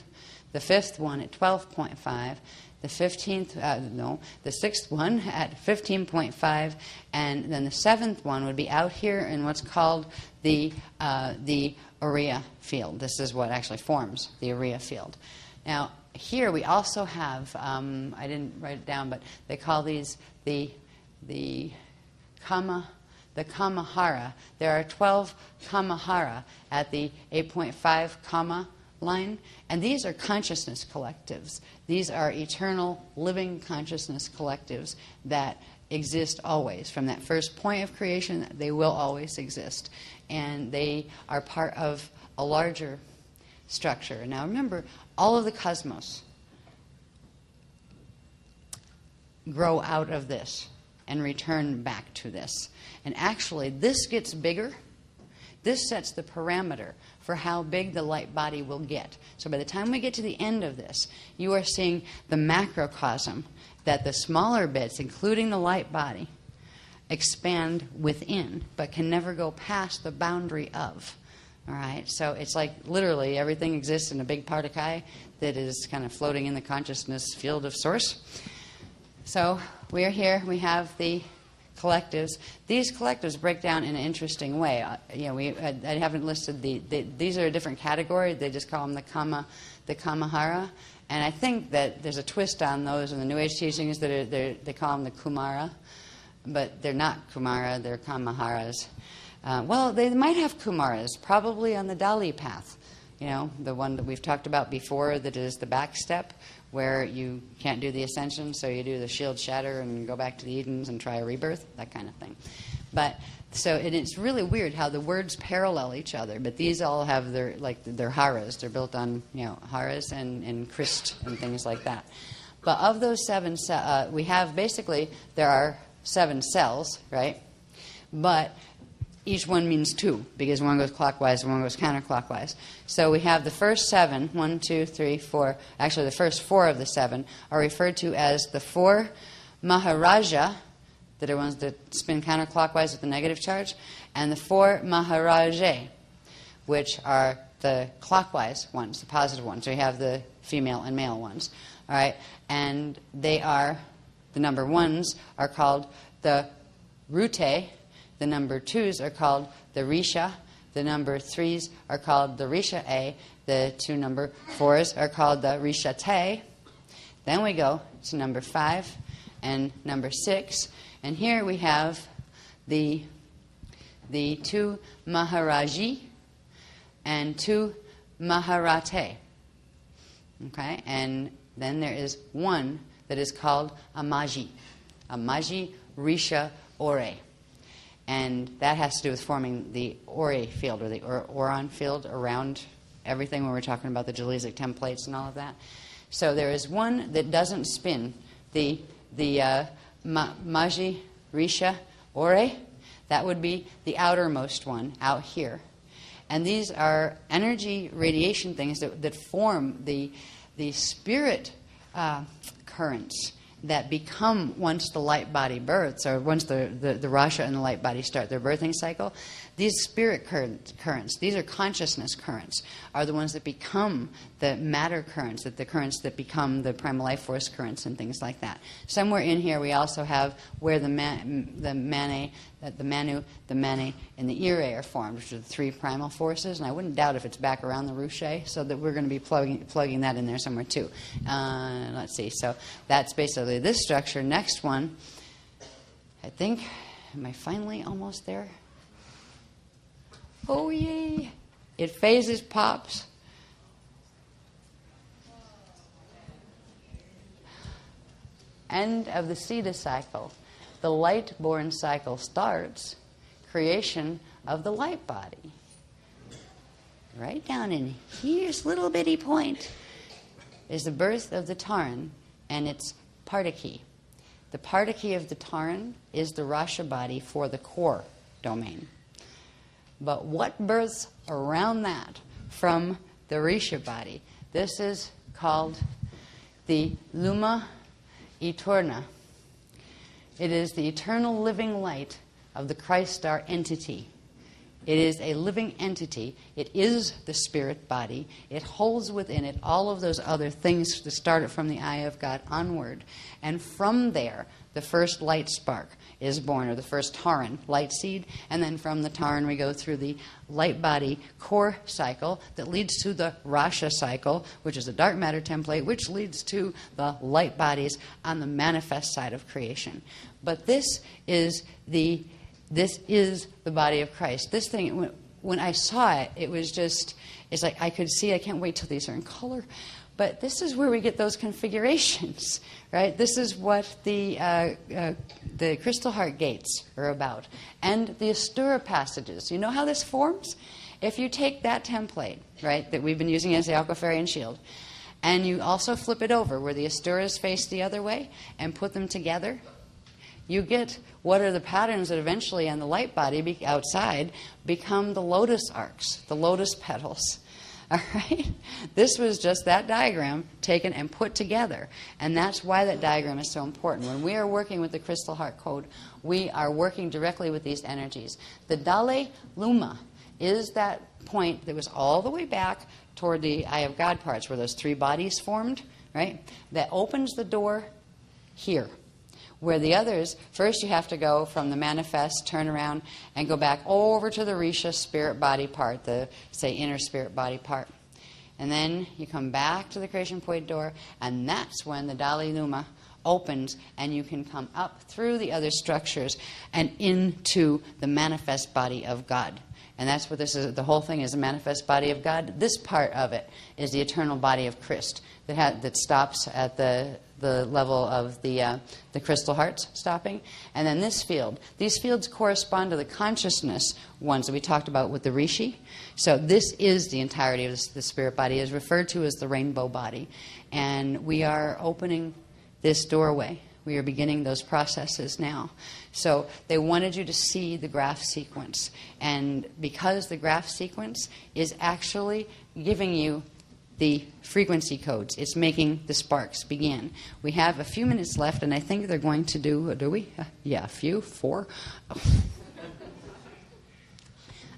the fifth one at 12.5, the 15th, the sixth one at 15.5, and then the 7th one would be out here in what's called the urea field. This is what actually forms the urea field. Now, here we also have, I didn't write it down, but they call these the kale-hara. There are 12 kale-hara at the 8.5 comma line, and these are consciousness collectives. These are eternal living consciousness collectives that exist always. From that first point of creation, they will always exist, and they are part of a larger structure. Now remember, all of the cosmos grow out of this and return back to this. And actually, this gets bigger. This sets the parameter for how big the light body will get. So by the time we get to the end of this, you are seeing the macrocosm that the smaller bits, including the light body, expand within, but can never go past the boundary of. All right? So it's like literally everything exists in a big particle that is kind of floating in the consciousness field of source. So we are here. We have the collectives. These collectives break down in an interesting way. I haven't listed these are a different category. They just call them the kale-hara, and I think that there's a twist on those in the New Age teachings that they call them the kumara, but they're not kumara. They're kale-haras. Well, they might have kumaras, probably on the Dali path. The one that we've talked about before, that is the back step, where you can't do the ascension, so you do the shield shatter and go back to the Edens and try a rebirth, that kind of thing. But so it's really weird how the words parallel each other, but these all have their haras. They're built on haras and kryst and things like that. But of those 7, we have basically there are 7 cells, right? But each one means 2, because one goes clockwise and one goes counterclockwise. So we have the first 7, 1, 2, 3, 4. Actually, the first 4 of the 7 are referred to as the 4 Maharaja, that are ones that spin counterclockwise with the negative charge, and the 4 Maharaje, which are the clockwise ones, the positive ones. So you have the female and male ones. All right? And they are, the number 1s are called the Rute. The number 2s are called the Risha. The number 3s are called the Risha A. The 2 number 4s are called the Risha Te. Then we go to number 5 and number 6. And here we have the 2 Maharaji and 2 Maharate. Okay? And then there is one that is called Amaji. Amaji Risha Ore. And that has to do with forming the Ore field, or the Oron field around everything when we're talking about the Jalesic templates and all of that. So there is one that doesn't spin, the Maji Risha Ore. That would be the outermost one out here. And these are energy radiation things that form the spirit currents that become, once the light body births, or once the Rasha and the light body start their birthing cycle, these spirit currents, these are consciousness currents, are the ones that become the matter currents, the currents that become the primal life force currents and things like that. Somewhere in here we also have where the Manu, the Mane, and the Ire are formed, which are the 3 primal forces, and I wouldn't doubt if it's back around the Ruche, so that we're going to be plugging that in there somewhere too. Let's see, so that's basically this structure. Next one, I think, am I finally almost there? Oh, yay! It phases, pops. End of the Siddha cycle. The light-born cycle starts. Creation of the light body. Right down in here's little bitty point is the birth of the Taran and its Partiki. The Partiki of the Taran is the Rasha body for the core domain. But what births around that from the Risha body? This is called the Luma Eterna. It is the eternal living light of the Christ star entity. It is a living entity. It is the spirit body. It holds within it all of those other things that started from the eye of God onward. And from there, the first light spark is born, or the first Taran, light seed, and then from the Taran we go through the light body core cycle that leads to the Rasha cycle, which is the dark matter template, which leads to the light bodies on the manifest side of creation. But this is the body of Christ. This thing, when I saw it, it was just, it's like I could see, I can't wait till these are in color. But this is where we get those configurations, right? This is what the crystal heart gates are about. And the Astura passages. You know how this forms? If you take that template, right, that we've been using as the Alcofarian shield, and you also flip it over where the Asturas face the other way and put them together, you get what are the patterns that eventually on the light body outside become the lotus arcs, the lotus petals. All right? This was just that diagram taken and put together. And that's why that diagram is so important. When we are working with the Crystal Heart Code, we are working directly with these energies. The dhala-luma is that point that was all the way back toward the Eye of God parts where those 3 bodies formed, right? That opens the door here. Where the others, first you have to go from the manifest, turn around, and go back over to the Risha spirit body part, the, say, inner spirit body part. And then you come back to the creation point door, and that's when the dhala-luma opens, and you can come up through the other structures and into the manifest body of God. And that's what this is. The whole thing is the manifest body of God. This part of it is the eternal body of Kryst that stops at the level of the crystal hearts stopping. And then this field. These fields correspond to the consciousness ones that we talked about with the Rishi. So this is the entirety of the spirit body, is referred to as the rainbow body. And we are opening this doorway. We are beginning those processes now. So they wanted you to see the graph sequence. And because the graph sequence is actually giving you the frequency codes, it's making the sparks begin. We have a few minutes left, and I think they're going to do we? Yeah, a few, 4.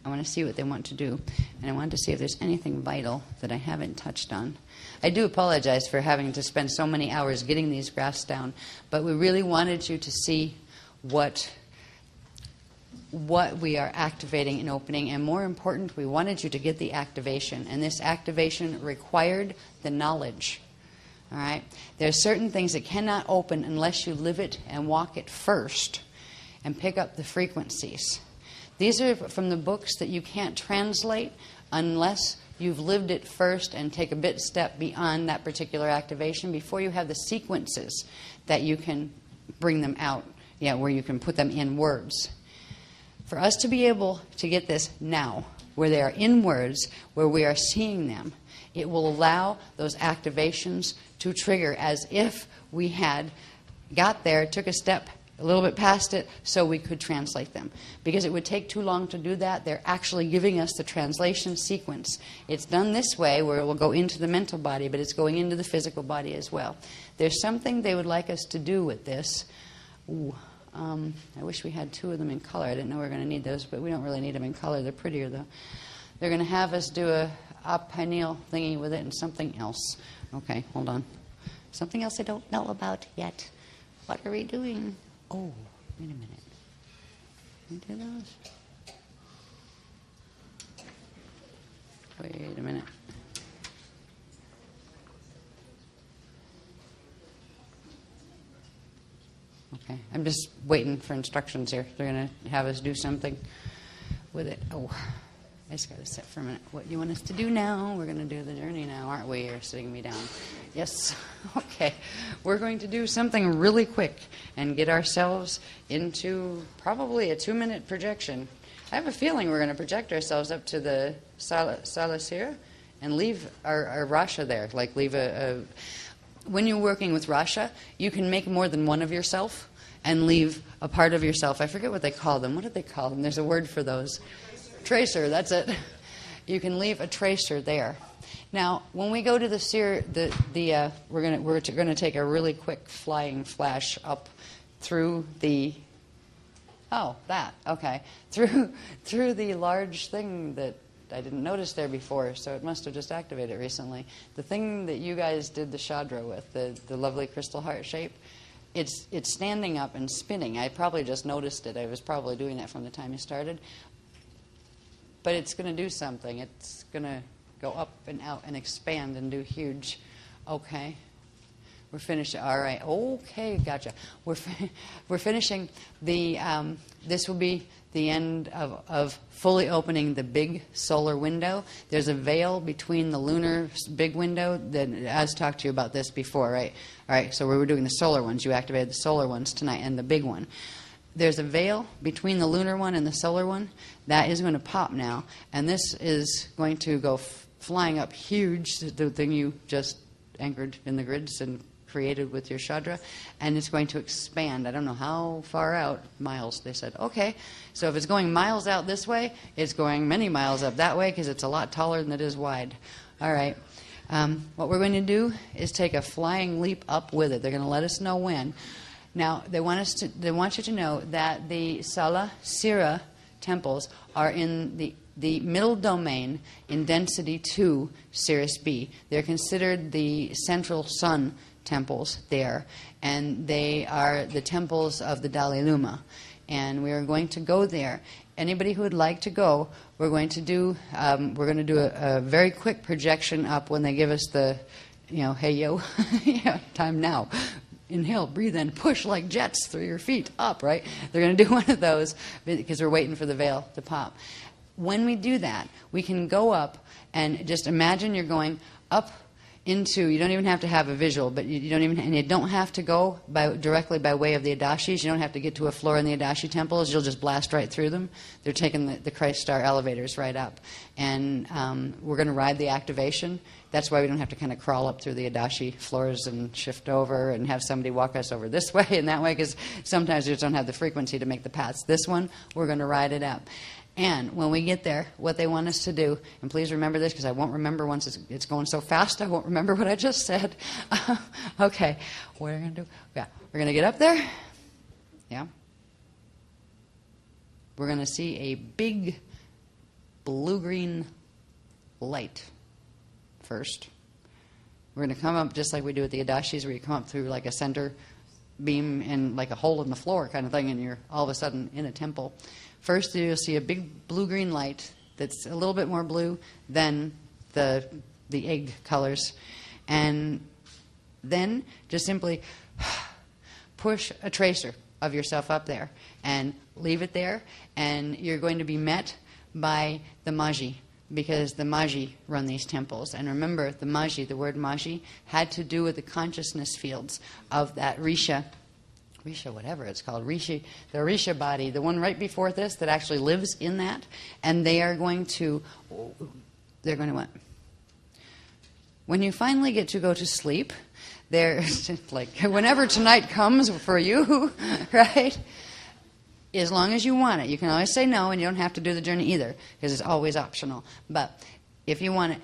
I want to see what they want to do. And I wanted to see if there's anything vital that I haven't touched on. I do apologize for having to spend so many hours getting these graphs down, but we really wanted you to see what we are activating and opening, and more important, we wanted you to get the activation, and this activation required the knowledge. All right? There are certain things that cannot open unless you live it and walk it first and pick up the frequencies. These are from the books that you can't translate unless you've lived it first and take a step beyond that particular activation before you have the sequences that you can bring them out, where you can put them in words. For us to be able to get this now, where they are in words, where we are seeing them, it will allow those activations to trigger as if we had got there, took a step a little bit past it, so we could translate them. Because it would take too long to do that, they're actually giving us the translation sequence. It's done this way, where it will go into the mental body, but it's going into the physical body as well. There's something they would like us to do with this. I wish we had two of them in color. I didn't know we were going to need those, but we don't really need them in color. They're prettier, though. They're going to have us do a pineal thingy with it and something else. Okay, hold on. Something else I don't know about yet. What are we doing? Oh, wait a minute. Can we do those? Wait a minute. Okay, I'm just waiting for instructions here. They're going to have us do something with it. Oh, I just got to sit for a minute. What do you want us to do now? We're going to do the journey now, aren't we? You're sitting me down. Yes. Okay. We're going to do something really quick and get ourselves into probably a 2-minute projection. I have a feeling we're going to project ourselves up to the Sala-Sira and leave our Rasha there. Like leave a... When you're working with Rasha, you can make more than one of yourself and leave a part of yourself. I forget what they call them. What do they call them? There's a word for those. Tracer, that's it. You can leave a tracer there. Now, when we go to the we're going to take a really quick flying flash up through the through the large thing that I didn't notice there before, so it must have just activated recently. The thing that you guys did the Chandra with, the lovely crystal heart shape, it's standing up and spinning. I probably just noticed it. I was probably doing that from the time you started. But it's going to do something. It's going to go up and out and expand and do huge. Okay. We're finished. All right. Okay, gotcha. We're finishing the. This will be the end of fully opening the big solar window. There's a veil between the lunar big window. That I've talked to you about this before, right? All right. So we were doing the solar ones. You activated the solar ones tonight, and the big one. There's a veil between the lunar one and the solar one. That is going to pop now, and this is going to go flying up huge. The thing you just anchored in the grids and created with your Chandra, and it's going to expand. I don't know how far out, miles, they said. Okay, so if it's going miles out this way, it's going many miles up that way because it's a lot taller than it is wide. All right. What we're going to do is take a flying leap up with it. They're going to let us know when. Now, they want you to know that the Sala-Sira temples are in the middle domain in density 2, Sirius B. They're considered the central sun temples there, and they are the temples of the dhala-luma. And we are going to go there. Anybody who would like to go, we're going to do a very quick projection up when they give us the, hey yo, time now. Inhale, breathe in, push like jets through your feet up, right? They're going to do one of those because we're waiting for the veil to pop. When we do that, we can go up and just imagine you're going up into, you don't even have to have a visual, but you don't have to go directly by way of the Adashis. You don't have to get to a floor in the Adashi temples. You'll just blast right through them. They're taking the Kryst star elevators right up. And we're going to ride the activation. That's why we don't have to kind of crawl up through the Adashi floors and shift over and have somebody walk us over this way and that way, because sometimes we just don't have the frequency to make the paths. This one, we're going to ride it up. And when we get there, what they want us to do, and please remember this because I won't remember once it's going so fast, I won't remember what I just said. Okay, what are we going to do? Yeah, we're going to get up there. Yeah. We're going to see a big blue-green light first. We're going to come up just like we do at the Adashis, where you come up through like a center beam and like a hole in the floor kind of thing, and you're all of a sudden in a temple. First, you'll see a big blue-green light that's a little bit more blue than the egg colors. And then just simply push a tracer of yourself up there and leave it there, and you're going to be met by the Maji, because the Maji run these temples. And remember, the Maji, the word Maji, had to do with the consciousness fields of that Risha, whatever it's called, the Risha body, the one right before this that actually lives in that. And they're going to what? When you finally get to go to sleep, there's like whenever tonight comes for you, right? As long as you want it. You can always say no, and you don't have to do the journey either, because it's always optional. But if you want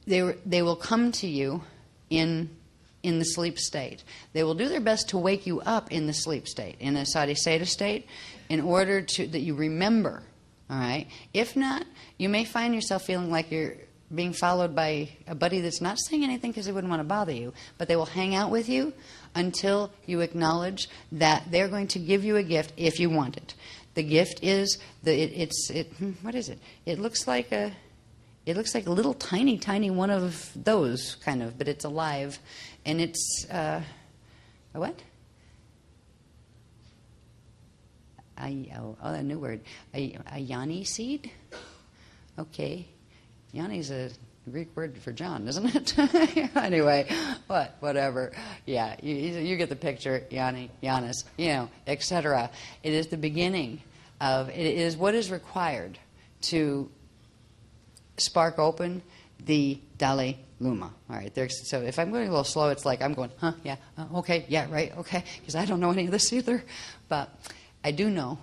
it, they will come to you in the sleep state. They will do their best to wake you up in the sleep state, in a sadhistheta state, in order that you remember. All right? If not, you may find yourself feeling like you're being followed by a buddy that's not saying anything because they wouldn't want to bother you, but they will hang out with you until you acknowledge that they're going to give you a gift if you want it. The gift is what is it? It looks like a little tiny one of those kind of, but it's alive, and it's a what? A new word. A yoni seed. Okay. Yanni's a Greek word for John, isn't it? Anyway, whatever. Yeah, you get the picture. Yanni, Giannis, etc. It is the beginning of. It is what is required to spark open the dhala-luma. All right. So if I'm going a little slow, it's like I'm going, yeah, okay, yeah, right, okay, because I don't know any of this either. But I do know.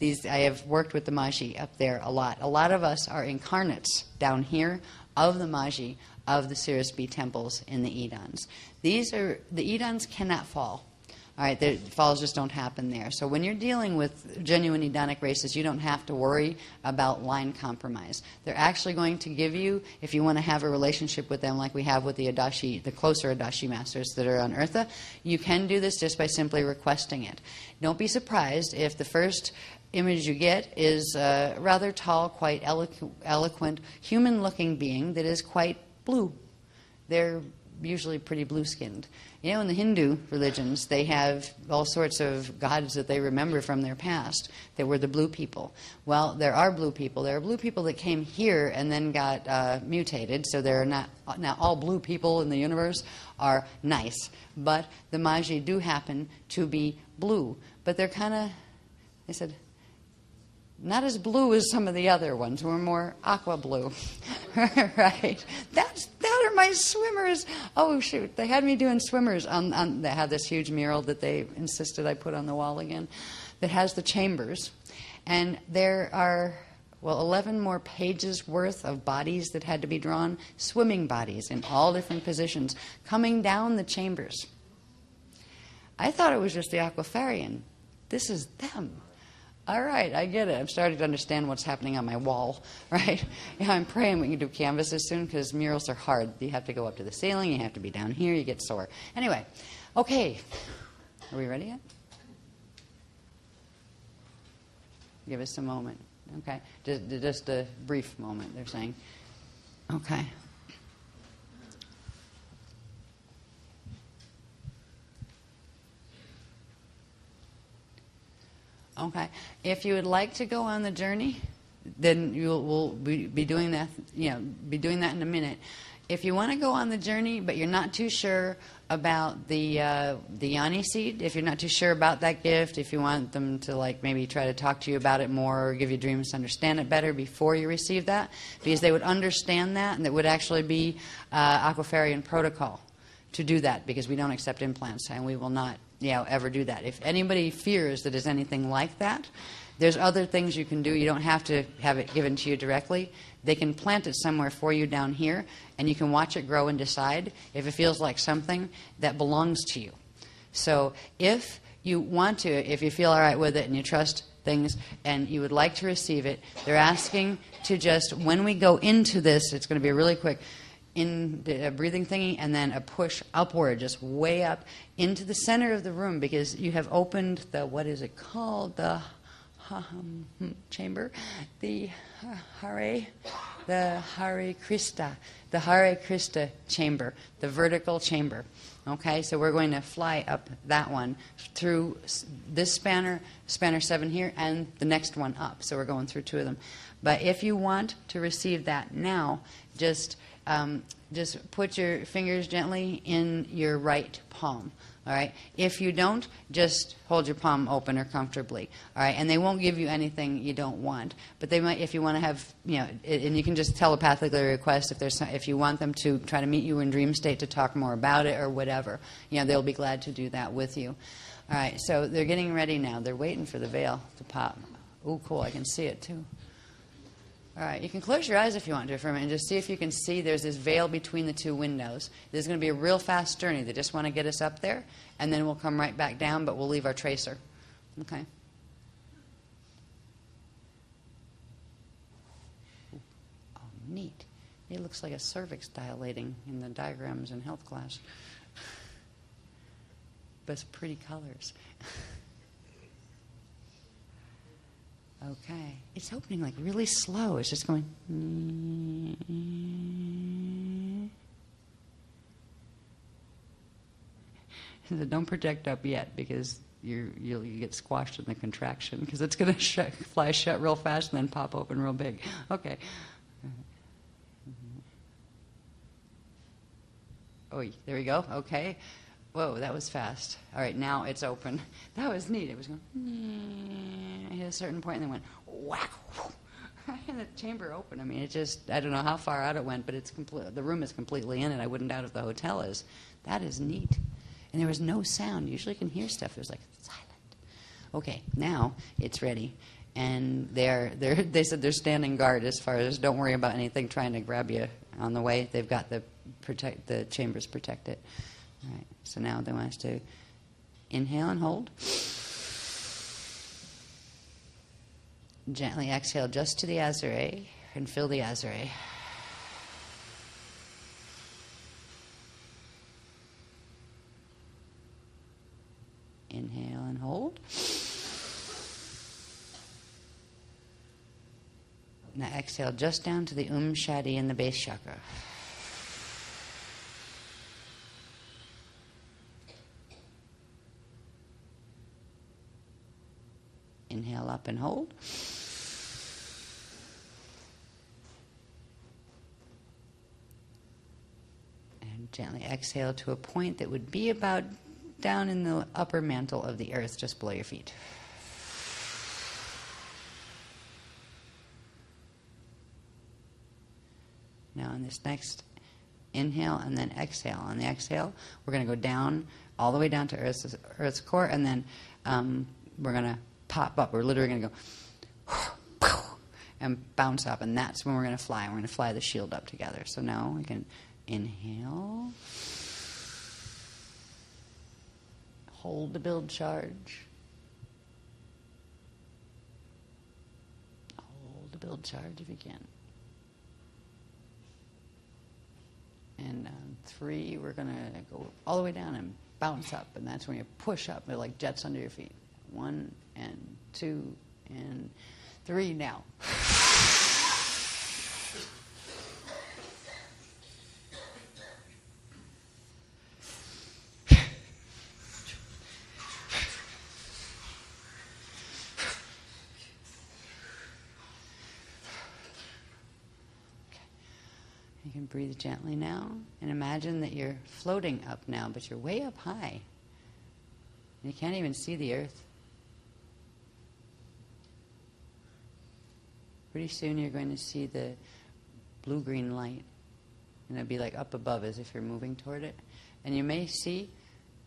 I have worked with the Maji up there a lot. A lot of us are incarnates down here of the Maji of the Cirrus B temples in the Edans. The Edans cannot fall. All right, the falls just don't happen there. So when you're dealing with genuine Edonic races, you don't have to worry about line compromise. They're actually going to give you, if you want to have a relationship with them like we have with the Adashi, the closer Adashi masters that are on Eartha, you can do this just by simply requesting it. Don't be surprised if the first image you get is a rather tall, quite eloquent, human-looking being that is quite blue. They're usually pretty blue-skinned. In the Hindu religions, they have all sorts of gods that they remember from their past that were the blue people. Well, there are blue people. There are blue people that came here and then got mutated, so they're not all blue people in the universe are nice. But the Maji do happen to be blue. But they're kind of, they said, not as blue as some of the other ones. We're more aqua blue. Right? That are my swimmers. Oh, shoot. They had me doing swimmers. They had this huge mural that they insisted I put on the wall again that has the chambers. And there are, 11 more pages worth of bodies that had to be drawn, swimming bodies in all different positions, coming down the chambers. I thought it was just the aquafarian. This is them. All right, I get it. I'm starting to understand what's happening on my wall, right? Yeah, I'm praying we can do canvases soon because murals are hard. You have to go up to the ceiling. You have to be down here. You get sore. Anyway, okay. Are we ready yet? Give us a moment. Okay. Just a brief moment, they're saying. Okay. Okay. If you would like to go on the journey, then we'll be doing that. Be doing that in a minute. If you want to go on the journey, but you're not too sure about the yoni seed, if you're not too sure about that gift, if you want them to maybe try to talk to you about it more or give you dreams to understand it better before you receive that, because they would understand that, and it would actually be Aquafarian protocol to do that, because we don't accept implants and we will not ever do that. If anybody fears that it's anything like that, there's other things you can do. You don't have to have it given to you directly. They can plant it somewhere for you down here, and you can watch it grow and decide if it feels like something that belongs to you. So if you want to, if you feel all right with it and you trust things, and you would like to receive it, they're asking to just, when we go into this, it's going to be really quick, in a breathing thingy, and then a push upward, just way up into the center of the room, because you have opened the, what is it called, the chamber, the Hare Krista chamber, the vertical chamber. Okay, so we're going to fly up that one through this spanner 7 here, and the next one up. So we're going through 2 of them. But if you want to receive that now, just put your fingers gently in your right palm. All right. If you don't, just hold your palm open or comfortably. All right. And they won't give you anything you don't want, but they might, if you want to have, and you can just telepathically request if you want them to try to meet you in dream state to talk more about it or whatever. They'll be glad to do that with you. All right. So they're getting ready now. They're waiting for the veil to pop. Oh, cool. I can see it too. All right, you can close your eyes if you want to for a minute and just see if you can see there's this veil between the 2 windows. This is going to be a real fast journey. They just want to get us up there, and then we'll come right back down, but we'll leave our tracer. Okay? Oh, neat. It looks like a cervix dilating in the diagrams in health class. But it's pretty colors. Okay. It's opening like really slow. It's just going. So don't project up yet, because you'll get squashed in the contraction, because it's going to fly shut real fast and then pop open real big. Okay. Oh, there we go. Okay. Whoa, that was fast. All right, now it's open. That was neat. It was going, I hit a certain point and then went, whack. And the chamber opened. I mean, it just, I don't know how far out it went, but it's the room is completely in it. I wouldn't doubt if the hotel is. That is neat. And there was no sound. Usually you can hear stuff. It was like silent. Okay, now it's ready. And they said they're standing guard as far as don't worry about anything trying to grab you on the way. They've got the chambers protect it. All right, so now they want us to inhale and hold. Gently exhale just to the azure and fill the azure. Inhale and hold. Now exhale just down to the Shadi in the base chakra. Inhale up and hold. And gently exhale to a point that would be about down in the upper mantle of the earth, just below your feet. Now on this next inhale and then exhale. On the exhale, we're going to go down, all the way down to Earth's core, and then we're going to pop up. We're literally going to go and bounce up, and that's when we're going to fly. We're going to fly the shield up together. So now we can inhale, hold to build charge, hold to build charge if you can. And on 3, we're going to go all the way down and bounce up, and that's when you push up. They're like jets under your feet. 1 and 2 and 3 now. You can breathe gently now and imagine that you're floating up now, but you're way up high. You can't even see the earth. Pretty soon you're going to see the blue-green light, and it'll be like up above as if you're moving toward it. And you may see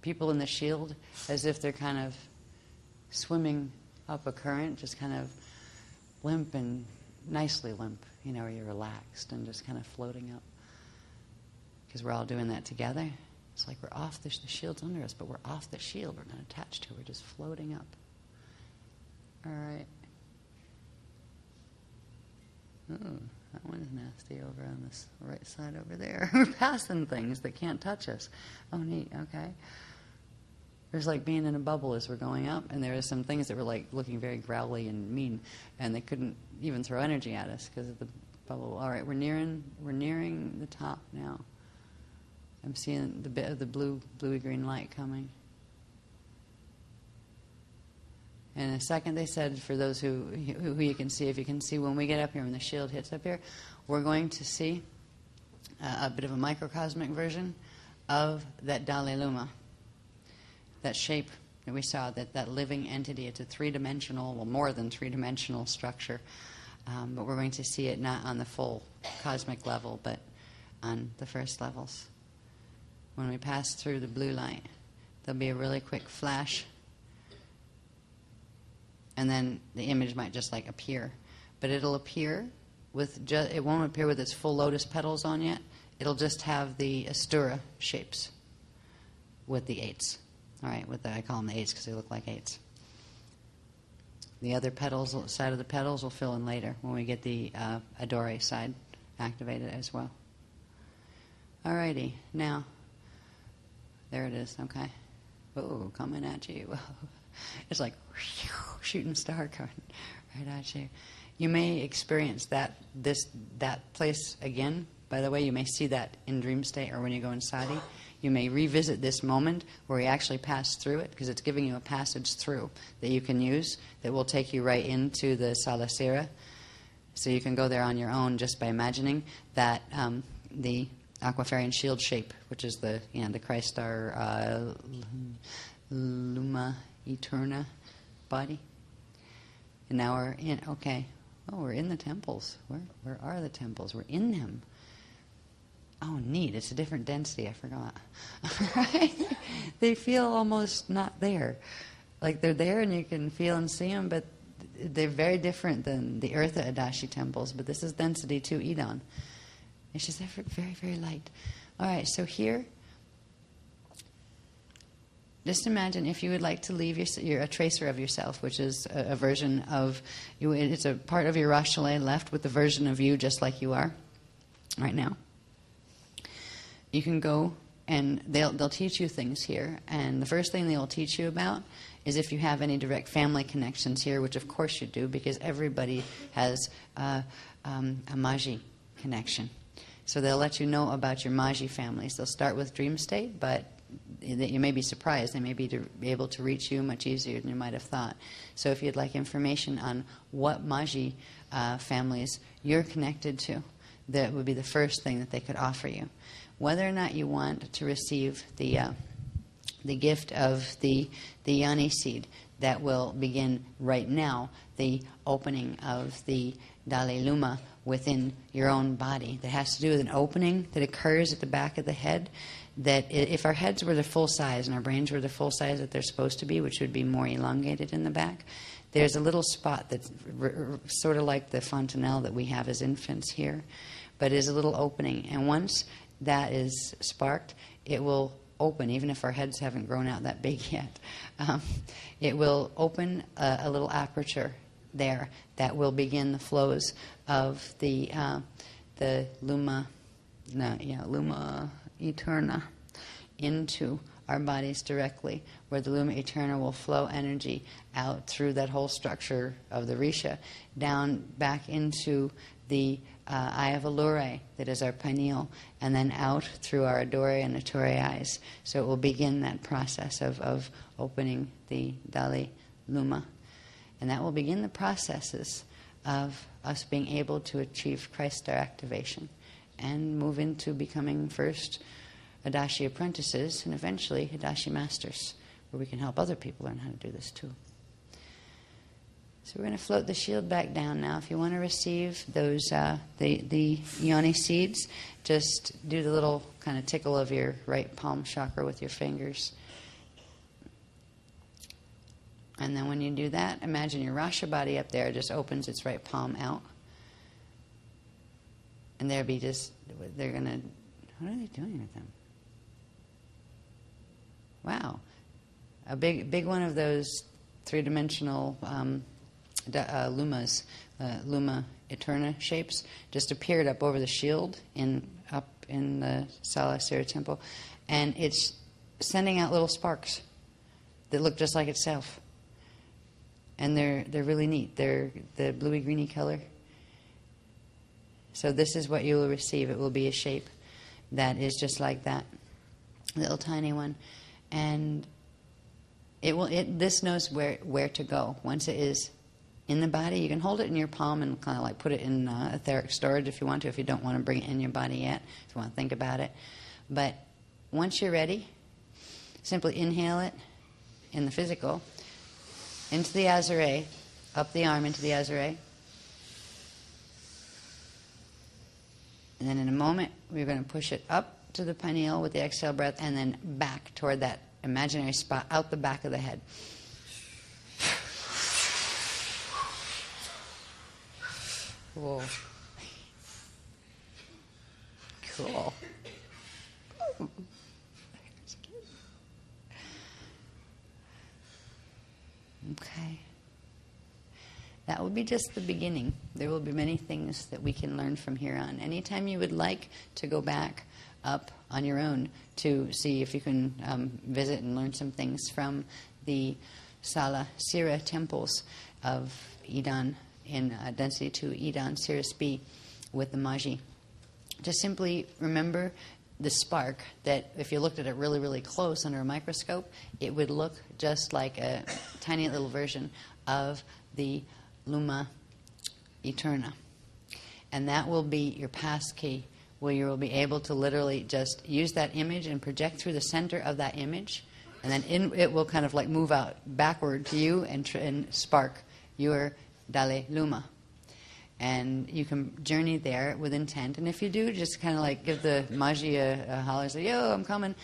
people in the shield as if they're kind of swimming up a current, just kind of limp and nicely limp, where you're relaxed and just kind of floating up. Because we're all doing that together. It's like we're off the shield's under us, but we're off the shield. We're not attached to it. We're just floating up. All right. Ooh, that one's nasty over on this right side over there. We're passing things that can't touch us. Oh, neat. Okay. It was like being in a bubble as we're going up, and there were some things that were like looking very growly and mean, and they couldn't even throw energy at us because of the bubble. All right, we're nearing the top now. I'm seeing the bit of the bluey green light coming. And in a second, they said, for those who you can see, if you can see when we get up here, when the shield hits up here, we're going to see a bit of a microcosmic version of that dhala-luma, that shape that we saw, that living entity. It's a three-dimensional, well, more than three-dimensional structure. But we're going to see it not on the full cosmic level, but on the first levels. When we pass through the blue light, there'll be a really quick flash, and then the image might just like appear. But it'll appear with it won't appear with its full lotus petals on yet. It'll just have the Astura shapes with the eights. All right, I call them the eights because they look like eights. The other petals, side of the petals, will fill in later when we get the Adore side activated as well. All righty, now, there it is, okay. Oh, coming at you. It's like shooting star coming right at you. You may experience that place again. By the way, you may see that in dream state or when you go in sati. You may revisit this moment where you actually pass through it, because it's giving you a passage through that you can use that will take you right into the Salasira. So you can go there on your own just by imagining that the Aquafarian shield shape, which is the Christ star Luma Eterna body. And now we're in, okay, we're in the temples. Where are the temples? We're in them. Oh, neat. It's a different density. I forgot. Right? They feel almost not there. Like they're there and you can feel and see them, but they're very different than the Eartha Adashi temples. But this is density 2 Edon. It's just very, very light. All right, so here, just imagine if you would like to leave you're a tracer of yourself, which is a version of you. It's a part of your Rosh Hashanah left with the version of you just like you are right now. You can go and they'll teach you things here. And the first thing they will teach you about is if you have any direct family connections here, which of course you do, because everybody has a Maji connection. So they'll let you know about your Maji families. They'll start with dream state, but you may be surprised. They may be able to reach you much easier than you might have thought. So if you'd like information on what Maji families you're connected to, that would be the first thing that they could offer you. Whether or not you want to receive the gift of the yoni seed that will begin right now, the opening of the dhala-luma within your own body, that has to do with an opening that occurs at the back of the head, that if our heads were the full size and our brains were the full size that they're supposed to be, which would be more elongated in the back, there's a little spot that's sort of like the fontanelle that we have as infants here, but is a little opening. And once that is sparked, it will open, even if our heads haven't grown out that big yet. It will open a little aperture there that will begin the flows of the Luma Eterna into our bodies directly, where the Luma Eterna will flow energy out through that whole structure of the Risha, down back into the eye of Allure, that is our pineal, and then out through our Adore and Attore eyes. So it will begin that process of opening the dhala-luma. And that will begin the processes of us being able to achieve Christ star activation and move into becoming first Adashi apprentices and eventually Adashi masters, where we can help other people learn how to do this too. So we're going to float the shield back down now. If you want to receive those the yoni seeds, just do the little kind of tickle of your right palm chakra with your fingers. And then when you do that, imagine your Rasha body up there just opens its right palm out. And they're going to, what are they doing with them? Wow. A big one of those three-dimensional lumas, luma eterna shapes, just appeared up over the shield up in the Sala Sira temple, and it's sending out little sparks that look just like itself, and they're really neat. They're the bluey greeny color. So this is what you will receive. It will be a shape that is just like that, little tiny one, and this knows where to go once it is in the body. You can hold it in your palm and kind of like put it in etheric storage if you want to, if you don't want to bring it in your body yet, if you want to think about it. But once you're ready, simply inhale it in the physical, into the azure, up the arm into the azure. And then in a moment, we're going to push it up to the pineal with the exhale breath, and then back toward that imaginary spot out the back of the head. Cool. Cool. Okay. That will be just the beginning. There will be many things that we can learn from here on. Anytime you would like to go back up on your own to see if you can visit and learn some things from the Sala Sira temples of Idan, in density 2 Idan, Sirius B, with the Maji. Just simply remember the spark that if you looked at it really, really close under a microscope, it would look just like a tiny little version of the Luma Eterna. And that will be your pass key, where you will be able to literally just use that image and project through the center of that image, and then it will kind of like move out backward to you and spark your dhala-luma. And you can journey there with intent. And if you do, just kind of like give the Maji a holler, say, yo, I'm coming.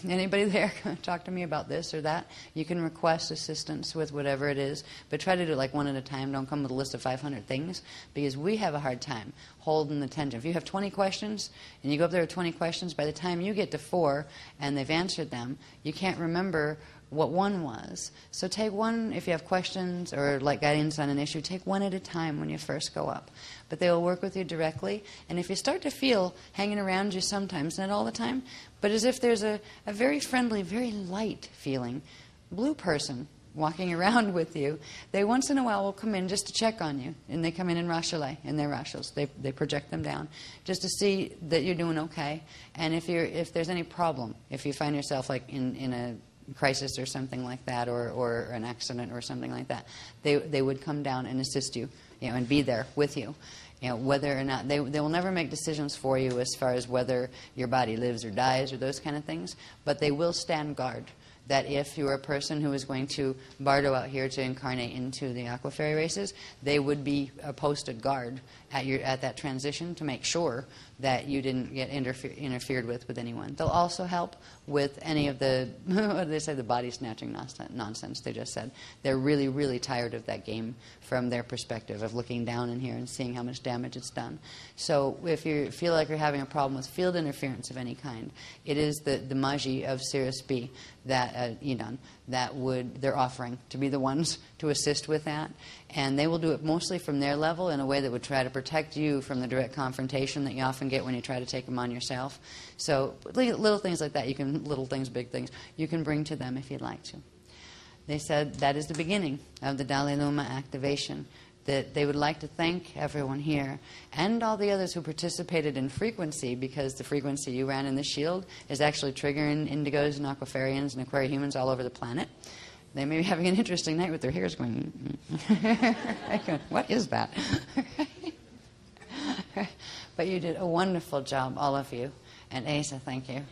Anybody there? Talk to me about this or that. You can request assistance with whatever it is, but try to do it like one at a time. Don't come with a list of 500 things, because we have a hard time holding the tension. If you have 20 questions and you go up there with 20 questions, by the time you get to 4 and they've answered them, you can't remember what one was. So take one, if you have questions or like guidance on an issue, take one at a time when you first go up. But they will work with you directly. And if you start to feel hanging around you sometimes, not all the time, but as if there's a very friendly, very light feeling, blue person walking around with you, they once in a while will come in just to check on you. And they come in Rashale, in their Rashals. They project them down just to see that you're doing okay. And if there's any problem, if you find yourself like in a crisis or something like that, or an accident or something like that, they would come down and assist you, and be there with you. Whether or not they will never make decisions for you as far as whether your body lives or dies or those kind of things, but they will stand guard that if you were a person who is going to bardo out here to incarnate into the Aqua Fairy races, they would be a posted guard at that transition to make sure that you didn't get interfered with anyone. They'll also help with any of the, what do they say, the body snatching nonsense they just said. They're really, really tired of that game from their perspective of looking down in here and seeing how much damage it's done. So if you feel like you're having a problem with field interference of any kind, it is the Maji of Sirius B, that Idan, they're offering to be the ones to assist with that. And they will do it mostly from their level in a way that would try to protect you from the direct confrontation that you often get when you try to take them on yourself. So little things like that, little things, big things, you can bring to them if you'd like to. They said that is the beginning of the dhala-luma activation, that they would like to thank everyone here and all the others who participated in frequency, because the frequency you ran in the shield is actually triggering indigos and aquafarians and aquariumans all over the planet. They may be having an interesting night with their hairs going, what is that? But you did a wonderful job, all of you. And Asa, thank you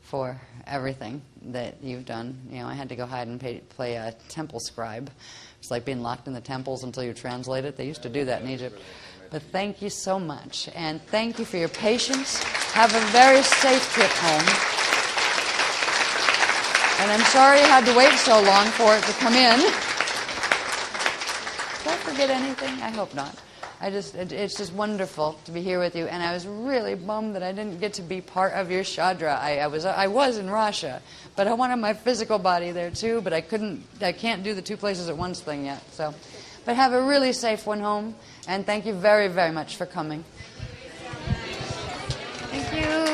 for everything that you've done. I had to go hide and play a temple scribe. It's like being locked in the temples until you translate it. They used to do that in Egypt. But thank you so much. And thank you for your patience. Have a very safe trip home. And I'm sorry you had to wait so long for it to come in. Did I forget anything? I hope not. It's just wonderful to be here with you. And I was really bummed that I didn't get to be part of your Shadra. I was in Russia, but I wanted my physical body there too, but I can't do the two places at once thing yet. So, But have a really safe one home, and thank you very, very much for coming. Thank you.